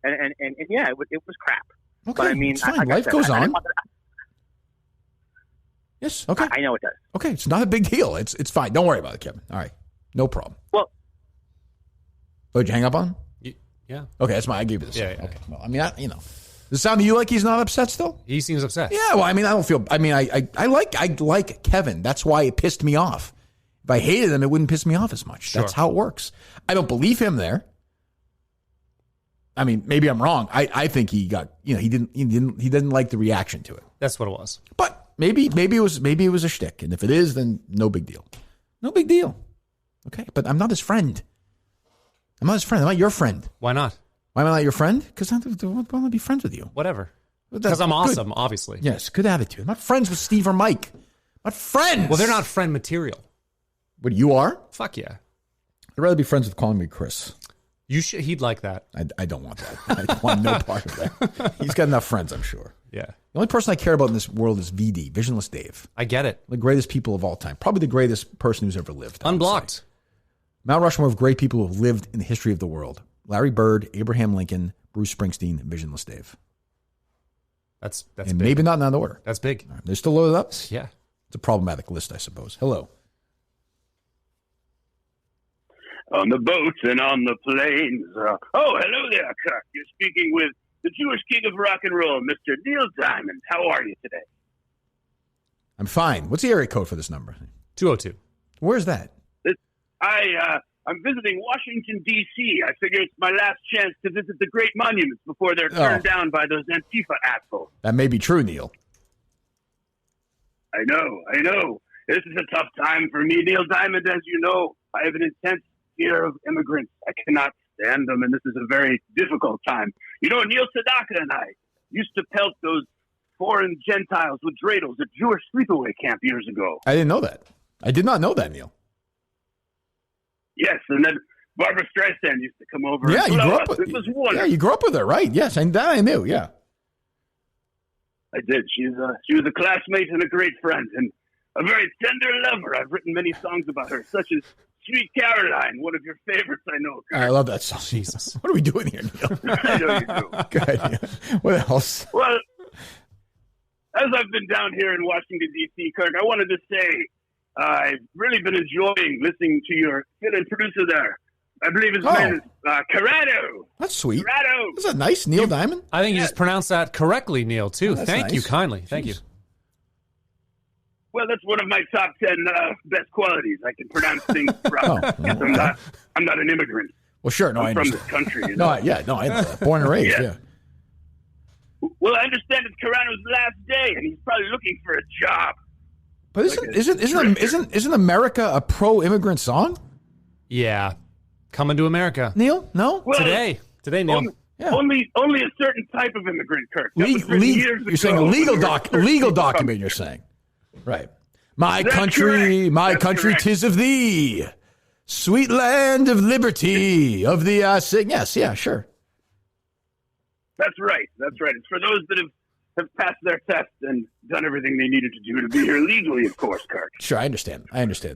and it was crap. Okay, but I mean, it's fine. Life goes on. Yes. Okay. I know it does. Okay, it's not a big deal. It's fine. Don't worry about it, Kevin. All right, no problem. Well, did you hang up on him? Yeah. Okay, that's I gave you this. Yeah. Okay. Well, I mean, does it sound to you like he's not upset still? He seems upset. Yeah, well, I mean, I like Kevin. That's why it pissed me off. If I hated him, it wouldn't piss me off as much. Sure. That's how it works. I don't believe him there. I mean, maybe I'm wrong. I think he got, he didn't like the reaction to it. That's what it was. But maybe it was a shtick. And if it is, then no big deal. No big deal. Okay, but I'm not his friend. I'm not your friend. Why not? Why am I not your friend? Because I want to be friends with you. Whatever. Because I'm awesome, obviously. Yes, good attitude. I'm not friends with Steve or Mike. I'm not friends. Well, they're not friend material. But you are? Fuck yeah. I'd rather be friends with calling me Chris. He'd like that. I don't want that. I want no part of that. He's got enough friends, I'm sure. Yeah. The only person I care about in this world is VD, Visionless Dave. I get it. The greatest people of all time. Probably the greatest person who's ever lived. Unblocked. Mount Rushmore of great people who have lived in the history of the world. Larry Bird, Abraham Lincoln, Bruce Springsteen, Visionless Dave. That's and big. Maybe not in that order. That's big. They're still loaded up? Yeah. It's a problematic list, I suppose. Hello. On the boats and on the planes. Hello there, Kirk. You're speaking with the Jewish king of rock and roll, Mr. Neil Diamond. How are you today? I'm fine. What's the area code for this number? 202. Where's that? I'm visiting Washington, D.C. I figure it's my last chance to visit the great monuments before they're turned down by those Antifa assholes. That may be true, Neil. I know. This is a tough time for me, Neil Diamond, as you know. I have an intense fear of immigrants. I cannot stand them, and this is a very difficult time. You know, Neil Sedaka and I used to pelt those foreign Gentiles with dreidels at Jewish sleepaway camp years ago. I didn't know that. I did not know that, Neil. Yes, and then Barbara Streisand used to come over. Yeah, and you blow grew us. up with. This was wonderful. Yeah, you grew up with her, right? Yes, and that I knew. Yeah, I did. She was a classmate and a great friend, and a very tender lover. I've written many songs about her, such as "Sweet Caroline," one of your favorites, I know. I love that song. Jesus, what are we doing here, Neil? I know you do. Good. Yeah. What else? Well, as I've been down here in Washington, D.C., Kirk, I wanted to say I've really been enjoying listening to your fill-in producer there. I believe his name is Carano. That's sweet. Carano. Is that nice, Neil Diamond? I think you just pronounced that correctly, Neil, too. Oh, Thank you nice. kindly. Thank you. Well, that's one of my top 10 best qualities. I can pronounce things properly. I'm not an immigrant. Well, sure. No, I'm I from understand. this country. You know? I know that. Born and raised. Yeah. Well, I understand it's Carano's last day, and he's probably looking for a job. But isn't America a pro-immigrant song? Yeah. Coming to America. Neil? No? Well, Today, Neil. Only a certain type of immigrant, Kirk. That was written years You're saying a ago legal when legal document, you're saying. Right. My country, correct. 'Tis of thee. Sweet land of liberty, of the sing. Yes, yeah, sure. That's right. It's for those that have passed their test and done everything they needed to do to be here legally, of course, Kirk. Sure, I understand,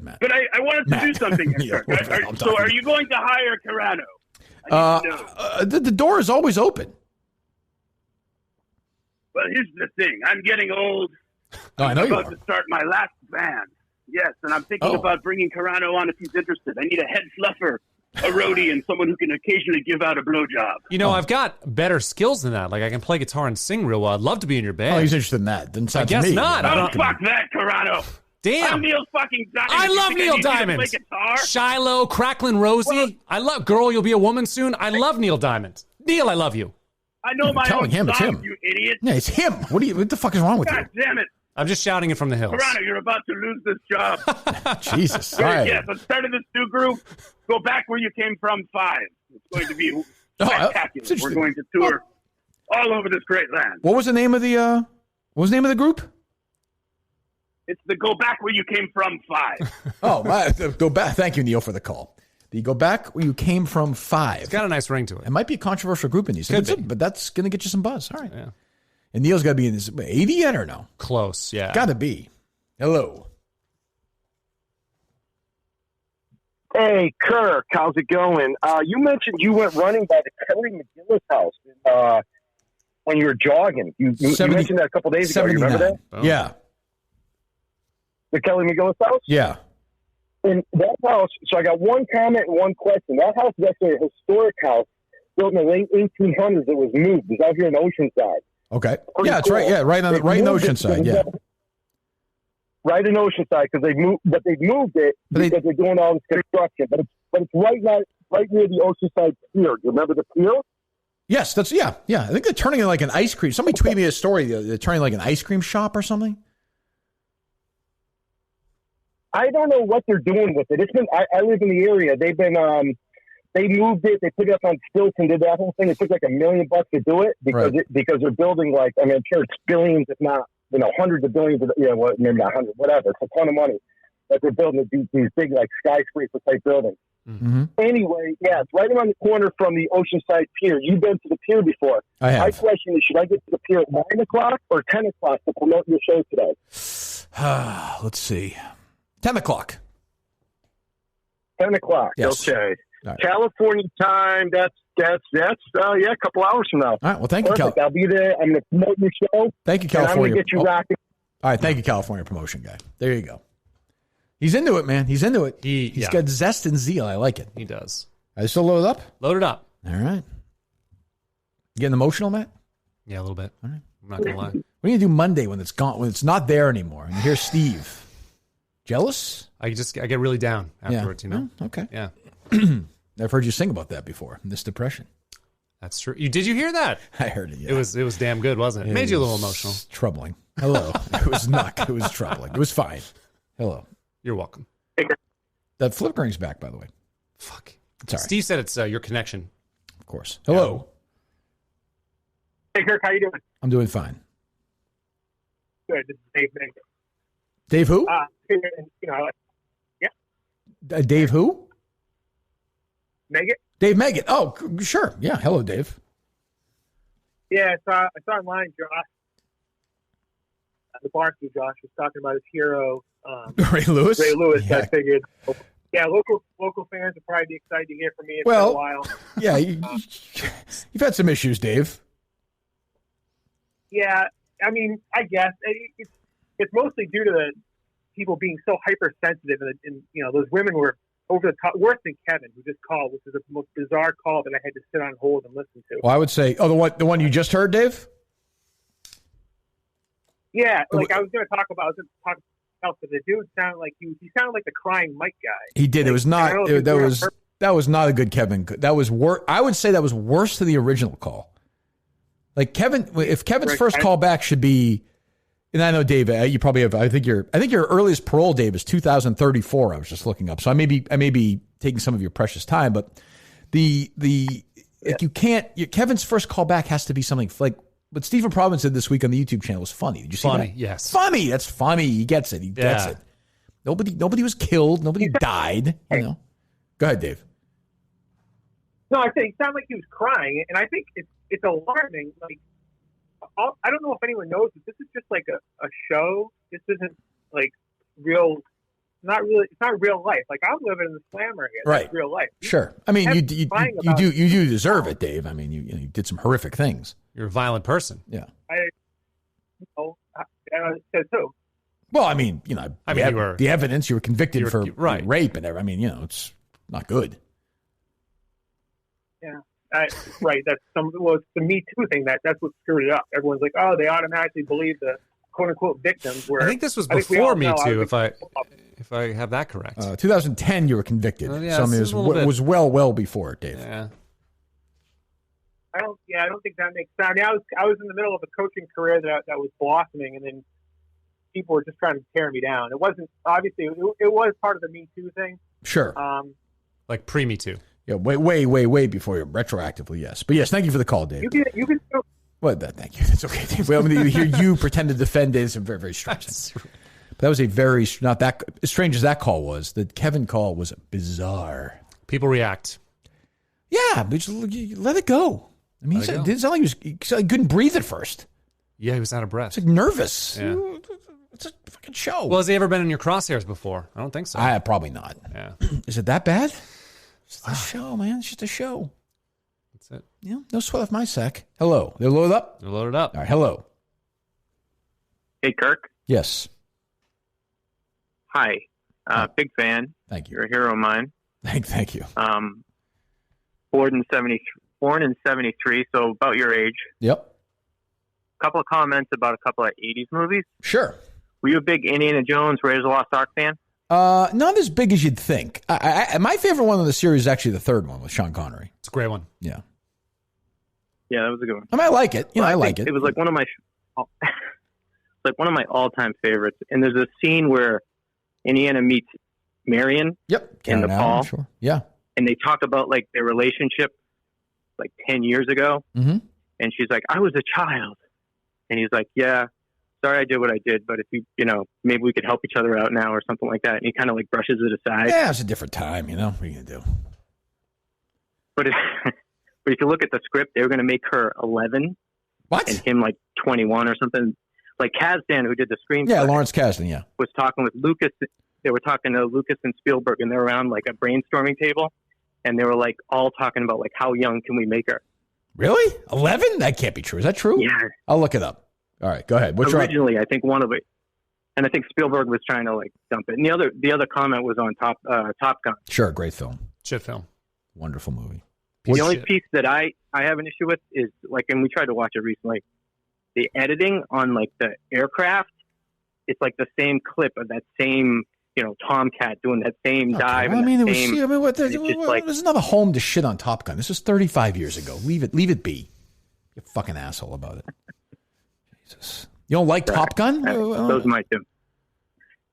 Matt. But I wanted to do something here, Kirk. So are you going to hire Carano? The door is always open. Well, here's the thing. I'm getting old. No, I know I'm you about are. to start my last band. Yes, and I'm thinking about bringing Carano on if he's interested. I need a head fluffer, a roadie, and someone who can occasionally give out a blowjob. You know, I've got better skills than that. Like, I can play guitar and sing real well. I'd love to be in your band. Oh, he's interested in that. Didn't sound I guess to me. not. Oh, fuck that, Carano. Damn. I'm Neil fucking Diamond. I You love think Neil need you to Diamond. play guitar? Shiloh, Cracklin' Rosie. I love Girl, You'll Be a Woman Soon. I love Neil Diamond. Neil, I love you. I know my telling own him it's songs, him. you idiot. Yeah, it's him. What the fuck is wrong with God damn it. I'm just shouting it from the hills. Carano, you're about to lose this job. you? Jesus. All Yes, right. yes, I'm starting this new group. Go back where you came from, 5. It's going to be spectacular. it's interesting. We're going to tour all over this great land. What was the name of the group? It's the Go Back Where You Came From 5. Go back. Thank you, Neil, for the call. The Go Back Where You Came From 5. It's got a nice ring to it. It might be a controversial group in these. But that's going to get you some buzz. All right. Yeah. And Neil's got to be in this 80 yet or no? Close, yeah. Got to be. Hello. Hey, Kirk, how's it going? You mentioned you went running by the Kelly McGillis house when you were jogging. You mentioned that a couple days ago. You remember that? Oh. Yeah. The Kelly McGillis house? Yeah. And that house, so I got one comment and one question. That house is actually a historic house built in the late 1800s. It was moved. It's out here in Oceanside. Okay. Pretty yeah, that's cool. right. Yeah, right in Oceanside. Yeah. Right in Oceanside because they've moved it because they're doing all this construction. But it's right near the Oceanside Pier. Do you remember the pier? Yes, yeah. I think they're turning it like an ice cream. Somebody tweeted me a story. They're turning like an ice cream shop or something. I don't know what they're doing with it. It's been I live in the area. They've been they moved it. They put it up on stilts and did that whole thing. It took like $1 million to do it because they're building like, I mean, I'm sure it's billions, if not, hundreds of billions of, maybe not hundreds, whatever. It's a ton of money that they're building these big like skyscraper type buildings. Mm-hmm. Anyway, yeah, it's right around the corner from the Oceanside Pier. You've been to the pier before. I have. My question is, should I get to the pier at 9 o'clock or 10 o'clock to promote your show today? Let's see. 10 o'clock. 10 o'clock. Yes. Okay. Right. California time. That's a couple hours from now. All right. Well, thank you, I'll be there. I'm going to promote your show. Thank you, and I'm California. going to get you rocking. All right. Thank you, California promotion guy. There you go. He's into it, man. He's into it. He's got zest and zeal. I like it. He does. Are they still loaded up? Loaded up. All right. You getting emotional, Matt? Yeah, a little bit. All right. I'm not gonna lie. What do you do Monday when it's gone? When it's not there anymore? And here's Steve. Jealous? I get really down afterwards. You know. Okay. Yeah. I've heard you sing about that before. This depression. That's true. Did you hear that? I heard it. Yeah. It was damn good, wasn't it? It made you a little emotional. Troubling. Hello. It was not. It was troubling. It was fine. Hello. You're welcome. That flickring's back, by the way. Fuck. It's all right. Steve said it's your connection. Of course. Hello. Hey, Kirk, how you doing? I'm doing fine. Good. This is Dave Meggett. Dave who? Yeah. Dave who? Meggett? Dave Meggett. Oh, sure. Yeah. Hello, Dave. Yeah, I saw online, Josh. The Barstool Josh was talking about his hero, Ray Lewis. Yeah. I figured, local fans will probably be excited to hear from me in a while. Yeah, you've had some issues, Dave. Yeah, I mean, I guess it's mostly due to the people being so hypersensitive, and those women were over the top, worse than Kevin, who just called, which is the most bizarre call that I had to sit on hold and listen to. Well, I would say, the one you just heard, Dave. Yeah, like I was going to talk about, but the dude sounded like he sounded like the crying Mike guy. He did. It was not. That was not a good Kevin. That was worse. I would say that was worse than the original call. Like Kevin, if Kevin's first call back should be, and I know Dave, you probably have. I think your earliest parole, Dave, is 2034. I was just looking up, so I may be taking some of your precious time, but you can't. Kevin's first call back has to be something like. What Stephen Providence did this week on the YouTube channel was funny. Did you see that? Funny, yes. Funny. That's funny. He gets it. He gets it. Nobody was killed. Nobody died. Go ahead, Dave. No, I think it sounded like he was crying, and I think it's alarming. Like, I don't know if anyone knows this. This is just like a show. This isn't like real. It's not real life. Like I'm living in the slammer here. That's real life. Sure. I mean, you do deserve it, Dave. I mean, you did some horrific things. You're a violent person. Yeah. Says who? Well, I mean, the evidence. You were convicted for rape and everything. I mean, it's not good. Yeah. Right. That's it's the Me Too thing that's what screwed it up. Everyone's like, oh, they automatically believe the quote unquote victims. Where I think this was before Me Too, if I have that correct. 2010, you were convicted. Yeah, so I mean, it was well before, Dave. Yeah. I don't think that makes sense. I mean, I was in the middle of a coaching career that was blossoming, and then people were just trying to tear me down. It wasn't obviously it was part of the Me Too thing. Sure. Like pre-Me Too. Yeah, way before you retroactively, yes. But yes, thank you for the call, Dave. You can still. Well, thank you. That's okay, Dave. Well, I mean, to hear you pretend to defend it is a very, very strange thing. But that was a very not that as strange as that call was. The Kevin call was bizarre. People react. Yeah, but just let it go. I mean, it didn't sound like he couldn't breathe at first. Yeah, he was out of breath. He's like nervous. Yeah. It's a fucking show. Well, has he ever been in your crosshairs before? I don't think so. Probably not. Yeah. Is it that bad? It's a show, man. It's just a show. That's it. Yeah, no sweat off my sack. Hello. They're loaded up? They're loaded up. All right, hello. Hey, Kirk. Yes. Hi. Big fan. Thank you. You're a hero of mine. Thank you. Born in 73, so about your age. Yep. A couple of comments about a couple of 80s movies. Sure. Were you a big Indiana Jones, Raiders of the Lost Ark fan? Not as big as you'd think. My favorite one of the series is actually the third one with Sean Connery. It's a great one. Yeah. Yeah, that was a good one. I mean, I like it. I like it. It was like one of my all-time favorites. And there's a scene where Indiana meets Marion. Yep. In Nepal. Sure. Yeah. and they talk about like their relationship like 10 years ago. Mm-hmm. And she's like, I was a child. And he's like, yeah, sorry I did what I did, but if maybe we could help each other out now or something like that. And he kind of like brushes it aside. Yeah, it's a different time, What are you going to do? But if you look at the script, they were going to make her 11. What? And him like 21 or something. Like Kasdan, who did the screenplay. Yeah, Lawrence Kasdan, yeah. Was talking with Lucas. They were talking to Lucas and Spielberg, and they're around like a brainstorming table. And they were like all talking about like how young can we make her? Really? 11? That can't be true. Is that true? Yeah. I'll look it up. All right, go ahead. Originally, I think one of it. And I think Spielberg was trying to like dump it. And the other comment was on Top Gun. Sure, great film. Shit film. Wonderful movie. The only piece that I have an issue with is like, and we tried to watch it recently, the editing on like the aircraft. It's like the same clip of that same, Tomcat doing that same dive. Well, like, there's another home to shit on Top Gun. This was 35 years ago. Leave it be. You fucking asshole about it. Jesus. You don't like Top Gun? Those might do.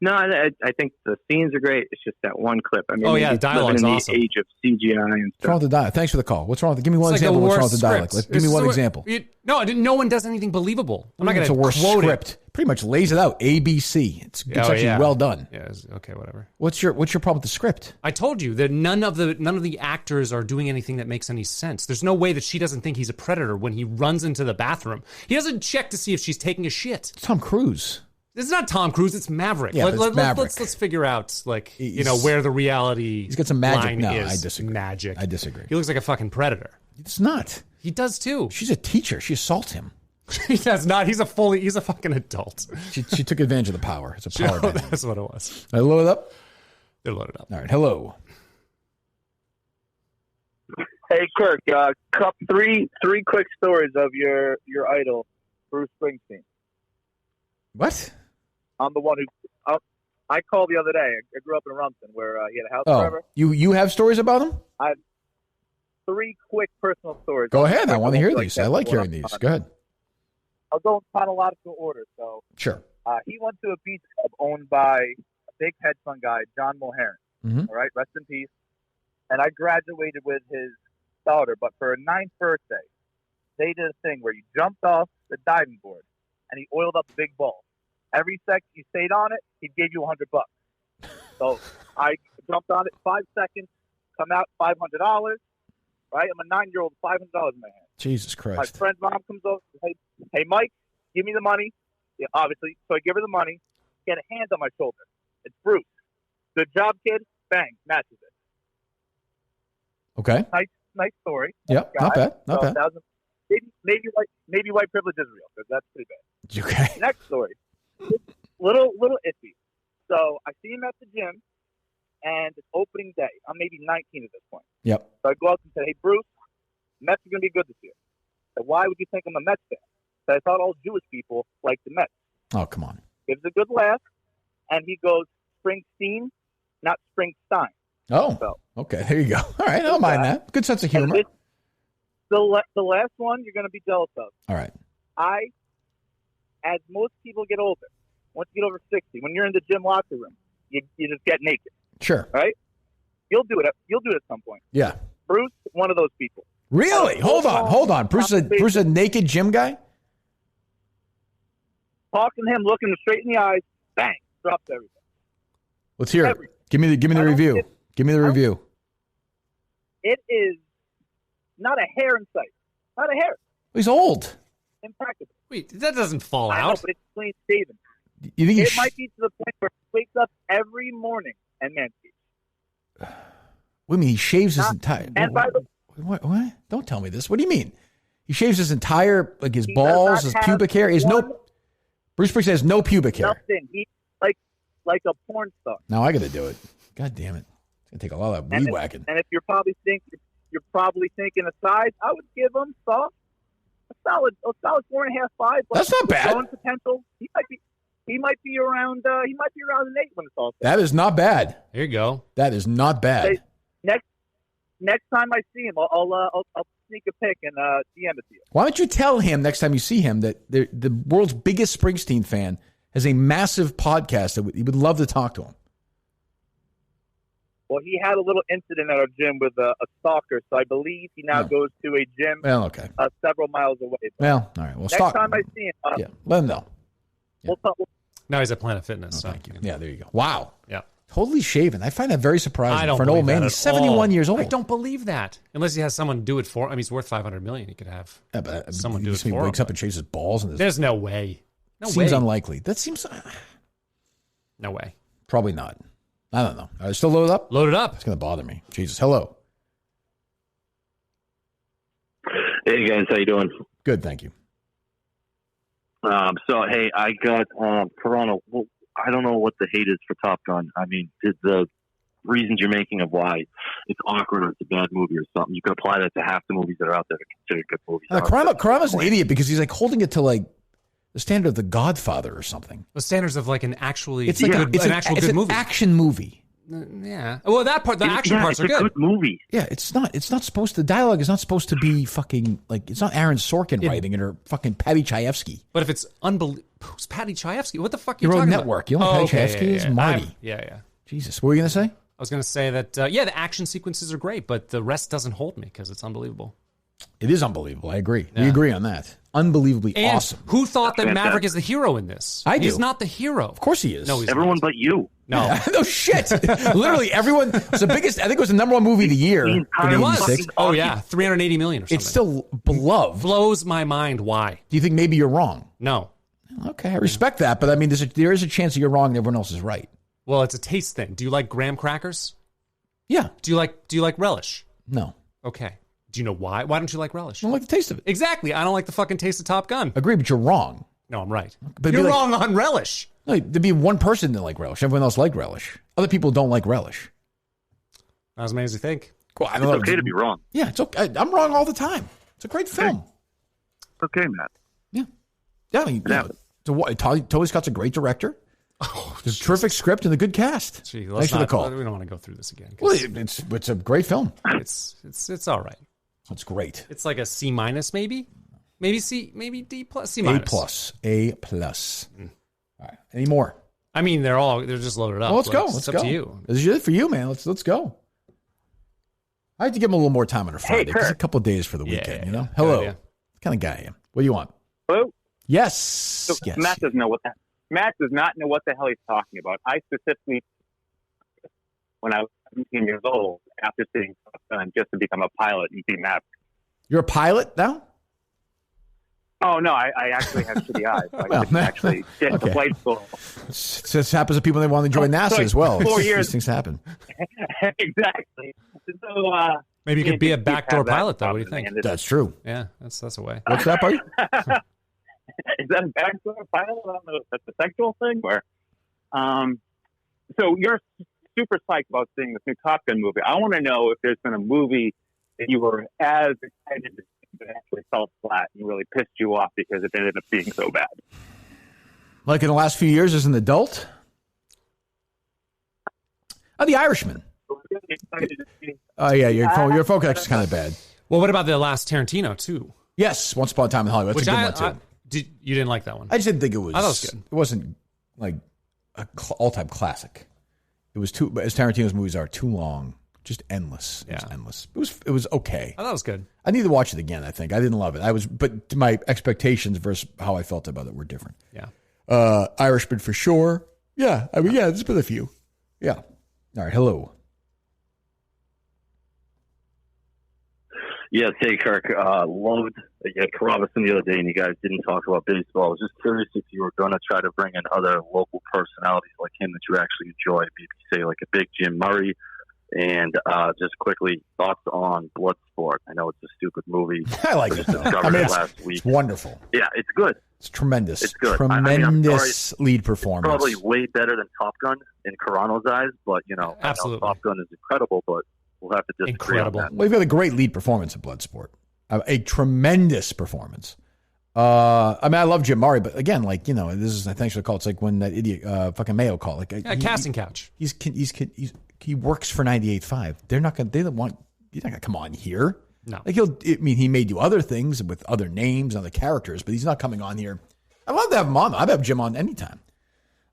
No, I think the scenes are great. It's just that one clip. I mean, the dialogue's awesome. The age of CGI and stuff. What's wrong with the dialogue? Thanks for the call. What's wrong with it? Give me one example. What's wrong with the dialogue? Give me one example. No one does anything believable. I'm not going to quote script. Pretty much lays it out. ABC. It's actually well done. Yeah. Okay. Whatever. What's your problem with the script? I told you that none of the actors are doing anything that makes any sense. There's no way that she doesn't think he's a predator when he runs into the bathroom. He doesn't check to see if she's taking a shit. It's Tom Cruise. It's not Tom Cruise. It's Maverick. Yeah, Maverick. Let's figure out where the reality. He's got some magic. Line No, is. I disagree. Magic. I disagree. He looks like a fucking predator. It's not. He does too. She's a teacher. She assaults him. He does not. He's a fucking adult. She took advantage of the power. It's a power advantage. That's what it was. Are they loaded up? They're loaded up. All right. Hello. Hey, Kirk. Three quick stories of your idol, Bruce Springsteen. What? I'm the one who I called the other day. I grew up in Rumson, where he had a house forever. You have stories about him? I have 3 quick personal stories. Go ahead. I want to hear these. I like hearing these. Go ahead. I'll go in chronological order. So sure. He went to a beach club owned by a big hedge fund guy, John Mulhern. Mm-hmm. All right, rest in peace. And I graduated with his daughter, but for her 9th birthday, they did a thing where you jumped off the diving board and he oiled up a big ball. Every second you stayed on it, he gave you $100. So I jumped on it 5 seconds, come out $500. Right, I'm a 9-year-old, $500 in my hand. Jesus Christ! My friend's mom comes over, hey, Mike, give me the money. Yeah, obviously, so I give her the money. Get a hand on my shoulder. It's Bruce. Good job, kid. Bang, matches it. Okay. Nice story. Yeah, not bad. Not bad. Maybe white privilege is real, because that's pretty bad. Okay. Next story. Little iffy. So I see him at the gym, and it's opening day. I'm maybe 19 at this point. Yep. So I go up and say, hey, Bruce, Mets are going to be good this year. So why would you think I'm a Mets fan? So I thought all Jewish people like the Mets. Oh, come on. Gives a good laugh, and he goes, Springsteen, not Springstein. Oh, so, okay. There you go. All right, I don't mind that. Good sense of humor. The last one you're going to be jealous of. All right. As most people get older, once you get over 60, when you're in the gym locker room, you just get naked. Sure. Right? You'll do it at some point. Yeah. Bruce, one of those people. Really? Hold on. Bruce a naked gym guy? Talking to him, looking him straight in the eyes, bang, drops everything. Let's hear it. Give me the review. Give me the review. It is not a hair in sight. Not a hair. He's old. Impractical. Wait, that doesn't fall I out. know, but it's clean shaven. You think it might be to the point where he wakes up every morning and manscapes. What do you mean? He shaves his entire. And by the What? Don't tell me this. What do you mean? He shaves his entire, like his balls, his pubic hair. Bruce Springsteen has no pubic hair. Nothing. He's like a porn star. Now I got to do it. God damn it! It's gonna take a lot of weed whacking. And if you're probably thinking a size, I would give him a solid 4.5, 5. That's not bad. Growing potential. He might be around an 8 when it's all said. That is not bad. There you go. That is not bad. Next time I see him, I'll sneak a pic and DM it to you. Why don't you tell him next time you see him that the world's biggest Springsteen fan has a massive podcast that he would love to talk to him. Well, he had a little incident at our gym with a stalker, so I believe he now goes to a gym several miles away. Well, all right. Well, next time I see him, let him know. We'll talk. Now he's at Planet Fitness. So. Thank you. Yeah, there you go. Wow. Yeah. Totally shaven. I find that very surprising I don't for an old believe man. that He's at 71 all. years old. I don't believe that. Unless he has someone do it for him. I mean, he's worth $500 million. He could have someone do it for him. Wakes up and shaves his balls. And there's no way. Seems unlikely. That seems... No way. Probably not. I don't know. Are they still loaded up? Loaded up. It's going to bother me. Jesus. Hello. Hey, guys. How you doing? Good, thank you. So, hey, I got Carano. Well, I don't know what the hate is for Top Gun. I mean, the reasons you're making of why it's awkward or it's a bad movie or something, you could apply that to half the movies that are out there that are considered good movies. Carano's an idiot because he's like holding it to like the standard of The Godfather or something. The standards of like an actually it's like good, it's an actual good movie. Action movie. Yeah. Well, that part, the action parts are it's a good movie. Yeah, it's not supposed to, dialogue is not supposed to be fucking, like, it's not Aaron Sorkin writing it or fucking Patty Chayefsky. But if it's unbelievable, who's Patty Chayefsky? What the fuck are He you wrote talking Network. about? You know what Patty Chayefsky is? Marty. Yeah. Jesus. What were you going to say? I was going to say that, the action sequences are great, but the rest doesn't hold me because it's unbelievable. It is unbelievable. I agree. We agree on that. Unbelievably And awesome. who thought that Maverick is the hero in this? I do. He's not the hero. Of course he is. No, he's Everyone not. but you. No. No shit. Literally everyone. It's the biggest. I think it was the number one movie of the year. It was. Oh yeah, $380 million or something. It's still beloved. Blows my mind. Why? Do you think maybe you're wrong? No. Okay, I respect that, but I mean, there is a chance that you're wrong and everyone else is right. Well, it's a taste thing. Do you like graham crackers? Yeah. Do you like relish? No. Okay. Do you know why? Why don't you like relish? I don't like the taste of it. Exactly. I don't like the fucking taste of Top Gun. Agree, but you're wrong. No, I'm right. But you're wrong on relish. No, there'd be one person that like relish. Everyone else like relish. Other people don't like relish. Not as many as you think. Cool. It's okay to be wrong. Yeah, it's okay. I'm wrong all the time. It's a great film. It's okay, Matt. Yeah, I mean, Tony Scott's a great director. There's a terrific script and a good cast. Gee, Thanks for the call. We don't want to go through this again. Well, it's a great film. It's all right. It's great. It's like a C minus, maybe C, maybe D plus, C minus. A plus. All right. Any more? I mean, they're just loaded up. Well, let's go. It's up to you. This is it for you, man. Let's go. I have to give him a little more time on a Friday. It's a couple of days for the weekend, you know? Hello. What kind of guy I am? What do you want? Hello? Yes. So yes. Matt does not know what the hell he's talking about. I specifically, when I was 17 years old, after seeing Top Gun, just to become a pilot and be Maverick. You're a pilot now? Oh, no, I actually have shitty eyes. So I didn't actually get to flight school. This happens to people that want to join NASA as well. 4 years. These things happen. Exactly. So, maybe you could be a backdoor pilot, though. What do you think? That's true. Yeah, that's a way. What's that, buddy? Is that a backdoor pilot? I don't know if that's a sexual thing. Or, so you're super psyched about seeing this new Top Gun movie. I want to know if there's been a movie that you were as excited to see but actually fell flat and really pissed you off because it ended up being so bad. Like in the last few years as an adult? The Irishman. Oh, yeah, your phone connection's kind of bad. Well, what about the last Tarantino, too? Yes, Once Upon a Time in Hollywood. That's a good one, too. You didn't like that one? I just didn't think it was... I thought it was good. It wasn't, like, an all-time classic. It was too... As Tarantino's movies are, too long. Just endless. It was endless. It was okay. I thought it was good. I need to watch it again, I think. I didn't love it. But my expectations versus how I felt about it were different. Yeah. Irishman for sure. Yeah. I mean, there's been a few. Yeah. All right. Hello. Yes, hey, Kirk. Loved Robinson the other day, and you guys didn't talk about baseball. I was just curious if you were going to try to bring in other local personalities like him that you actually enjoy. Maybe say like a big Jim Murray. And just quickly, thoughts on Bloodsport. I know it's a stupid movie. I like it, though. I mean, last week. It's wonderful. Yeah, it's good. It's tremendous. It's good. Tremendous lead performance. Probably way better than Top Gun in Carano's eyes, but, absolutely. I know Top Gun is incredible, but we'll have to disagree on that. Well, you've got a great lead performance in Bloodsport. A tremendous performance. I mean, I love Jim Murray, but again, like, this is, thanks for the call. It's like when that idiot, fucking Mayo called. Like, casting couch. He works for 98.5. You're not going to come on here. No. Like he may do other things with other names and other characters, but he's not coming on here. I'd love to have him on. I'd have Jim on anytime.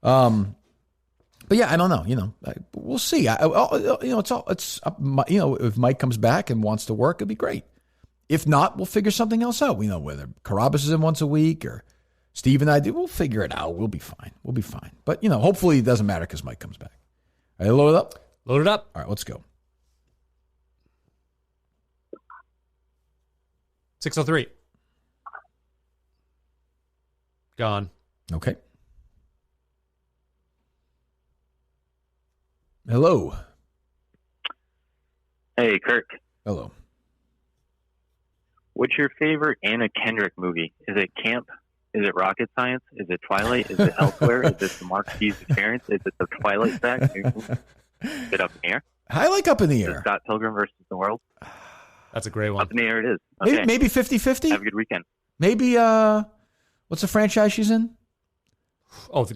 But But yeah, I don't know. We'll see. It's up. If Mike comes back and wants to work, it'd be great. If not, we'll figure something else out. We know whether Carabas is in once a week or Steve and I do. We'll figure it out. We'll be fine. But hopefully it doesn't matter because Mike comes back. All right, load it up. Load it up. All right, let's go. 603. Gone. Okay. Hello. Hey, Kirk. Hello. What's your favorite Anna Kendrick movie? Is it Camp? Is it Rocket Science? Is it Twilight? Is it Elsewhere? Is it The Mark Hughes Experience? Is it The Twilight Saga? Is it Up in the Air? I like Up in the Air. Scott Pilgrim versus the World? That's a great one. Up in the Air it is. Okay. Maybe 50-50? Have a good weekend. Maybe, what's the franchise she's in? Oh,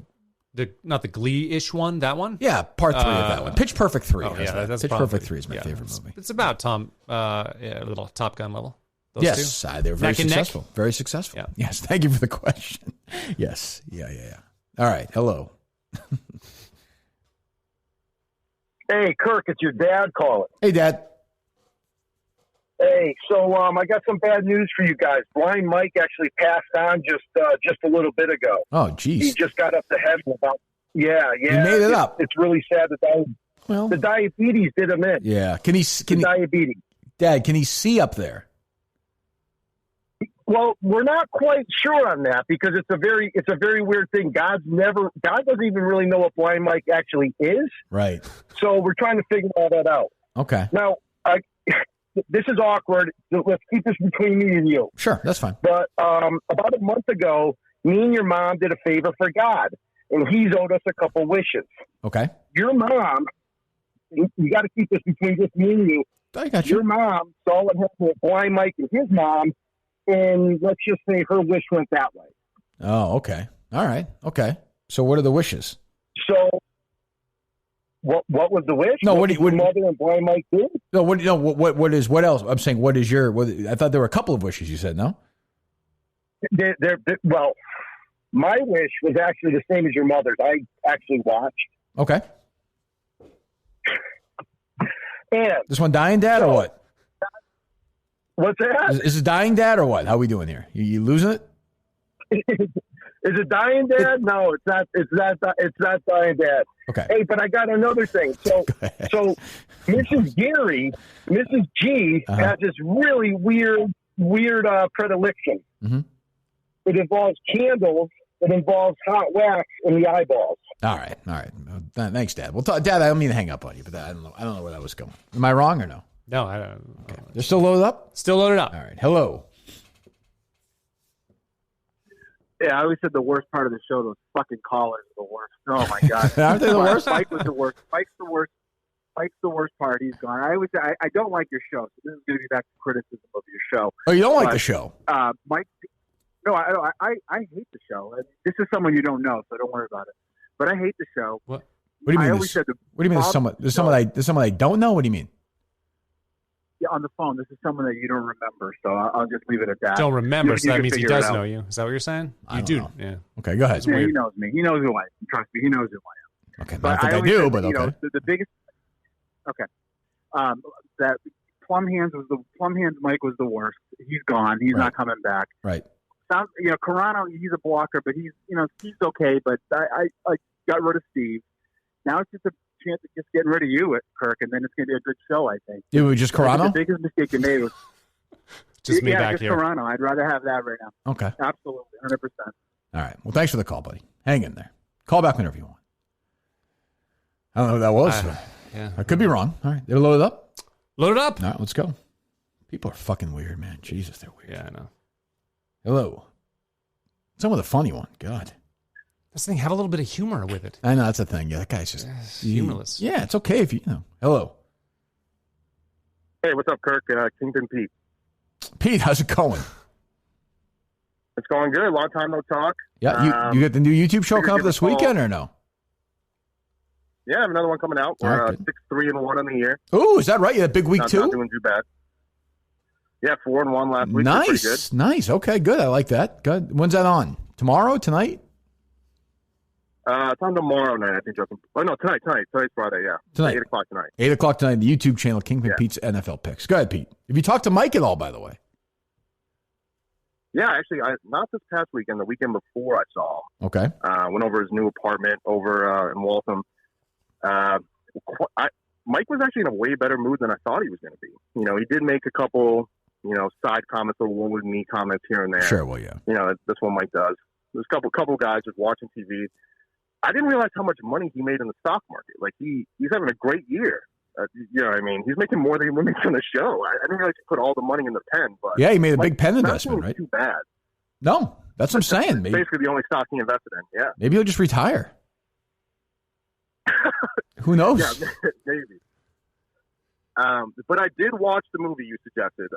not the Glee-ish one, that one? Yeah, part 3 of that one. Pitch Perfect 3. Oh, yeah, that's Pitch probably, Perfect 3 is my favorite movie. It's about a little Top Gun level. Those yes, they were very successful. Neck? Very successful. Yeah. Yes, thank you for the question. Yes. Yeah. All right, hello. Hey, Kirk, it's your dad calling. Hey, Dad. Hey, so I got some bad news for you guys. Blind Mike actually passed on just a little bit ago. Oh, geez. He just got up to heaven about. Yeah. He made it up. It's really sad that the diabetes did him in. Yeah. Diabetes. Dad, can he see up there? Well, we're not quite sure on that because it's a very weird thing. God doesn't even really know what Blind Mike actually is. Right. So we're trying to figure all that out. Okay. Now, this is awkward. Let's keep this between me and you. Sure, that's fine. But about a month ago, me and your mom did a favor for God, and He's owed us a couple wishes. Okay. Your mom, you got to keep this between just me and you. I got you. Your mom saw what happened with Blind Mike and his mom, and let's just say her wish went that way. Oh, okay. All right. Okay. So what are the wishes? So what was the wish? No, what mother and Blind Mike did? No, what else? I'm saying what is I thought there were a couple of wishes you said, no? Well, my wish was actually the same as your mother's. I actually watched. Okay. And this one dying, Dad, or what? What's that? Is it dying, Dad, or what? How are we doing here? You losing it? Is it dying, Dad? No, it's not. It's not dying, Dad. Okay. Hey, but I got another thing. So Mrs. G has this really weird predilection. Mm-hmm. It involves candles. It involves hot wax in the eyeballs. All right. Thanks, Dad. Well, Dad, I don't mean to hang up on you, but I don't know where that was going. Am I wrong or no? No, I don't. Okay. They're still loaded up? Still loaded up. All right. Hello. Yeah, I always said the worst part of the show, those fucking callers are the worst. Oh, my God. Aren't they the worst? Mike was the worst. Mike's the worst. Mike's the worst part. He's gone. I don't like your show, so this is going to be back to criticism of your show. Oh, you don't like the show? Mike, no, I hate the show. This is someone you don't know, so don't worry about it. But I hate the show. What do you mean? What do you mean? There's someone I don't know. What do you mean? Yeah, on the phone. This is someone that you don't remember, so I'll just leave it at that. Don't remember, so that means he does know you. Is that what you're saying? You do. Know. Yeah. Okay, go ahead. Yeah, he knows me. He knows who I am. Trust me, he knows who I am. Okay, but I think I do, but okay. You know, the biggest. Okay. That Plum Hands Mike was the worst. He's gone. He's not coming back. Right. Carano, he's a blocker, but Steve's okay. But I got rid of Steve. Now it's just a chance of just getting rid of you, Kirk, and then it's going to be a good show, I think. It was just Carano? The biggest mistake you made was just me back here. Carano. I'd rather have that right now. Okay. Absolutely, 100%. All right. Well, thanks for the call, buddy. Hang in there. Call back whenever you want. I don't know who that was. Yeah. I could be wrong. All right. They're loaded up? Loaded up. All right, let's go. People are fucking weird, man. Jesus, they're weird. Yeah, I know. Hello. Some of the funny one. God. This thing have a little bit of humor with it. I know, that's the thing. Yeah, that guy's just humorless. Yeah, it's okay if you know. Hello. Hey, what's up, Kirk? Kingpin Pete. Pete, how's it going? It's going good. Long time no talk. Yeah, you got the new YouTube show coming up this weekend or no? Yeah, I have another one coming out. We're 6-3-1 on the year. Oh, is that right? You had a big week too? Not doing too bad. Yeah, 4-1 last week. Nice. Okay, good. I like that. Good. When's that on? Tomorrow? Tonight? It's on tomorrow night, I think. Tonight. Tonight's Friday, yeah. Tonight. 8 o'clock tonight. 8 o'clock tonight, the YouTube channel, Kingpin Pete's NFL Picks. Go ahead, Pete. Have you talked to Mike at all, by the way? Yeah, actually, not this past weekend. The weekend before I saw him. Okay. Went over his new apartment over in Waltham. Mike was actually in a way better mood than I thought he was going to be. You know, he did make a couple, side comments, little one with me comments here and there. Sure, well, yeah. That's what Mike does. There's a couple guys just watching TV. I didn't realize how much money he made in the stock market. Like, he's having a great year. You know what I mean? He's making more than he makes on the show. I didn't realize he put all the money in the pen. But yeah, he made a big pen investment, right? Too bad. No, that's what I'm saying. Maybe, basically the only stock he invested in, yeah. Maybe he'll just retire. Who knows? Yeah, maybe. But I did watch the movie you suggested,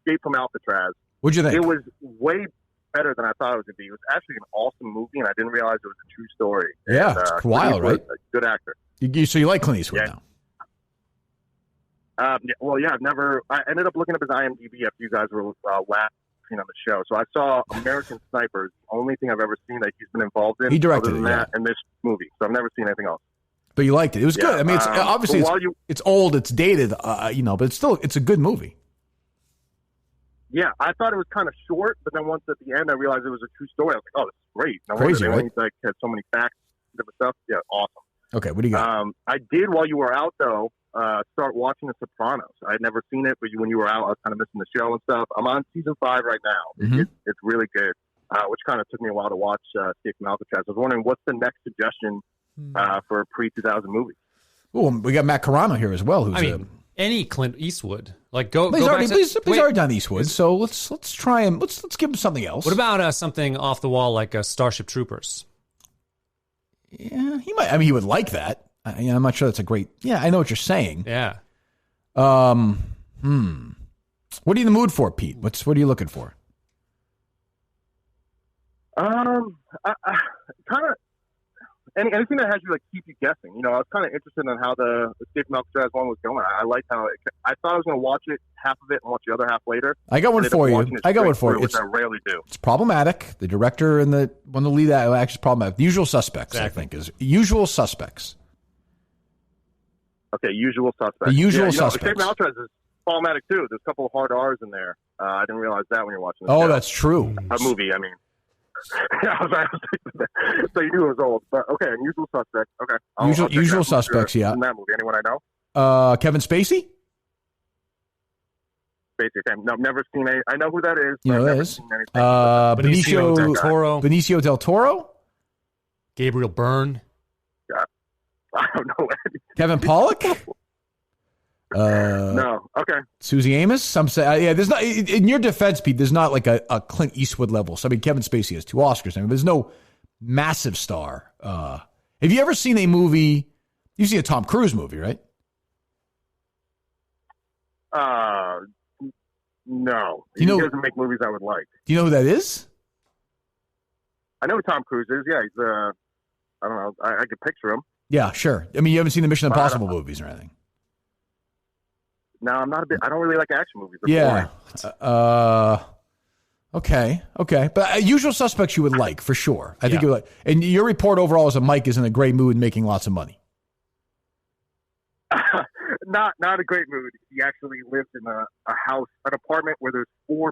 Escape from Alcatraz. What'd you think? It was way better than I thought it was going to be. It was actually an awesome movie, and I didn't realize it was a true story. Yeah, and, it's wild, right? A good actor. So you like Clint Eastwood now? I ended up looking up his IMDb after you guys were laughing on the show. So I saw American Snipers, the only thing I've ever seen that he's been involved in. He directed other than that and this movie. So I've never seen anything else. But you liked it. It was good. I mean, it's obviously it's old, it's dated, but it's a good movie. Yeah, I thought it was kind of short, but then once at the end I realized it was a true story. I was like, oh, this is great. No Crazy, wonder right? They had so many facts and different stuff. Yeah, awesome. Okay, what do you got? I did, while you were out, though, start watching The Sopranos. I had never seen it, but when you were out, I was kind of missing the show and stuff. I'm on season 5 right now. Mm-hmm. It's really good, which kind of took me a while to watch Escape from Alcatraz. I was wondering, what's the next suggestion for a pre-2000 movie? Oh, we got Matt Carano here as well. Any Clint Eastwood, like go. He's go already, back to, he's already done Eastwood, so let's try him. Let's give him something else. What about something off the wall like Starship Troopers? Yeah, he might. I mean, he would like that. I'm not sure that's a great. Yeah, I know what you're saying. Yeah. What are you in the mood for, Pete? What are you looking for? Kind of anything that has you keep you guessing. I was kind of interested in how the Escape from Alcatraz one was going. I liked how I thought I was going to watch it, half of it, and watch the other half later. I got one for you. Which I rarely do. It's problematic. The director and the lead actor is problematic. The Usual Suspects, exactly. I think, is Usual Suspects. Okay, Usual Suspects. The Usual Suspects. Escape from Alcatraz is problematic too. There's a couple of hard R's in there. I didn't realize that when you're watching the show. That's true. A movie, I mean. So you knew it was old, but okay. Usual Suspects. Okay. Usual Suspects. Yeah. In that movie, anyone I know? Kevin Spacey. Spacey. Okay. No, never seen any. I know who that is. You know that is. Benicio del Toro. Benicio del Toro. Gabriel Byrne. Yeah. I don't know. Kevin Pollak. No. Okay. Susie Amos. I'm saying, there's not, in your defense, Pete, there's not like a Clint Eastwood level. So, I mean, Kevin Spacey has 2 Oscars. I mean, there's no massive star. Have you ever seen a movie? You've seen a Tom Cruise movie, right? No. He doesn't make movies I would like. Do you know who that is? I know who Tom Cruise is. Yeah, he's I don't know. I could picture him. Yeah, sure. I mean, you haven't seen the Mission Impossible movies or anything. No, I'm not I don't really like action movies. They're boring. Okay. But Usual Suspects you would like, for sure. I think you would like. And your report overall is that Mike is in a great mood making lots of money. Not a great mood. He actually lives in a house, an apartment where there's 4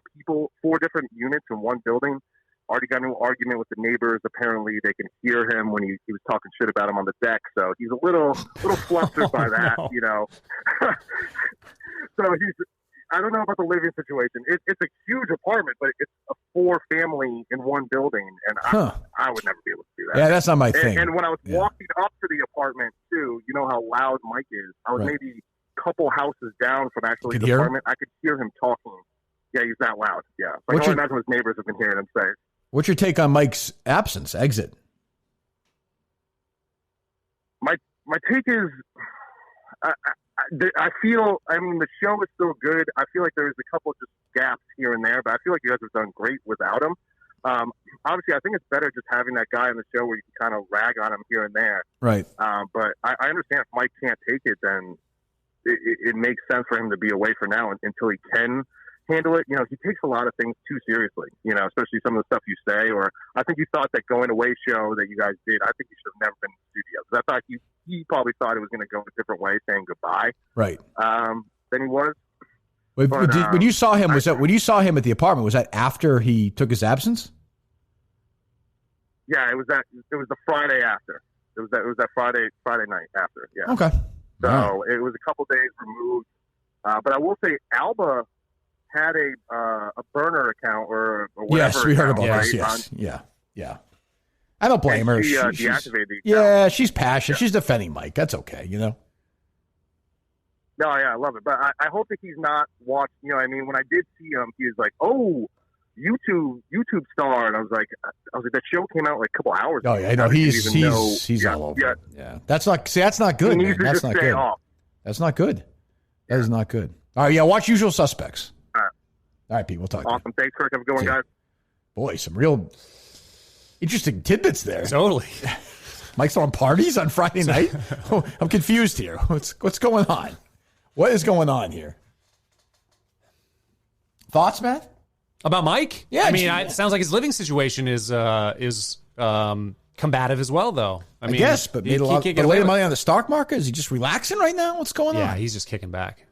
different units in one building. Already got into an argument with the neighbors. Apparently, they can hear him when he was talking shit about him on the deck. So he's a little flustered by that, So I don't know about the living situation. It's a huge apartment, but it's a 4-family in one building, and I would never be able to do that. Yeah, that's not my thing. And when I was walking up to the apartment too, you know how loud Mike is. I was maybe a couple houses down from actually the apartment. I could hear him talking. Yeah, he's that loud. Yeah, I can imagine what his neighbors have been hearing him say. What's your take on Mike's exit? My take is, I feel, the show is still good. I feel like there's a couple of just gaps here and there, but I feel like you guys have done great without him. Obviously, I think it's better just having that guy in the show where you can kind of rag on him here and there. Right. But I understand if Mike can't take it, then it makes sense for him to be away for now until he can, handle it. You know, he takes a lot of things too seriously, you know, especially some of the stuff you say. Or I think he thought that going away show that you guys did, I think he should have never been in the studio. Because I thought he probably thought it was going to go a different way, saying goodbye. Right. Than he was. When you saw him, when you saw him at the apartment, was that after he took his absence? Yeah, it was the Friday after. It was that Friday night after. Yeah. Okay. So it was a couple days removed. But I will say, Alba had a burner account or whatever. Yes, we heard about account, this. right? Yes. Yeah. I don't blame her. She She's deactivated the account. yeah, she's passionate. She's defending Mike. That's okay, you know? No, yeah, I love it. But I hope that he's not watching. You know what I mean? When I did see him, he was like, oh, YouTube star. And I was like, that show came out like a couple hours ago. Oh, yeah, I know. He's all over it. Yeah. That's not good, man. That's not good. That's not good. That is not good. All right, yeah, watch Usual Suspects. All right, Pete, we'll talk. Awesome. Thanks, Kirk. Have a good one, guys. Boy, some real interesting tidbits there. Totally. Mike's throwing parties on Friday night? Oh, I'm confused here. What's going on? What is going on here? Thoughts, Matt? About Mike? Yeah. I mean, it sounds like his living situation is combative as well, though. I mean, guess, but made a lot of money on the stock market. Is he just relaxing right now? What's going on? Yeah, he's just kicking back.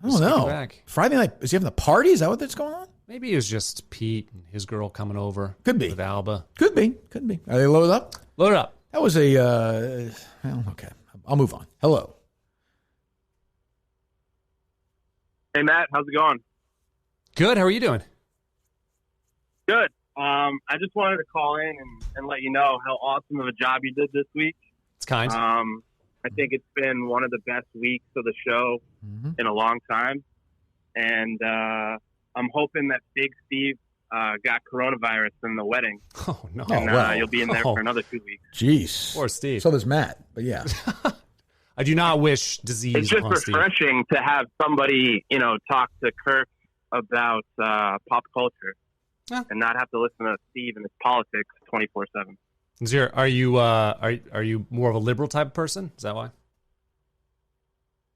I don't know. Friday night, is he having a party? Is that what that's going on? Maybe it was just Pete and his girl coming over. Could be. With Alba. Could be. Are they loaded up? Loaded up. That was well, okay. I'll move on. Hello. Hey, Matt. How's it going? Good. How are you doing? Good. I just wanted to call in and let you know how awesome of a job you did this week. It's kind. I think it's been one of the best weeks of the show in a long time. And I'm hoping that Big Steve got coronavirus in the wedding. Oh, no. And you'll be in there for another 2 weeks. Jeez. Poor Steve. So does Matt, but yeah. I do not wish disease It's just on Steve. refreshing to have somebody, talk to Kirk about pop culture and not have to listen to Steve and his politics 24/7. Are you more of a liberal type of person? Is that why?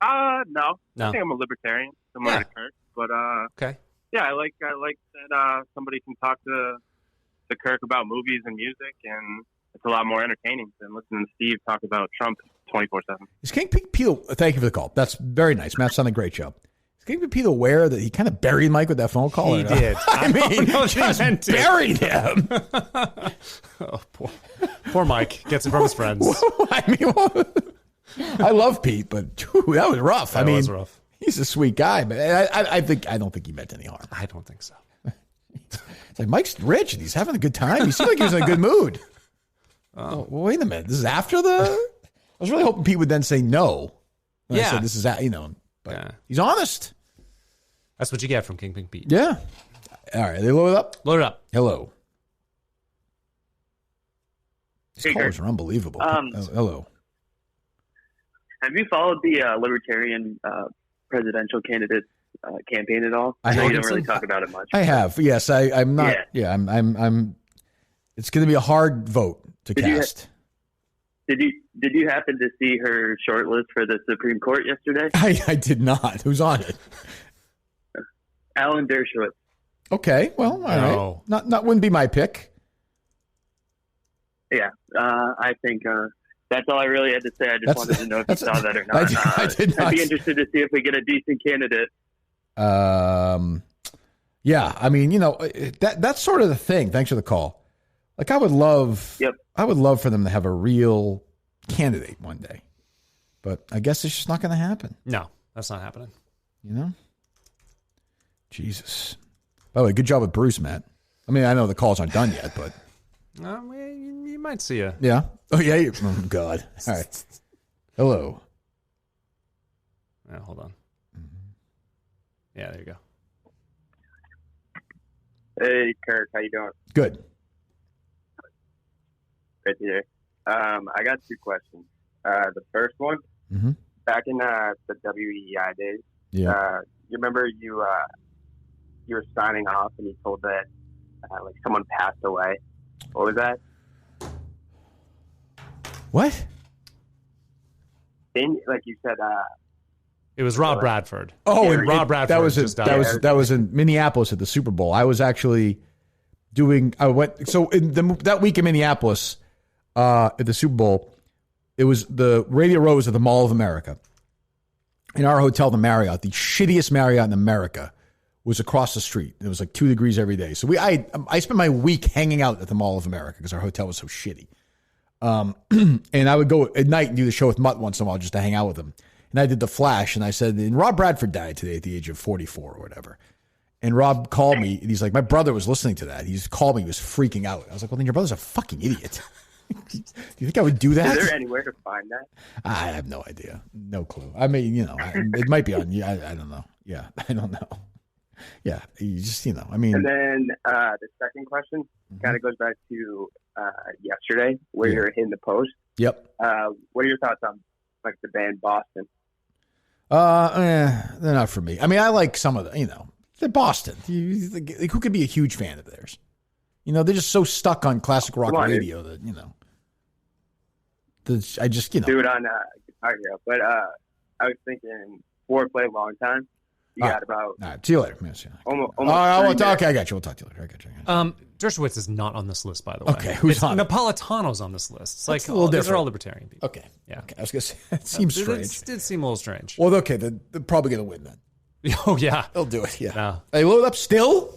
No. No. I think I'm a libertarian, similar to Kirk. But okay. Yeah, I like that somebody can talk to Kirk about movies and music, and it's a lot more entertaining than listening to Steve talk about Trump 24/7. Is Kingpin Pete? Thank you for the call. That's very nice. Matt's done a great job. Is Kingpin Pete aware that he kind of buried Mike with that phone call? He did. I mean, just buried him. Oh, poor Mike gets it from his friends. I mean, I love Pete, but that was rough. That was rough. He's a sweet guy, but I don't think he meant any harm. I don't think so. It's like Mike's rich and he's having a good time. He seemed like he was in a good mood. Oh, well, wait a minute. This is after I was really hoping Pete would then say no. I said this is but he's honest. That's what you get from Kingpin Pete. Yeah. All right. Are they loaded up? Loaded up. Hello. These callers are unbelievable. Hello. Have you followed the Libertarian presidential candidate's campaign at all? I know you don't really talk about it much. I have. Yes, I'm not. Yeah, I'm. It's going to be a hard vote to cast. Did you happen to see her shortlist for the Supreme Court yesterday? I did not. Who's on it? Alan Dershowitz. Okay. Well, all right. Not wouldn't be my pick. Yeah, I think that's all I really had to say. I just wanted to know if you saw that or not. I did not. I'd be interested to see if we get a decent candidate. Yeah. I mean, that's sort of the thing. Thanks for the call. Like, I would love for them to have a real candidate one day, but I guess it's just not going to happen. No, that's not happening. Jesus. By the way, good job with Bruce, Matt. I mean, I know the calls aren't done yet, but you might see a... Yeah. Oh, yeah. Oh, God. All right. Hello. Hold on. Yeah, there you go. Hey, Kirk. How you doing? Good. Great to hear. I got two questions. The first one, back in the WEI days, you remember you were signing off and you told that like someone passed away. What was that? What? Like you said, It was Rob Bradford. Oh, and Rob Bradford. That was in Minneapolis at the Super Bowl. I was actually that week in Minneapolis at the Super Bowl. It was the Radio Row was at the Mall of America. In our hotel, the Marriott, the shittiest Marriott in America, was across the street. It was like 2 degrees every day. So I spent my week hanging out at the Mall of America because our hotel was so shitty. And I would go at night and do the show with Mutt once in a while just to hang out with him. And I did the Flash, and I said, and Rob Bradford died today at the age of 44 or whatever. And Rob called me, and he's like, my brother was listening to that. He's called me, he was freaking out. I was like, well, then your brother's a fucking idiot. Do you think I would do that? Is there anywhere to find that? I have no idea. No clue. I mean, it might be on, I don't know. Yeah, I don't know. Yeah, you just, I mean. And then the second question kind of goes back to yesterday where you're hitting the post. Yep. What are your thoughts on like the band Boston? They're not for me. I mean, I like some of the, they're Boston. Who could be a huge fan of theirs? They're just so stuck on classic rock radio that, I just, do it on Guitar Hero. But I was thinking foreplay long time. You got about. All right, see you later. Yes, yeah. Almost okay, I got you. We'll talk to you later. I got you. Dershowitz is not on this list, by the way. Okay, who's on it? Napolitano's on this list. It's like, a little different. These are all libertarian people. Okay. Yeah. Okay. I was going to say, it seems strange. It did seem a little strange. Well, okay, they're probably going to win then. Oh, yeah. They'll do it, yeah. No. Hey, load up still?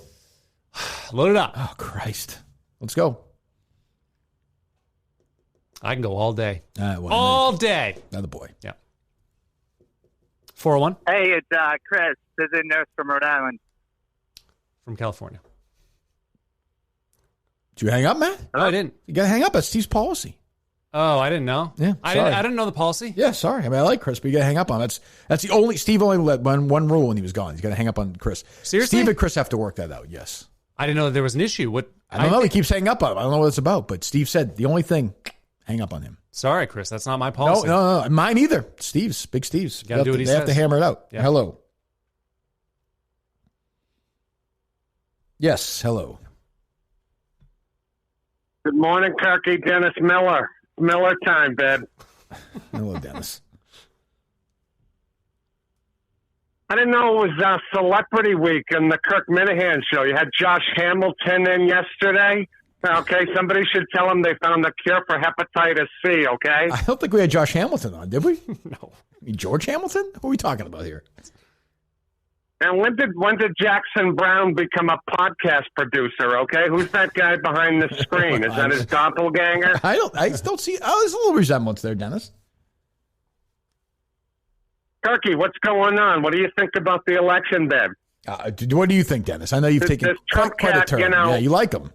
Load it up. Oh, Christ. Let's go. I can go all day. All day. Another boy. Yeah. 401? Hey, it's Chris, visit nurse from Rhode Island. From California. Did you hang up, Matt? No, I didn't. You got to hang up. That's Steve's policy. Oh, I didn't know. Yeah, I didn't know the policy. Yeah, sorry. I mean, I like Chris, but you got to hang up on it. That's the only. Steve only let one rule when he was gone. He's got to hang up on Chris. Seriously? Steve and Chris have to work that out. Yes. I didn't know there was an issue. What? I don't know. He keeps hanging up on him. I don't know what it's about. But Steve said the only thing, hang up on him. Sorry, Chris. That's not my policy. No. Mine either. Steve's. Big Steve's. Got to do what he says. They have to hammer it out. Yeah. Hello. Yes. Hello. Good morning, Kirky. Dennis Miller. Miller time, babe. Hello, Dennis. I didn't know it was Celebrity Week in the Kirk Minihane show. You had Josh Hamilton in yesterday. Okay, somebody should tell him they found the cure for hepatitis C, okay? I don't think we had Josh Hamilton on, did we? No. I mean, George Hamilton? Who are we talking about here? And when did Jackson Brown become a podcast producer, okay? Who's that guy behind the screen? Is that his doppelganger? I still see. Oh, there's a little resemblance there, Dennis. Kirky, what's going on? What do you think about the election, babe? What do you think, Dennis? I know you've taken quite a turn. Yeah, you like him.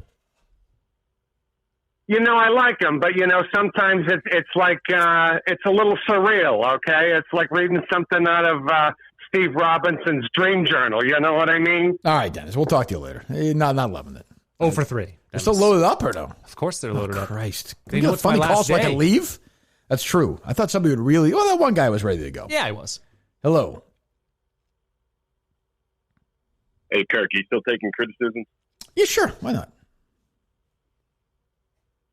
I like him, but sometimes it's like it's a little surreal. Okay, it's like reading something out of Steve Robinson's dream journal. You know what I mean? All right, Dennis. We'll talk to you later. Not loving it. 0 for 3. They're still loaded up or no? Of course they're loaded up. Christ. They You know get it's funny my last calls so I day. can leave? That's true. I thought somebody would really. Well, that one guy was ready to go. Yeah, he was. Hello. Hey, Kirk, you still taking criticism? Yeah, sure. Why not?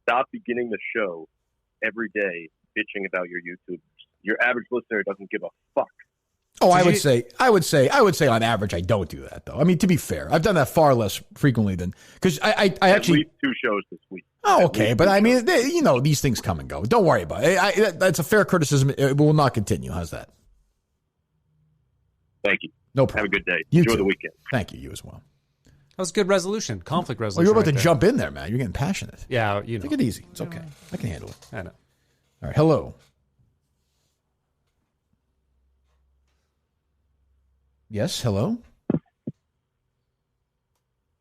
Stop beginning the show every day bitching about your YouTubers. Your average listener doesn't give a fuck. Oh, I would say on average I don't do that though. I mean, to be fair, I've done that far less frequently than because I actually at least 2 shows this week. Oh, okay, but I mean, these things come and go. Don't worry about it. That's a fair criticism. It will not continue. How's that? Thank you. No problem. Have a good day. You Enjoy too. the weekend. Thank you. You as well. That was good resolution. Conflict Well, resolution. you're about right to there. jump in there, man. You're getting passionate. Yeah, Take it easy. It's okay. I can handle it. I know. All right. Hello. Yes. Hello.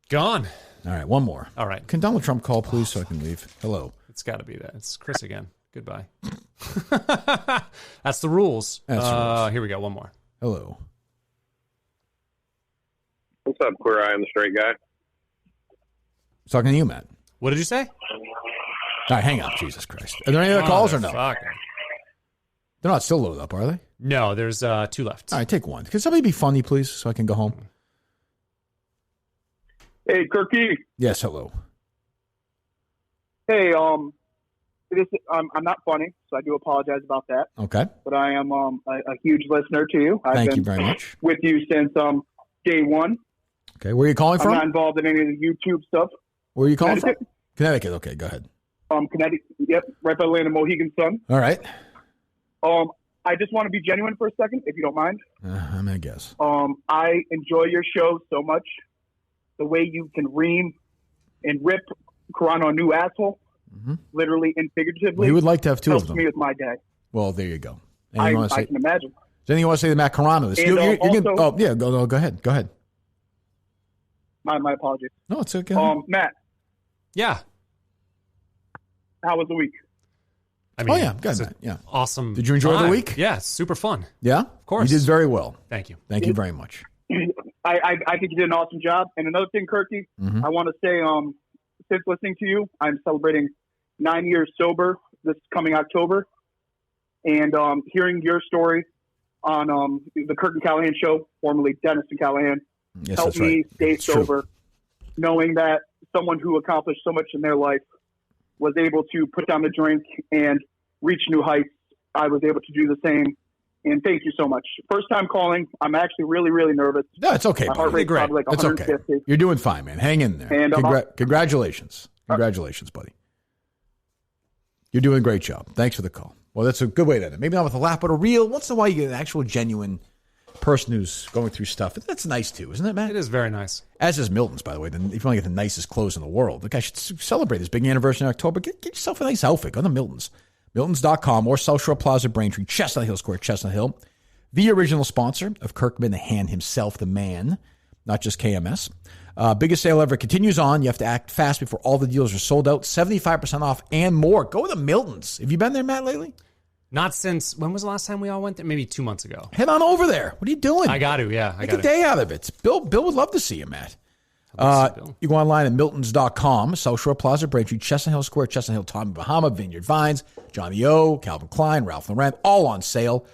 Gone. All right. One more. All right. Can Donald Trump call, please, so I can leave? Hello. It's got to be that. It's Chris again. Goodbye. That's the rules. That's the rules. Here we go. One more. Hello. What's up, Queer Eye? I'm the straight guy. Talking to you, Matt. What did you say? All right. Hang up. Jesus Christ. Are there any other calls or no? Motherfucker. They're not still loaded up, are they? No, there's 2 left. All right. Take one. Can somebody be funny, please, so I can go home? Hey, Kirky. Yes. Hello. Hey, I'm not funny, so I do apologize about that. Okay. But I am a huge listener to you. I've Thank been you very much. with you since day one. Okay, where are you calling from? I'm not involved in any of the YouTube stuff. Where are you calling Connecticut. from? Connecticut. Okay, go ahead. Connecticut. Yep, right by the land of Mohegan Sun. All right. I just want to be genuine for a second, if you don't mind. I'm going to guess. I enjoy your show so much. The way you can ream and rip Carano a new asshole, literally and figuratively. We would like to have two of helps them. me with my day. Well, there you go. I can imagine. Is there anything you want to say to Matt Carano? Go ahead. Go ahead. My apologies. No, it's okay. Matt. Yeah. How was the week? I mean, good, Matt. Yeah. Awesome. Did you enjoy the time. week? Yeah, super fun. Yeah? Of course. You did very well. Thank you. Thank you very much. I think you did an awesome job. And another thing, Kirky, I want to say, since listening to you, I'm celebrating 9 years sober this coming October. And hearing your story on the Kirk and Callahan show, formerly Dennis and Callahan, helped me stay sober, knowing that someone who accomplished so much in their life was able to put down the drink and reach new heights. I was able to do the same. And thank you so much. First time calling. I'm actually really, really nervous. No, it's okay. My heart rate's probably like It's 150. okay. You're doing fine, man. Hang in there. And, congratulations. Congratulations, buddy. You're doing a great job. Thanks for the call. Well, that's a good way to end it. Maybe not with a laugh, but a real, once in a while you get an actual genuine person who's going through stuff. That's nice too, isn't it, Matt? It is very nice. As is Milton's, by the way. If you want to get the nicest clothes in the world, the guy should celebrate his big anniversary in October. Get yourself a nice outfit. Go to Milton's. Miltons.com or South Shore Plaza, Braintree, Chestnut Hill Square, Chestnut Hill. The original sponsor of Kirk Minihane himself, the man, not just KMS. Biggest sale ever continues on. You have to act fast before all the deals are sold out. 75% off and more. Go to Milton's. Have you been there, Matt, lately? Not since, when was the last time we all went there? Maybe 2 months ago. Head on over there. What are you doing? I got to, yeah. Make a day out of it. Bill would love to see you, Matt. You go online at Miltons.com, South Shore Plaza, Braintree, Chestnut Hill Square, Chestnut Hill, Tommy Bahama, Vineyard Vines, Johnny O, Calvin Klein, Ralph Lauren, all on sale.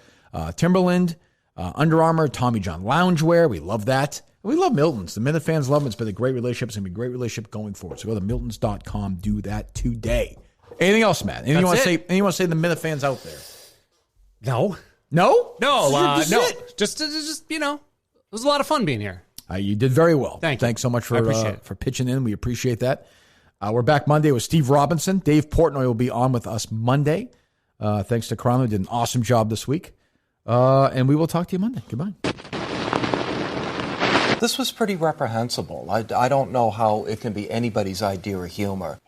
Timberland, Under Armour, Tommy John Loungewear. We love that. We love Milton's. The Minute fans love them. It's been a great relationship. It's going to be a great relationship going forward. So go to Miltons.com. Do that today. Anything else, Matt? Anything you want to say? Anything you want to say to the Minute fans out there? No. No? No. No. Just, you know, it was a lot of fun being here. You did very well. Thank you. Thanks so much for appreciate it. for pitching in. We appreciate that. We're back Monday with Steve Robinson. Dave Portnoy will be on with us Monday. Thanks to Carano. Did an awesome job this week. And we will talk to you Monday. Goodbye. This was pretty reprehensible. I don't know how it can be anybody's idea of humor.